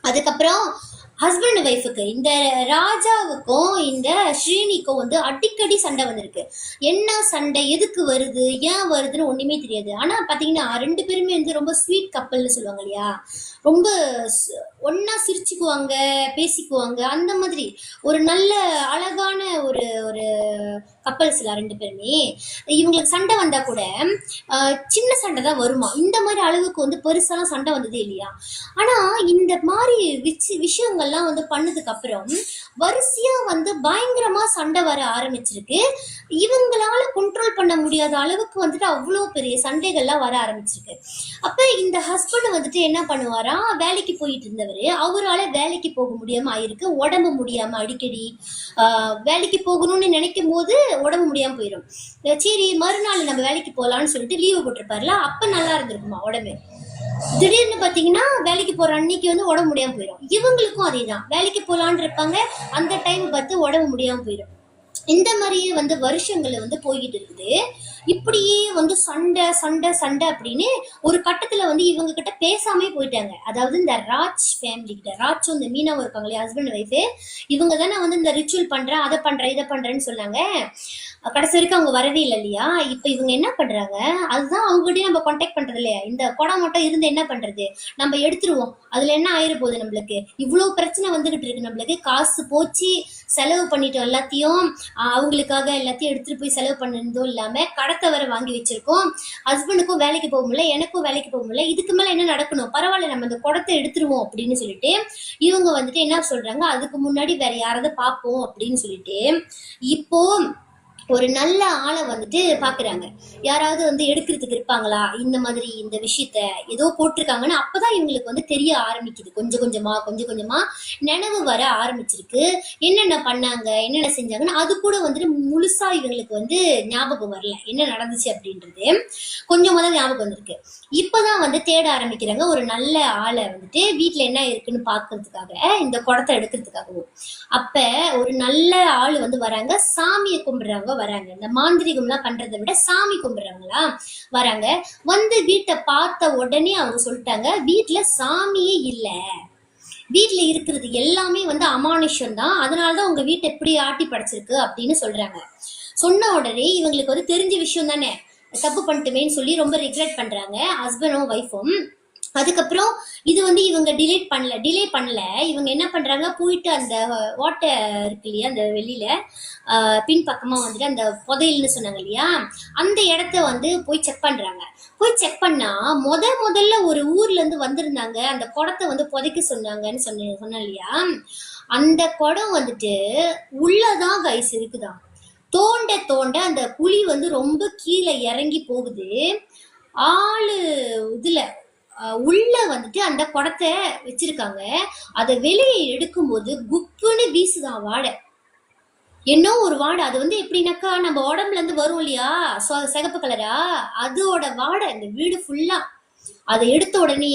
[SPEAKER 1] அதுக்கப்புறம் ஹஸ்பண்ட் ஒய்ஃபுக்கு, இந்த ராஜாவுக்கும் இந்த ஸ்ரீனிக்கும் வந்து அடிக்கடி சண்டை வந்திருக்கு. என்ன சண்டை, எதுக்கு வருது, ஏன் வருதுன்னு ஒண்ணுமே தெரியாது. ஆனா பாத்தீங்கன்னா ரெண்டு பேருமே வந்து ரொம்ப ஸ்வீட் கப்பல்னு சொல்லுவாங்க இல்லையா, ரொம்ப ஒன்னா சிரிச்சுக்குவாங்க, பேசிக்குவாங்க, அந்த மாதிரி ஒரு நல்ல அழகான ஒரு ஒரு கப்பல்ஸ்ல ரெண்டு பேருமே. இவங்களுக்கு சண்டை வந்தா கூட சின்ன சண்டை தான் வருமா, இந்த மாதிரி அளவுக்கு வந்து பெருசாலாம் சண்டை வந்ததே இல்லையா. ஆனா இந்த மாதிரி விஷயங்கள்லாம் வந்து பண்ணதுக்கு அப்புறம் வரிசையா வந்து பயங்கரமா சண்டை வர ஆரம்பிச்சிருக்கு. இவங்களால கண்ட்ரோல் பண்ண முடியாத அளவுக்கு வந்துட்டு அவ்வளவு பெரிய சண்டைகள்லாம் வர ஆரம்பிச்சிருக்கு. அப்ப இந்த ஹஸ்பண்ட் வந்துட்டு என்ன பண்ணுவாரா, வேலைக்கு போயிட்டு இருந்தவரு அவரால வேலைக்கு போக முடியாம ஆயிருக்கு, உடம்பு முடியாம அடிக்கடி வேலைக்கு போகணும்னு நினைக்கும் போது உடம்பு முடியாம போயிடும். சரி மறுநாள் நம்ம வேலைக்கு போகலாம்னு சொல்லிட்டு லீவு போட்டிருப்பாருல, அப்ப நல்லா இருந்திருக்குமா உடம்பு. திடீர்னு பாத்தீங்கன்னா வேலைக்கு போற அன்னைக்கு வந்து உடம்பு முடியாம போயிடும். இவங்களுக்கும் அதேதான், வேலைக்கு போலான்னு இருப்பாங்க, அந்த டைம் பார்த்து உடம்பு முடியாம போயிடும். இந்த மாதிரியே வந்து வருஷங்களை வந்து போய்கிட்டு இருக்குது. இப்படியே வந்து சண்டை சண்டை சண்டை அப்படின்னு ஒரு கட்டத்துல வந்து இவங்க கிட்ட பேசாமே போயிட்டாங்க. அதாவது இந்த ராஜ் ஃபேமிலி கிட்ட, ராஜும் இந்த மீனாவும் இருக்காங்க இல்லையா, ஹஸ்பண்ட் ஒய்ஃபு, இவங்க தானே வந்து இந்த ரிச்சுவல் பண்றேன் அதை பண்றேன் இதை பண்றேன்னு சொன்னாங்க. கடைசி வரைக்கும் அவங்க வரவே இல்லை இல்லையா. இப்ப இவங்க என்ன பண்றாங்க, அதுதான் அவங்ககிட்டயே நம்ம கான்டாக்ட் பண்றது இல்லையா, இந்த குடம் மட்டும் இருந்து என்ன பண்றது, நம்ம எடுத்துருவோம், அதுல என்ன ஆயிர போகுது, நம்மளுக்கு இவ்வளவு பிரச்சனை வந்துகிட்டு இருக்கு, நம்மளுக்கு காசு போச்சு, செலவு பண்ணிட்டோம் எல்லாத்தையும், அவங்களுக்காக எல்லாத்தையும் எடுத்துட்டு போய் செலவு பண்ணதும் இல்லாம கடத்தை வர வாங்கி வச்சிருக்கோம், ஹஸ்பண்டுக்கும் வேலைக்கு போக முடியல, எனக்கும் வேலைக்கு போக முடியல, இதுக்கு மேல என்ன நடக்கணும், பரவாயில்ல நம்ம இந்த குடத்தை எடுத்துருவோம் அப்படின்னு சொல்லிட்டு இவங்க வந்துட்டு என்ன சொல்றாங்க, அதுக்கு முன்னாடி வேற யாராவது பார்ப்போம் அப்படின்னு சொல்லிட்டு இப்போ ஒரு நல்ல ஆளை வந்துட்டு பாக்குறாங்க. யாராவது வந்து எடுக்கிறதுக்கு இருப்பாங்களா, இந்த மாதிரி இந்த விஷயத்த ஏதோ போட்டிருக்காங்கன்னு அப்பதான் இவங்களுக்கு வந்து தெரிய ஆரம்பிக்குது. கொஞ்சம் கொஞ்சமா நினைவு வர ஆரம்பிச்சிருக்கு. என்னென்ன பண்ணாங்க, என்னென்ன செஞ்சாங்கன்னு அது கூட வந்துட்டு முழுசா இவங்களுக்கு வந்து ஞாபகம் வரல, என்ன நடந்துச்சு அப்படின்றது கொஞ்சமா தான் ஞாபகம் வந்திருக்கு. இப்பதான் வந்து தேட ஆரம்பிக்கிறாங்க ஒரு நல்ல ஆளை வந்துட்டு, வீட்டுல என்ன இருக்குன்னு பாக்குறதுக்காக, இந்த குடத்தை எடுக்கிறதுக்காகவும். அப்ப ஒரு நல்ல ஆளு வந்து வராங்க, சாமியை கும்பிடுறாங்க வராங்க. இந்த மாந்திரிகம் எல்லாம் பண்றதை விட சாமி கும்பிடுறாங்களா வராங்க. வந்து வீட்டை பார்த்த உடனே அவங்க சொல்லிட்டாங்க, வீட்டுல சாமியே இல்ல, வீட்டுல இருக்கிறது எல்லாமே வந்து அமானுஷம் தான், அதனாலதான் உங்க வீட்டை எப்படி ஆட்டி படைச்சிருக்கு அப்படின்னு சொல்றாங்க. சொன்ன உடனே இவங்களுக்கு வந்து தெரிஞ்ச விஷயம் தானே, தப்பு பண்ணிட்டுமேன்னு சொல்லி ரொம்ப ரிக்ரெட் பண்றாங்க ஹஸ்பண்டும் ஒய்ஃபும். அதுக்கப்புறம் இது வந்து இவங்க டிலே பண்ணல, இவங்க என்ன பண்றாங்க, போயிட்டு அந்த ஓட்டை இருக்கு இல்லையா, அந்த வெளியில பின்பக்கமா வந்துட்டு அந்த புதையல்னு சொன்னாங்க இல்லையா, அந்த இடத்த வந்து போய் செக் பண்றாங்க. போய் செக் பண்ணா முதல்ல ஒரு ஊர்ல இருந்து வந்திருந்தாங்க, அந்த குடத்தை வந்து புதைக்க சொன்னாங்கன்னு சொன்னேன் இல்லையா, அந்த குடம் வந்துட்டு உள்ளதான் கைஸ் இருக்குதான். தோண்ட தோண்ட அந்த குழி வந்து ரொம்ப கீழே இறங்கி போகுது. ஆளு இதுல உள்ள வந்துட்டு அந்த குடத்தை வச்சிருக்காங்க. அதை வெளியே எடுக்கும்போது குப்புன்னு வீசுதான் வாடை, என்ன ஒரு வாடை. அது வந்து எப்படின்னாக்கா நம்ம உடம்புல இருந்து வரும் இல்லையா சிகப்பு கலரா, அதோட வாடை இந்த வீடு ஃபுல்லா. அதை எடுத்த உடனே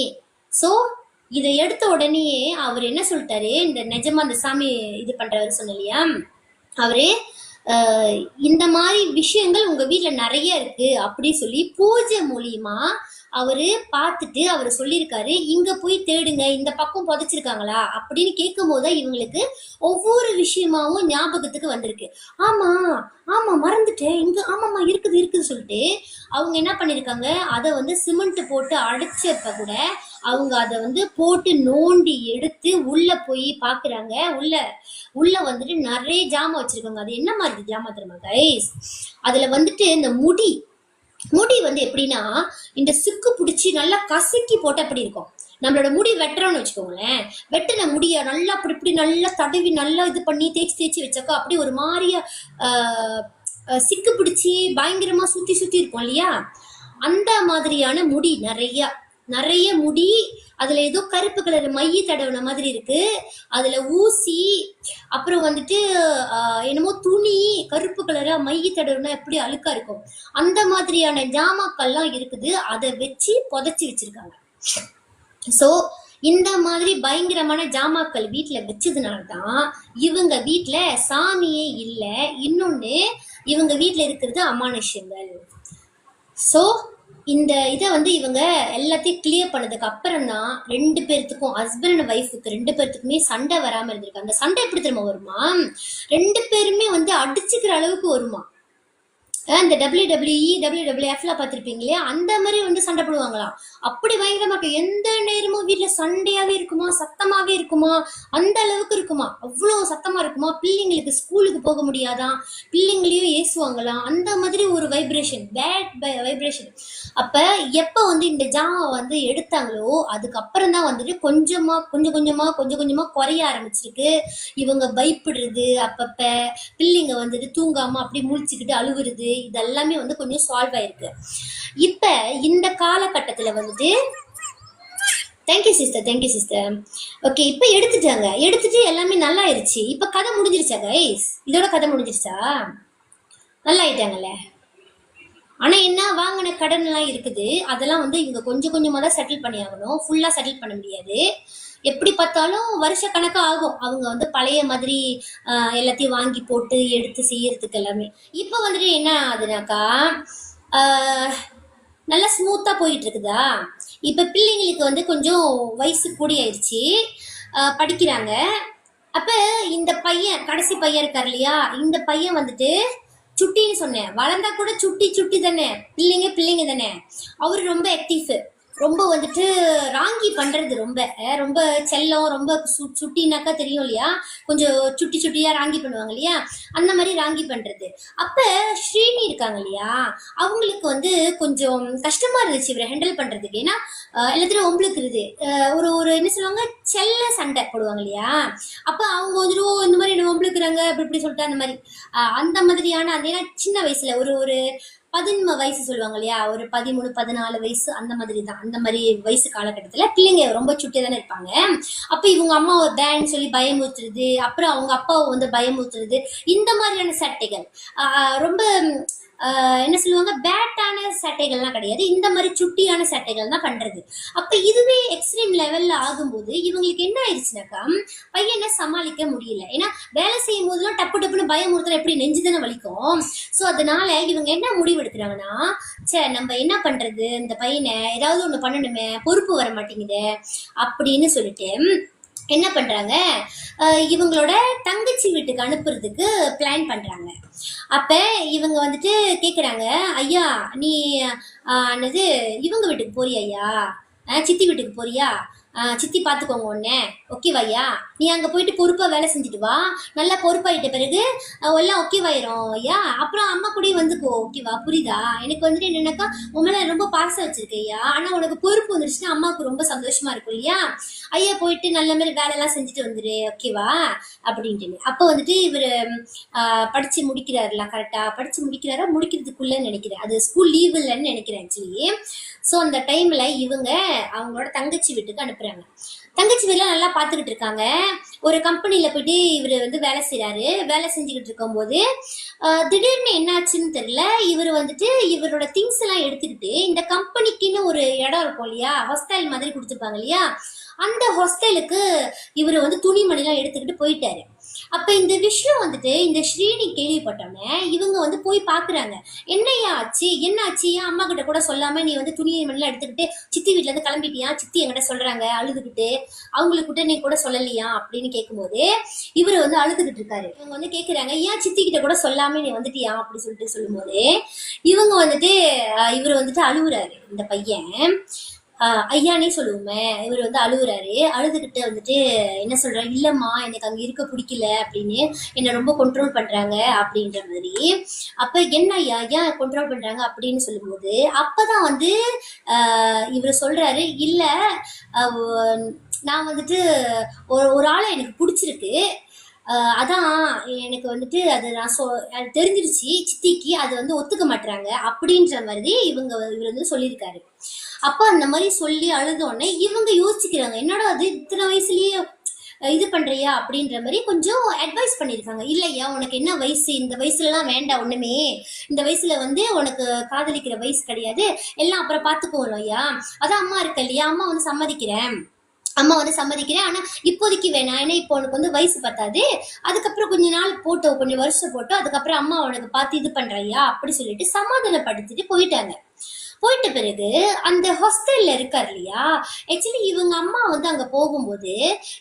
[SPEAKER 1] இதை எடுத்த உடனே அவர் என்ன சொல்லிட்டாரு, இந்த நிஜமா அந்த சாமி இது பண்றவர் சொன்ன இல்லையா, அவரு இந்த மாதிரி விஷயங்கள் உங்க வீட்டுல நிறைய இருக்கு அப்படி சொல்லி பூஜை மூலியமா அவரு பார்த்துட்டு அவர் சொல்லியிருக்காரு, இங்க போய் தேடுங்க, இந்த பக்கம் புதைச்சிருக்காங்களா அப்படின்னு கேட்கும் போதுதான் இவங்களுக்கு ஒவ்வொரு விஷயமாவும் ஞாபகத்துக்கு வந்திருக்கு. ஆமா ஆமா மறந்துட்டேன், இங்க ஆமாமா இருக்குது இருக்குன்னு சொல்லிட்டு அவங்க என்ன பண்ணிருக்காங்க, அதை வந்து சிமெண்ட் போட்டு அடைச்சப்ப கூட அவங்க அதை வந்து போட்டு நோண்டி எடுத்து உள்ள போய் பாக்குறாங்க. உள்ள உள்ள வந்துட்டு நிறைய ஜாமான் வச்சிருக்காங்க. அது என்ன மாதிரி ஜாமான் தெரியுமா கைஸ்? அதுல வந்துட்டு இந்த முடி முடி வந்து எப்படின்னா இந்த சிக்கு பிடிச்சி நல்லா கசக்கி போட்டு அப்படி இருக்கும். நம்மளோட முடி வெட்டுறோம்னு வச்சுக்கோங்களேன், வெட்டின முடிய நல்லா அப்படி இப்படி நல்லா தடவி நல்லா இது பண்ணி தேய்ச்சி தேய்ச்சி வச்சாக்கா அப்படி ஒரு மாதிரியா சிக்கு பிடிச்சி பயங்கரமா சுத்தி சுத்தி இருக்கும் இல்லையா, அந்த மாதிரியான முடி நிறைய நிறைய முடி. அதுல ஏதோ கருப்பு கலர் மைய தடவின மாதிரி இருக்கு. அதுல ஊசி, அப்புறம் வந்துட்டு என்னமோ துணி கருப்பு கலரா மைய தடவினா எப்படி அழுக்கா இருக்கும், அந்த மாதிரியான ஜாமாக்கள்லாம் இருக்குது. அதை வச்சு புதைச்சி வச்சிருக்காங்க. சோ இந்த மாதிரி பயங்கரமான ஜாமாக்கள் வீட்டுல வச்சதுனாலதான் இவங்க வீட்டுல சாமியே இல்ல. இன்னொன்னு இவங்க வீட்டுல இருக்கிறது அமானுஷ்யங்கள். சோ இந்த இதை வந்து இவங்க எல்லாத்தையும் கிளியர் பண்ணதுக்கு அப்புறம் தான் ரெண்டு பேர்த்துக்கும், ஹஸ்பண்ட் அண்ட் ஒய்ஃபுக்கு ரெண்டு பேர்த்துக்குமே சண்டை வராம இருந்திருக்கு. அந்த சண்டை எப்படி தெரியுமா வருமா, ரெண்டு பேருமே வந்து அடிச்சுக்கிற அளவுக்கு வருமா. இந்த WWF பார்த்திருப்பீங்க இல்லையா, அந்த மாதிரி வந்து சண்டை போடுவாங்களாம். அப்படி பயங்கரமா இருக்கும். எந்த நேரமும் வீட்டுல சண்டையாவே இருக்குமா, சத்தமாவே இருக்குமா, அந்த அளவுக்கு இருக்குமா, அவ்வளவு சத்தமா இருக்குமா. பிள்ளைங்களுக்கு ஸ்கூலுக்கு போக முடியாதான், பிள்ளைங்களையும் ஏசுவாங்களாம். அந்த மாதிரி ஒரு வைப்ரேஷன், பேட் வைப்ரேஷன். அப்ப எப்ப வந்து இந்த ஜாமா வந்து எடுத்தாங்களோ அதுக்கப்புறம் தான் வந்துட்டு கொஞ்சம் கொஞ்சமா குறைய ஆரம்பிச்சிருக்கு. இவங்க பயப்படுறது, அப்பப்ப பிள்ளைங்க வந்துட்டு தூங்காம அப்படி முழிச்சுக்கிட்டு அழுகுறது, இதெல்லாமே வந்து கொஞ்சம் சால்வ் ஆயிருக்கு. இப்ப இந்த காலகட்டத்துல வந்துட்டு தேங்க்யூ சிஸ்டர். ஓகே, இப்ப எடுத்துட்டு எல்லாமே நல்லா ஆயிருச்சு. இப்ப கதை முடிஞ்சிருச்சா கைஸ்? இதோட கதை முடிஞ்சிருச்சா? நல்லா ஆயிட்டாங்கல்ல. ஆனா என்ன, வாங்கின கடன் எல்லாம் இருக்குது, அதெல்லாம் வந்து இவங்க கொஞ்சம் கொஞ்சமா தான் செட்டில் பண்ணி ஆகணும். ஃபுல்லா செட்டில் பண்ண முடியாது. எப்படி பார்த்தாலும் வருஷ கணக்கா ஆகும் அவங்க வந்து பழைய மாதிரி எல்லாத்தையும் வாங்கி போட்டு எடுத்து செய்யறதுக்கு எல்லாமே. இப்போ வந்துட்டு என்ன ஆகுதுனாக்கா, நல்லா ஸ்மூத்தா போயிட்டு இருக்குதா. இப்ப பிள்ளைங்களுக்கு வந்து கொஞ்சம் வயசு கூடி ஆயிடுச்சு, படிக்கிறாங்க. அப்ப இந்த பையன், கடைசி பையன் இருக்காரு இல்லையா, இந்த பையன் வந்துட்டு சுட்டின்னு சொன்னேன், வளர்ந்தா கூட சுட்டி தானே, பிள்ளைங்க தானே. அவரு ரொம்ப ஆக்டிவ், ரொம்ப வந்துட்டு ராங்கி பண்றது, ரொம்ப ரொம்ப செல்லம், ரொம்ப சுட்டினாக்கா தெரியும் இல்லையா, கொஞ்சம் சுட்டியா ராங்கி பண்ணுவாங்க இல்லையா, அந்த மாதிரி ராங்கி பண்றது. அப்ப ஸ்ரீனி இருக்காங்க இல்லையா, அவங்களுக்கு வந்து கொஞ்சம் கஷ்டமா இருந்துச்சு இவரை ஹேண்டில் பண்றதுக்கு. ஏன்னா எல்லாத்தையும் ஒம்பளுக்குறது, ஒரு ஒரு என்ன சொல்லுவாங்க, செல்ல சண்டை போடுவாங்க இல்லையா. அப்ப அவங்க வந்துட்டு இந்த மாதிரி என்ன ஒம்பளுக்குறாங்க அப்படி இப்படி சொல்லிட்டு அந்த மாதிரி அந்த மாதிரியான, ஏன்னா சின்ன வயசுல ஒரு ஒரு 11 வயசு சொல்லுவாங்க இல்லையா, ஒரு 13 14 வயசு அந்த மாதிரி தான். அந்த மாதிரி வயசு காலகட்டத்துல பிள்ளைங்க ரொம்ப சுட்டியா தானே இருப்பாங்க. அப்ப இவங்க அம்மாவை பேன்னு சொல்லி பயமுறுத்துறது, அப்புறம் அவங்க அப்பாவை வந்து பயமுறுத்துறது, இந்த மாதிரியான சட்டைகள் ரொம்ப என்ன சொல்லுவாங்க, பேட்டான சட்டைகள்லாம் கிடையாது, இந்த மாதிரி சுட்டியான சட்டைகள் தான் பண்றது. அப்ப இதுவே எக்ஸ்ட்ரீம் லெவல்ல ஆகும்போது இவங்களுக்கு என்ன ஆயிடுச்சுனாக்கா, பையனை சமாளிக்க முடியல. ஏன்னா வேலை செய்யும் போதுலாம் டப்புன்னு பயமுறுத்தல எப்படி நெஞ்சுதானே வலிக்கும். சோ அதனால இவங்க என்ன முடிவு எடுக்கிறாங்கன்னா, சே நம்ம என்ன பண்றது, இந்த பையனை ஏதாவது ஒண்ணு பண்ணணுமே, பொறுப்பு வர மாட்டேங்குது அப்படின்னு சொல்லிட்டு என்ன பண்றாங்க, இவங்களோட தங்கச்சி வீட்டுக்கு அனுப்புறதுக்கு பிளான் பண்றாங்க. அப்ப இவங்க வந்துட்டு கேக்குறாங்க, ஐயா நீ என்னது இவங்க வீட்டுக்கு போறியா, ஐயா சித்தி வீட்டுக்கு போறியா, சித்தி பாத்துக்கோங்க உடனே, ஓகேவாய்யா, நீ அங்க போயிட்டு பொறுப்பா வேலை செஞ்சுட்டு வா, நல்லா பொறுப்பாயிட்ட பிறகு எல்லாம் ஓகேவாயிரும் ஐயா, அப்புறம் அம்மா கூட வந்துக்கோ, ஓகேவா, புரியுதா? எனக்கு வந்துட்டு என்னன்னாக்கா உன் மேல ரொம்ப பாசம் வச்சிருக்கையா, ஆனா உனக்கு பொறுப்பு வந்துருச்சுன்னா அம்மாவுக்கு ரொம்ப சந்தோஷமா இருக்கும் இல்லையா, ஐயா போயிட்டு நல்ல மாதிரி வேலை எல்லாம் செஞ்சுட்டு வந்துரு, ஓகேவா அப்படின்ட்டு. அப்ப வந்துட்டு இவரு படிச்சு முடிக்கிறாருல, கரெக்டா படிச்சு முடிக்கிறதுக்குள்ளன்னு நினைக்கிறேன், அது ஸ்கூல் லீவ் இல்லைன்னு நினைக்கிறேன் ஆக்சுவலி. ஸோ அந்த டைம்ல இவங்க அவங்களோட தங்கச்சி வீட்டுக்கு அனுப்புறாங்க. தங்கச்சி வீட்டுல நல்லா பாத்துக்கிட்டு இருக்காங்க. ஒரு கம்பெனில போயிட்டு இவரு வந்து வேலை செய்யறாரு. வேலை செஞ்சுக்கிட்டு இருக்கும் போது திடீர்னு என்ன ஆச்சுன்னு தெரியல, இவர் வந்துட்டு இவரோட திங்ஸ் எல்லாம் எடுத்துக்கிட்டு இந்த கம்பெனிக்குன்னு ஒரு இடம் இருக்கும் இல்லையா, ஹாஸ்டல் மாதிரி கொடுத்துருப்பாங்க இல்லையா, அந்த ஹாஸ்டலுக்கு இவர் வந்து துணிமணி எல்லாம் எடுத்துக்கிட்டு போயிட்டாரு. அப்ப இந்த விஷயம் வந்துட்டு இந்த ஸ்ரீனி கேள்விப்பட்டோன்னே இவங்க வந்து போய் பாக்குறாங்க. என்னையா ஆச்சு, என்ன ஆச்சு, ஏன் அம்மா கிட்ட கூட சொல்லாம நீ வந்து துணியை மணிலாம் எடுத்துக்கிட்டு சித்தி வீட்டுல இருந்து கிளம்பிட்டியா, சித்தி என்கிட்ட சொல்றாங்க அழுதுகிட்டு, அவங்களுக்கு நீ கூட சொல்லலையா அப்படின்னு கேட்கும்போது இவரு வந்து அழுதுகிட்டு இருக்காரு. இவங்க வந்து கேக்குறாங்க ஏன் சித்தி கிட்ட கூட சொல்லாம நீ வந்துட்டியா அப்படி சொல்லிட்டு சொல்லும்போது இவங்க வந்துட்டு இவர் வந்துட்டு அழுகுறாரு இந்த பையன். ஐயானே சொல்லுவோமே, இவர் வந்து அழுகுறாரு. அழுதுகிட்டு வந்துட்டு என்ன சொல்றாரு, இல்லம்மா எனக்கு அங்க இருக்க பிடிக்கல அப்படின்னு என்ன ரொம்ப கண்ட்ரோல் பண்றாங்க அப்படின்ற மாதிரி. அப்ப என்ன ஐயா ஏன் கண்ட்ரோல் பண்றாங்க அப்படின்னு சொல்லும்போது அப்பதான் வந்து இவர் சொல்றாரு, இல்ல நான் வந்துட்டு ஒரு ஆளை எனக்கு பிடிச்சிருக்கு, அதான் எனக்கு வந்துட்டு அது நான் தெரிஞ்சிருச்சு சித்திக்கு, அது வந்து ஒத்துக்க மாட்டாங்க அப்படின்ற மாதிரி இவர் வந்து சொல்லியிருக்காரு. அப்ப அந்த மாதிரி சொல்லி அழுதோடனே இவங்க யோசிக்கிறாங்க, என்னடா அது இத்தனை வயசுலயே இது பண்றியா அப்படின்ற மாதிரி கொஞ்சம் அட்வைஸ் பண்ணியிருக்காங்க. இல்லையா உனக்கு என்ன வயசு, இந்த வயசுலலாம் வேண்டாம் ஒண்ணுமே, இந்த வயசுல வந்து உனக்கு காதலிக்கிற வயசு கிடையாது, எல்லாம் அப்புறம் பாத்துக்குவோம் ஐயா, அதான் அம்மா இருக்க இல்லையா, அம்மா வந்து சம்மதிக்கிறேன், ஆனா இப்போதைக்கு வேணாம், ஏன்னா இப்போ உனக்கு வந்து வயசு பத்தாது, அதுக்கப்புறம் கொஞ்ச நாள் போட்டோம், கொஞ்சம் வருஷம் போட்டோம், அதுக்கப்புறம் அம்மா உனக்கு பார்த்து இது பண்றியா அப்படி சொல்லிட்டு சமாதானப்படுத்திட்டு போயிட்டாங்க. போயிட்ட பிறகு அந்த ஹாஸ்டல்ல இருக்காரு இல்லையா, ஆக்சுவலி இவங்க அம்மா வந்து அங்க போகும்போது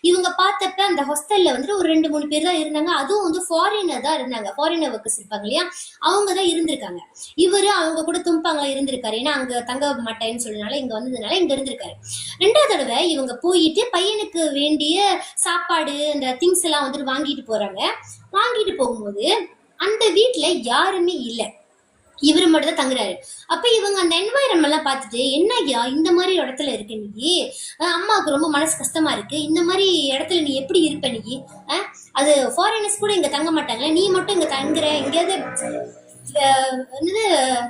[SPEAKER 1] இவங்க பார்த்தப்ப அந்த ஹாஸ்டல்ல வந்து ஒரு 2-3 பேர் தான் இருந்தாங்க. அதுவும் வந்து ஃபாரினர் தான் இருந்தாங்க, ஃபாரினர் ஒர்க்கர்ஸ் இருப்பாங்க இல்லையா, அவங்க தான் இருந்திருக்காங்க. இவரு அவங்க கூட தும்பாங்களா இருந்திருக்காரு, ஏன்னா அங்க தங்க மாட்டேன்னு சொல்றதுனால இங்க வந்ததுனால இங்க இருந்திருக்காரு. 2வது தடவை இவங்க போயிட்டு பையனுக்கு வேண்டிய சாப்பாடு அந்த திங்ஸ் எல்லாம் வந்துட்டு வாங்கிட்டு போறாங்க. வாங்கிட்டு போகும்போது அந்த வீட்டுல யாருமே இல்லை, இவரு மட்டும் தான் தங்குறாரு. அப்ப இவங்க அந்த என்வாயரன்மெண்ட் எல்லாம் பார்த்துட்டு, என்ன ஐயா இந்த மாதிரி இடத்துல இருக்க நீ, அம்மாவுக்கு ரொம்ப மனசு கஷ்டமா இருக்கு, இந்த மாதிரி இடத்துல நீ எப்படி இருப்ப நீ, அது ஃபாரினர்ஸ் கூட இங்க தங்க மாட்டாங்களே, நீ மட்டும் இங்க தங்குற, எங்கேயாவது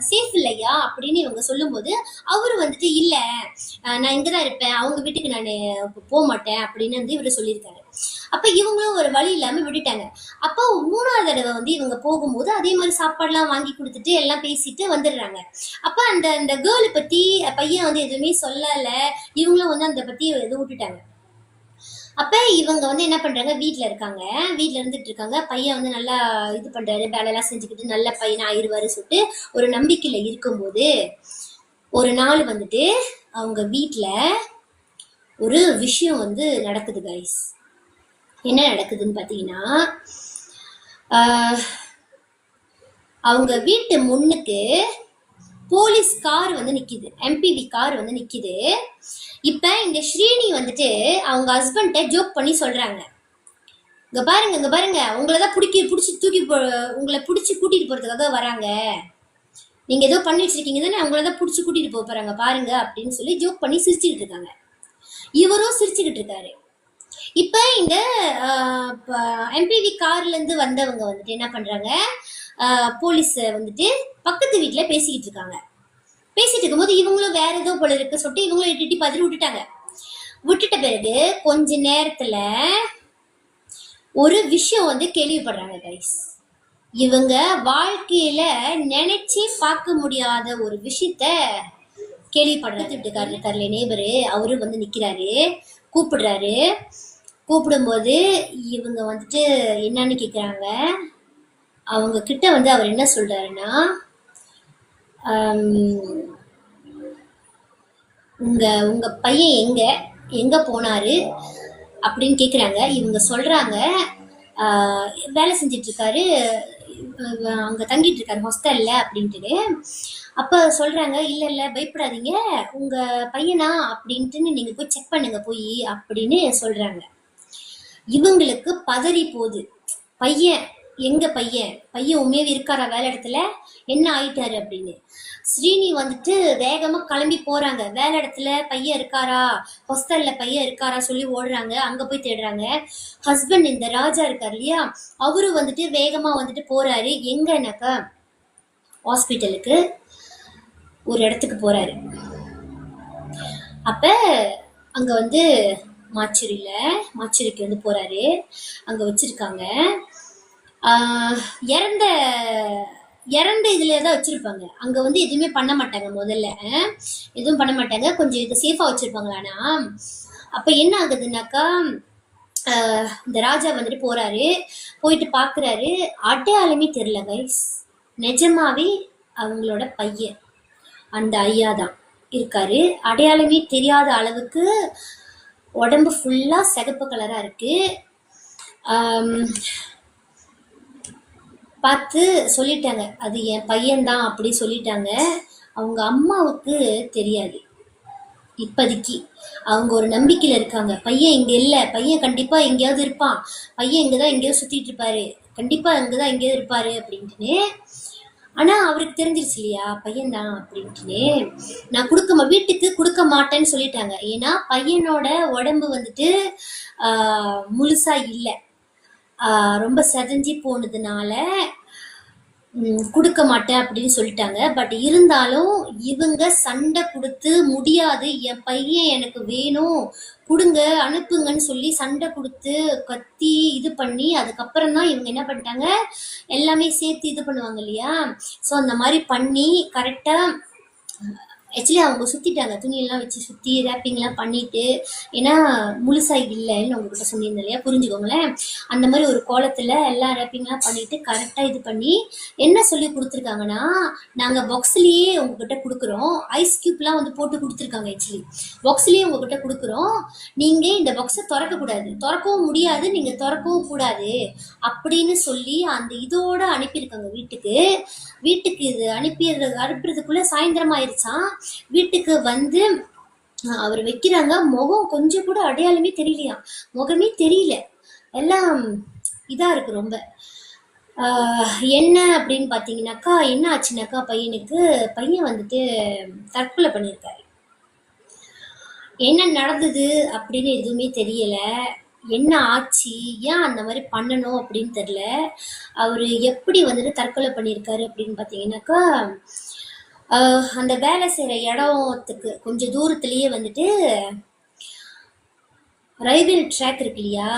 [SPEAKER 1] சேஃப் இல்லையா அப்படின்னு இவங்க சொல்லும்போது அவரு வந்துட்டு இல்ல நான் இங்கதான் இருப்பேன், அவங்க வீட்டுக்கு நான் போக மாட்டேன் அப்படின்னு வந்து இவரு சொல்லியிருக்காரு. அப்ப இவங்களும் ஒரு வழி இல்லாம விட்டுட்டாங்க. அப்போ 3வது தடவை வந்து இவங்க போகும்போது அதே மாதிரி சாப்பாடுலாம் வாங்கி கொடுத்துட்டு எல்லாம் பேசிட்டு வந்துடுறாங்க. அப்ப அந்த அந்த கேர்ளை பத்தி பையன் வந்து எதுவுமே சொல்லல, இவங்களும் வந்து அந்த பத்தி எதுவும் விட்டுட்டாங்க. அப்ப இவங்க வந்து என்ன பண்றாங்க, வீட்டுல இருக்காங்க, வீட்டுல இருந்துட்டு இருக்காங்க. பையன் வந்து நல்லா இது பண்றாரு, வேலையெல்லாம் செஞ்சுக்கிட்டு நல்ல பையனா ஆயிடுவாரு சொல்லிட்டு ஒரு நம்பிக்கையில இருக்கும்போது ஒரு நாள் வந்துட்டு அவங்க வீட்டுல ஒரு விஷயம் வந்து நடக்குது கைஸ். என்ன நடக்குதுன்னு பாத்தீங்கன்னா, அவங்க வீட்டு முன்னுக்கு போலீஸ் கார் வந்து நிக்குது, எம்பிவி கார் வந்து நிக்குது. இப்ப இந்த ஸ்ரீனி வந்துட்டு அவங்க ஹஸ்பண்ட ஜோக் பண்ணி சொல்றாங்க, இங்க பாருங்க உங்களதான் உங்களை பிடிச்சி கூட்டிட்டு போறதுக்காக வராங்க, நீங்க ஏதோ பண்ணி வச்சிருக்கீங்க தானே, உங்களதான் பிடிச்சி கூட்டிட்டு போறாங்க பாருங்க அப்படின்னு சொல்லி ஜோக் பண்ணி சிரிச்சுக்கிட்டு இருக்காங்க. இவரும் சிரிச்சுக்கிட்டு இருக்காரு. இப்ப இந்த எம்பிவி கார்ல இருந்து வந்தவங்க வந்துட்டு என்ன பண்றாங்க, போலீஸ் வந்துட்டு பக்கத்து வீட்டுல பேசிக்கிட்டு இருக்காங்க. பேசிட்டு இருக்கும்போது இவங்களும் வேற ஏதோ போல இருக்கு சொல்லிட்டு இவங்களும் எட்டி பதறி விட்டுட்டாங்க. விட்டுட்ட பிறகு கொஞ்ச நேரத்துல ஒரு விஷயம் வந்து கேள்விப்படுறாங்க கைஸ். இவங்க வாழ்க்கையில நினைச்சே பார்க்க முடியாத ஒரு விஷயத்த கேள்விப்படுறாரு. இருக்காரு நேபரு, அவரு வந்து நிக்கிறாரு, கூப்பிடுறாரு. கூப்பிடும்போது இவங்க வந்துட்டு என்னன்னு கேக்குறாங்க. அவங்க கிட்ட வந்து அவர் என்ன சொல்றாருன்னா, உங்க பையன் எங்க போனாரு அப்படின்னு கேக்குறாங்க. இவங்க சொல்றாங்க, வேலை செஞ்சிட்டு இருக்காரு, அங்க தங்கிட்டு இருக்காரு ஹாஸ்டல்ல அப்படின்ட்டு. அப்ப சொல்றாங்க, இல்ல பயப்படாதீங்க, உங்க பையனா அப்படின்ட்டு நீங்க போய் செக் பண்ணுங்க போய் அப்படின்னு சொல்றாங்க. இவங்களுக்கு பதறி போகுது, பையன் எங்க பையன் உண்மையாவே இருக்காரா வேலை இடத்துல, என்ன ஆயிட்டாரு அப்படின்னு. ஸ்ரீனி வந்துட்டு வேகமா கிளம்பி போறாங்க, வேலை இடத்துல பையன் இருக்காரா, ஹாஸ்டல்ல பையன் இருக்காரா சொல்லி ஓடுறாங்க. அங்க போய் தேடுறாங்க. ஹஸ்பண்ட் இந்த ராஜா இருக்காரு இல்லையா, அவரு வந்துட்டு வேகமா வந்துட்டு போறாரு. எங்கன்னாக்கா ஹாஸ்பிட்டலுக்கு ஒரு இடத்துக்கு போறாரு. அப்ப அங்க வந்து மாச்சூரிக்கு வந்து போறாரு. அங்க வச்சிருக்காங்க, இறந்த இதுலதான் வச்சிருப்பாங்க. அங்க வந்து எதுவுமே பண்ண மாட்டாங்க, முதல்ல எதுவும் பண்ண மாட்டாங்க, கொஞ்சம் இது சேஃபா வச்சிருப்பாங்க. ஆனா அப்ப என்ன ஆகுதுன்னாக்கா இந்த ராஜா வந்துட்டு போறாரு. போயிட்டு பாக்குறாரு, அடையாளமே தெரியல கைஸ். நிஜமாவே அவங்களோட பையன் அந்த ஐயா தான் இருக்காரு. அடையாளமே தெரியாத அளவுக்கு உடம்பு ஃபுல்லா சிகப்பு கலரா இருக்கு. பார்த்து சொல்லிட்டாங்க, அது என் பையன்தான் அப்படி சொல்லிட்டாங்க. அவங்க அம்மாவுக்கு தெரியாது இப்போதைக்கு. அவங்க ஒரு நம்பிக்கையில இருக்காங்க, பையன் இங்க இல்ல, பையன் கண்டிப்பா எங்கேயாவது இருப்பான், பையன் இங்கதான் எங்கேயோ சுத்திட்டு இருப்பாரு, கண்டிப்பா இங்கதான் எங்கேயோ இருப்பாரு அப்படின்ட்டுன்னு. ஆனா அவருக்கு தெரிஞ்சிருச்சு இல்லையா பையன் தான் அப்படின்ட்டுன்னு. நான் வீட்டுக்கு கொடுக்க மாட்டேன்னு சொல்லிட்டாங்க. ஏன்னா பையனோட உடம்பு வந்துட்டு முழுசா இல்லை, ரொம்ப செதஞ்சி போனதுனால கொடுக்க மாட்டேன் அப்படின்னு சொல்லிட்டாங்க. பட் இருந்தாலும் இவங்க சண்டை கொடுத்து முடியாது, என் பையன் எனக்கு வேணும், கொடுங்க அனுப்புங்கன்னு சொல்லி சண்டை கொடுத்து கத்தி இது பண்ணி அதுக்கப்புறம் தான் இவங்க என்ன பண்ணிட்டாங்க, எல்லாமே சேர்த்து இது பண்ணுவாங்க இல்லையா. ஸோ அந்த மாதிரி பண்ணி கரெக்டாக ஆக்சுவலி அவங்க சுற்றிட்டாங்க, துணியெல்லாம் வச்சு சுற்றி ரேப்பிங்லாம் பண்ணிட்டு. ஏன்னா முழுசாக இல்லைன்னு உங்ககிட்ட சொல்லியிருந்தேன் இல்லையா, புரிஞ்சுக்கோங்களேன். அந்த மாதிரி ஒரு கோலத்தில் எல்லாம் ரேப்பிங்லாம் பண்ணிட்டு கரெக்டாக இது பண்ணி என்ன சொல்லி கொடுத்துருக்காங்கன்னா, நாங்கள் பாக்ஸ்லேயே உங்ககிட்ட கொடுக்குறோம், ஐஸ் க்யூப்லாம் வந்து போட்டு கொடுத்துருக்காங்க. ஆக்சுவலி பாக்ஸ்லேயே உங்ககிட்ட கொடுக்குறோம், நீங்கள் இந்த பாக்ஸை திறக்கக்கூடாது, திறக்கவும் முடியாது, நீங்கள் திறக்கவும் கூடாது அப்படின்னு சொல்லி அந்த இதோட அனுப்பியிருக்காங்க வீட்டுக்கு. வீட்டுக்கு இது அனுப்புறதுக்குள்ள சாயந்தரம் ஆயிடுச்சான். வீட்டுக்கு வந்து அவர் வைக்கிறாங்க, முகம் கொஞ்சம் கூட அடையாளமே தெரியலையா, முகமே தெரியல, எல்லாம் இதா இருக்கு ரொம்ப. என்ன அப்படின்னு பார்த்தீங்கன்னாக்கா, என்ன ஆச்சுனாக்கா பையன் வந்துட்டு தற்கொலை பண்ணியிருக்காரு. என்ன நடந்தது அப்படின்னு எதுவுமே தெரியல, என்ன ஆச்சு, ஏன் அந்த மாதிரி பண்ணணும் அப்படின்னு தெரியல. அவர் எப்படி வந்துட்டு தற்கொலை பண்ணியிருக்காரு அப்படின்னு பார்த்தீங்கன்னாக்கா, அந்த வேலை செய்கிற இடத்துக்கு கொஞ்சம் தூரத்துலேயே வந்துட்டு ரயில்வே ட்ராக் இருக்கு இல்லையா,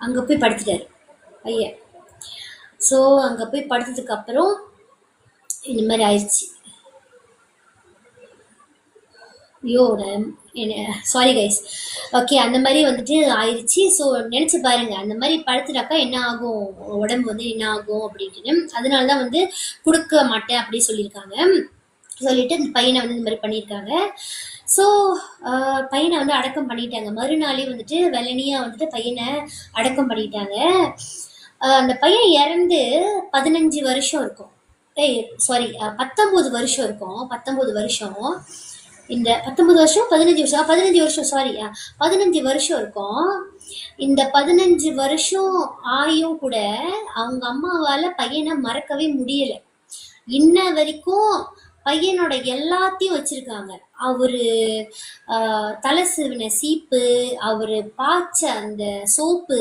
[SPEAKER 1] அங்கே போய் படுத்துட்டாரு பையன். ஸோ அங்கே போய் படுத்ததுக்கு அப்புறம் இந்த மாதிரி ஆயிடுச்சு. ஐயோ சாரி கைஸ். ஓகே, அந்த மாதிரி வந்துட்டு ஆயிடுச்சு. ஸோ நினச்சி பாருங்க, அந்த மாதிரி படுத்துட்டாக்கா என்ன ஆகும், உடம்பு வந்து என்ன ஆகும் அப்படின்ட்டு. அதனால தான் வந்து கொடுக்க மாட்டேன் அப்படி சொல்லியிருக்காங்க. சொல்லிட்டு அந்த பையனை வந்து இந்த மாதிரி பண்ணியிருக்காங்க. ஸோ பையனை வந்து அடக்கம் பண்ணிட்டாங்க. மறுநாளே வந்துட்டு வெள்ளனியாக வந்துட்டு பையனை அடக்கம் பண்ணிட்டாங்க. அந்த பையன் இறந்து 15 வருஷம் இருக்கும். சாரி 19 வருஷம் இருக்கும். 19 வருஷம், இந்த 19 வருஷம் 15 வருஷம் 15 வருஷம் சாரி 15 வருஷம் இருக்கும். இந்த 15 வருஷம் ஆயும் கூட அவங்க அம்மாவால பையனை மறக்கவே முடியல. இன்ன வரைக்கும் பையனோட எல்லாத்தையும் வச்சிருக்காங்க. அவரு தலை சீவின சீப்பு, அவரு பாய்ச்ச அந்த சோப்பு,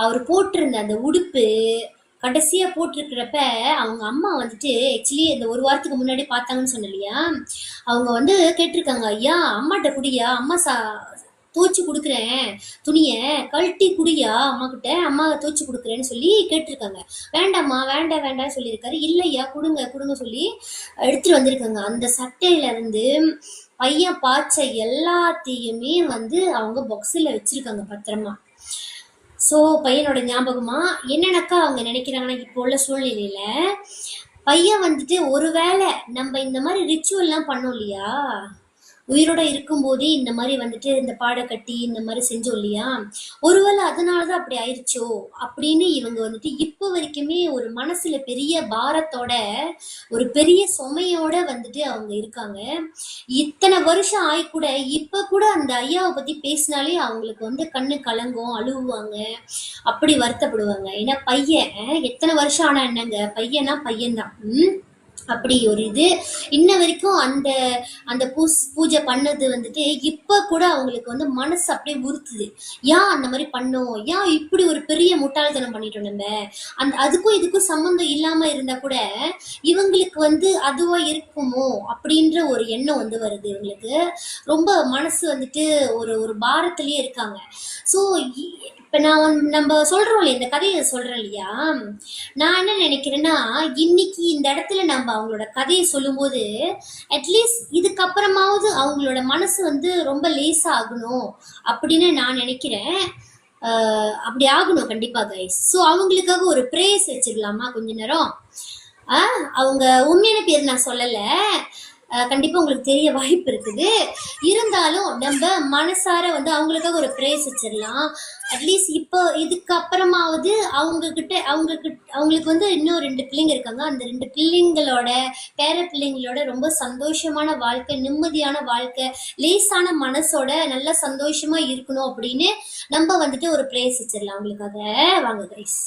[SPEAKER 1] அவர் போட்டிருந்த அந்த உடுப்பு, கடைசியா போட்டிருக்கிறப்ப அவங்க அம்மா வந்துட்டு ஆக்சுவலி இந்த ஒரு வாரத்துக்கு முன்னாடி பார்த்தாங்கன்னு சொன்ன இல்லையா, அவங்க வந்து கேட்டிருக்காங்க, ஐயா அம்மாட்ட குடியா, அம்மா துவைச்சு கொடுக்குறேன், துணியை கழட்டி குடியா அம்மா கிட்ட, அம்மா துவைச்சு கொடுக்குறேன்னு சொல்லி கேட்டிருக்காங்க. வேண்டாம்மா வேண்டாம் வேண்டாம் சொல்லியிருக்காரு. இல்லையா கொடுங்க கொடுங்க சொல்லி எடுத்துட்டு வந்திருக்காங்க. அந்த சட்டையில இருந்து பையன் பாய்ச்ச எல்லாத்தையுமே வந்து அவங்க பாக்ஸில் வச்சிருக்காங்க பத்திரமா. ஸோ பையனோட ஞாபகமா என்னன்னாக்கா அவங்க நினைக்கிறாங்கன்னா, இப்போ உள்ள சூழ்நிலையில பையன் வந்துட்டு ஒருவேளை நம்ம இந்த மாதிரி ரிச்சுவல்லாம் பண்ணோம் இல்லையா, உயிரோட இருக்கும்போதே இந்த மாதிரி வந்துட்டு இந்த பாடை கட்டி இந்த மாதிரி செஞ்சோம் இல்லையா, ஒருவேளை அதனாலதான் அப்படி ஆயிடுச்சோ அப்படின்னு இவங்க வந்துட்டு இப்போ வரைக்குமே ஒரு மனசுல பெரிய பாரத்தோட, ஒரு பெரிய சுமையோட வந்துட்டு அவங்க இருக்காங்க. இத்தனை வருஷம் ஆகி கூட இப்ப கூட அந்த ஐயாவை பத்தி பேசினாலே அவங்களுக்கு வந்து கண்ணு கலங்கும், அழுவாங்க, அப்படி வருத்தப்படுவாங்க. ஏன்னா பையன் எத்தனை வருஷம் ஆனா என்னங்க, பையனா பையன்தான். அப்படி ஒரு இது இன்ன வரைக்கும் அந்த அந்த பூஜை பண்ணது வந்துட்டு இப்ப கூட அவங்களுக்கு வந்து மனசு அப்படியே உறுத்துது. ஏன் அந்த மாதிரி பண்ணோம், ஏன் இப்படி ஒரு பெரிய முட்டாள்தனம் பண்ணிட்டோம் நம்ம, அதுக்கும் இதுக்கும் சம்மந்தம் இல்லாம இருந்தா கூட இவங்களுக்கு வந்து அதுவா இருக்குமோ அப்படின்ற ஒரு எண்ணம் வந்து வருது இவங்களுக்கு. ரொம்ப மனசு வந்துட்டு ஒரு ஒரு பாரத்திலேயே இருக்காங்க. ஸோ இப்ப நம்ம சொல்றோம் இல்லையா, இந்த கதையை சொல்றேன் இல்லையா, நான் என்ன நினைக்கிறேன்னா, இன்னைக்கு இந்த இடத்துல நம்ம அவங்களோட கதையை சொல்லும்போது அட்லீஸ்ட் இதுக்கப்புறமாவது அவங்களோட மனசு வந்து ரொம்ப லேசா ஆகணும் அப்படின்னு நான் நினைக்கிறேன். அப்படி ஆகணும் கண்டிப்பா கைஸ். ஸோ அவங்களுக்காக ஒரு ப்ரேயர்ஸ் வச்சிடலாமா கொஞ்ச நேரம்? அவங்க உண்மையான பேர் நான் சொல்லல, கண்டிப்பா உங்களுக்கு தெரிய வாய்ப்பு இருக்குது. இருந்தாலும் நம்ம மனசார வந்து அவங்களுக்காக ஒரு ப்ரேயர்ஸ் வச்சிடலாம். அட்லீஸ்ட் இப்போ இதுக்கப்புறமாவது அவங்களுக்கு வந்து இன்னும் 2 பிள்ளைங்க இருக்காங்க. அந்த 2 பிள்ளைங்களோட பேர பிள்ளைங்களோட ரொம்ப சந்தோஷமான வாழ்க்கை, நிம்மதியான வாழ்க்கை, லேசான மனசோட நல்லா சந்தோஷமா இருக்கணும் அப்படின்னு நம்ம வந்துட்டு ஒரு ப்ரேயர்ஸ் வச்சிடலாம் அவங்களுக்காக. வாங்க கைஸ்.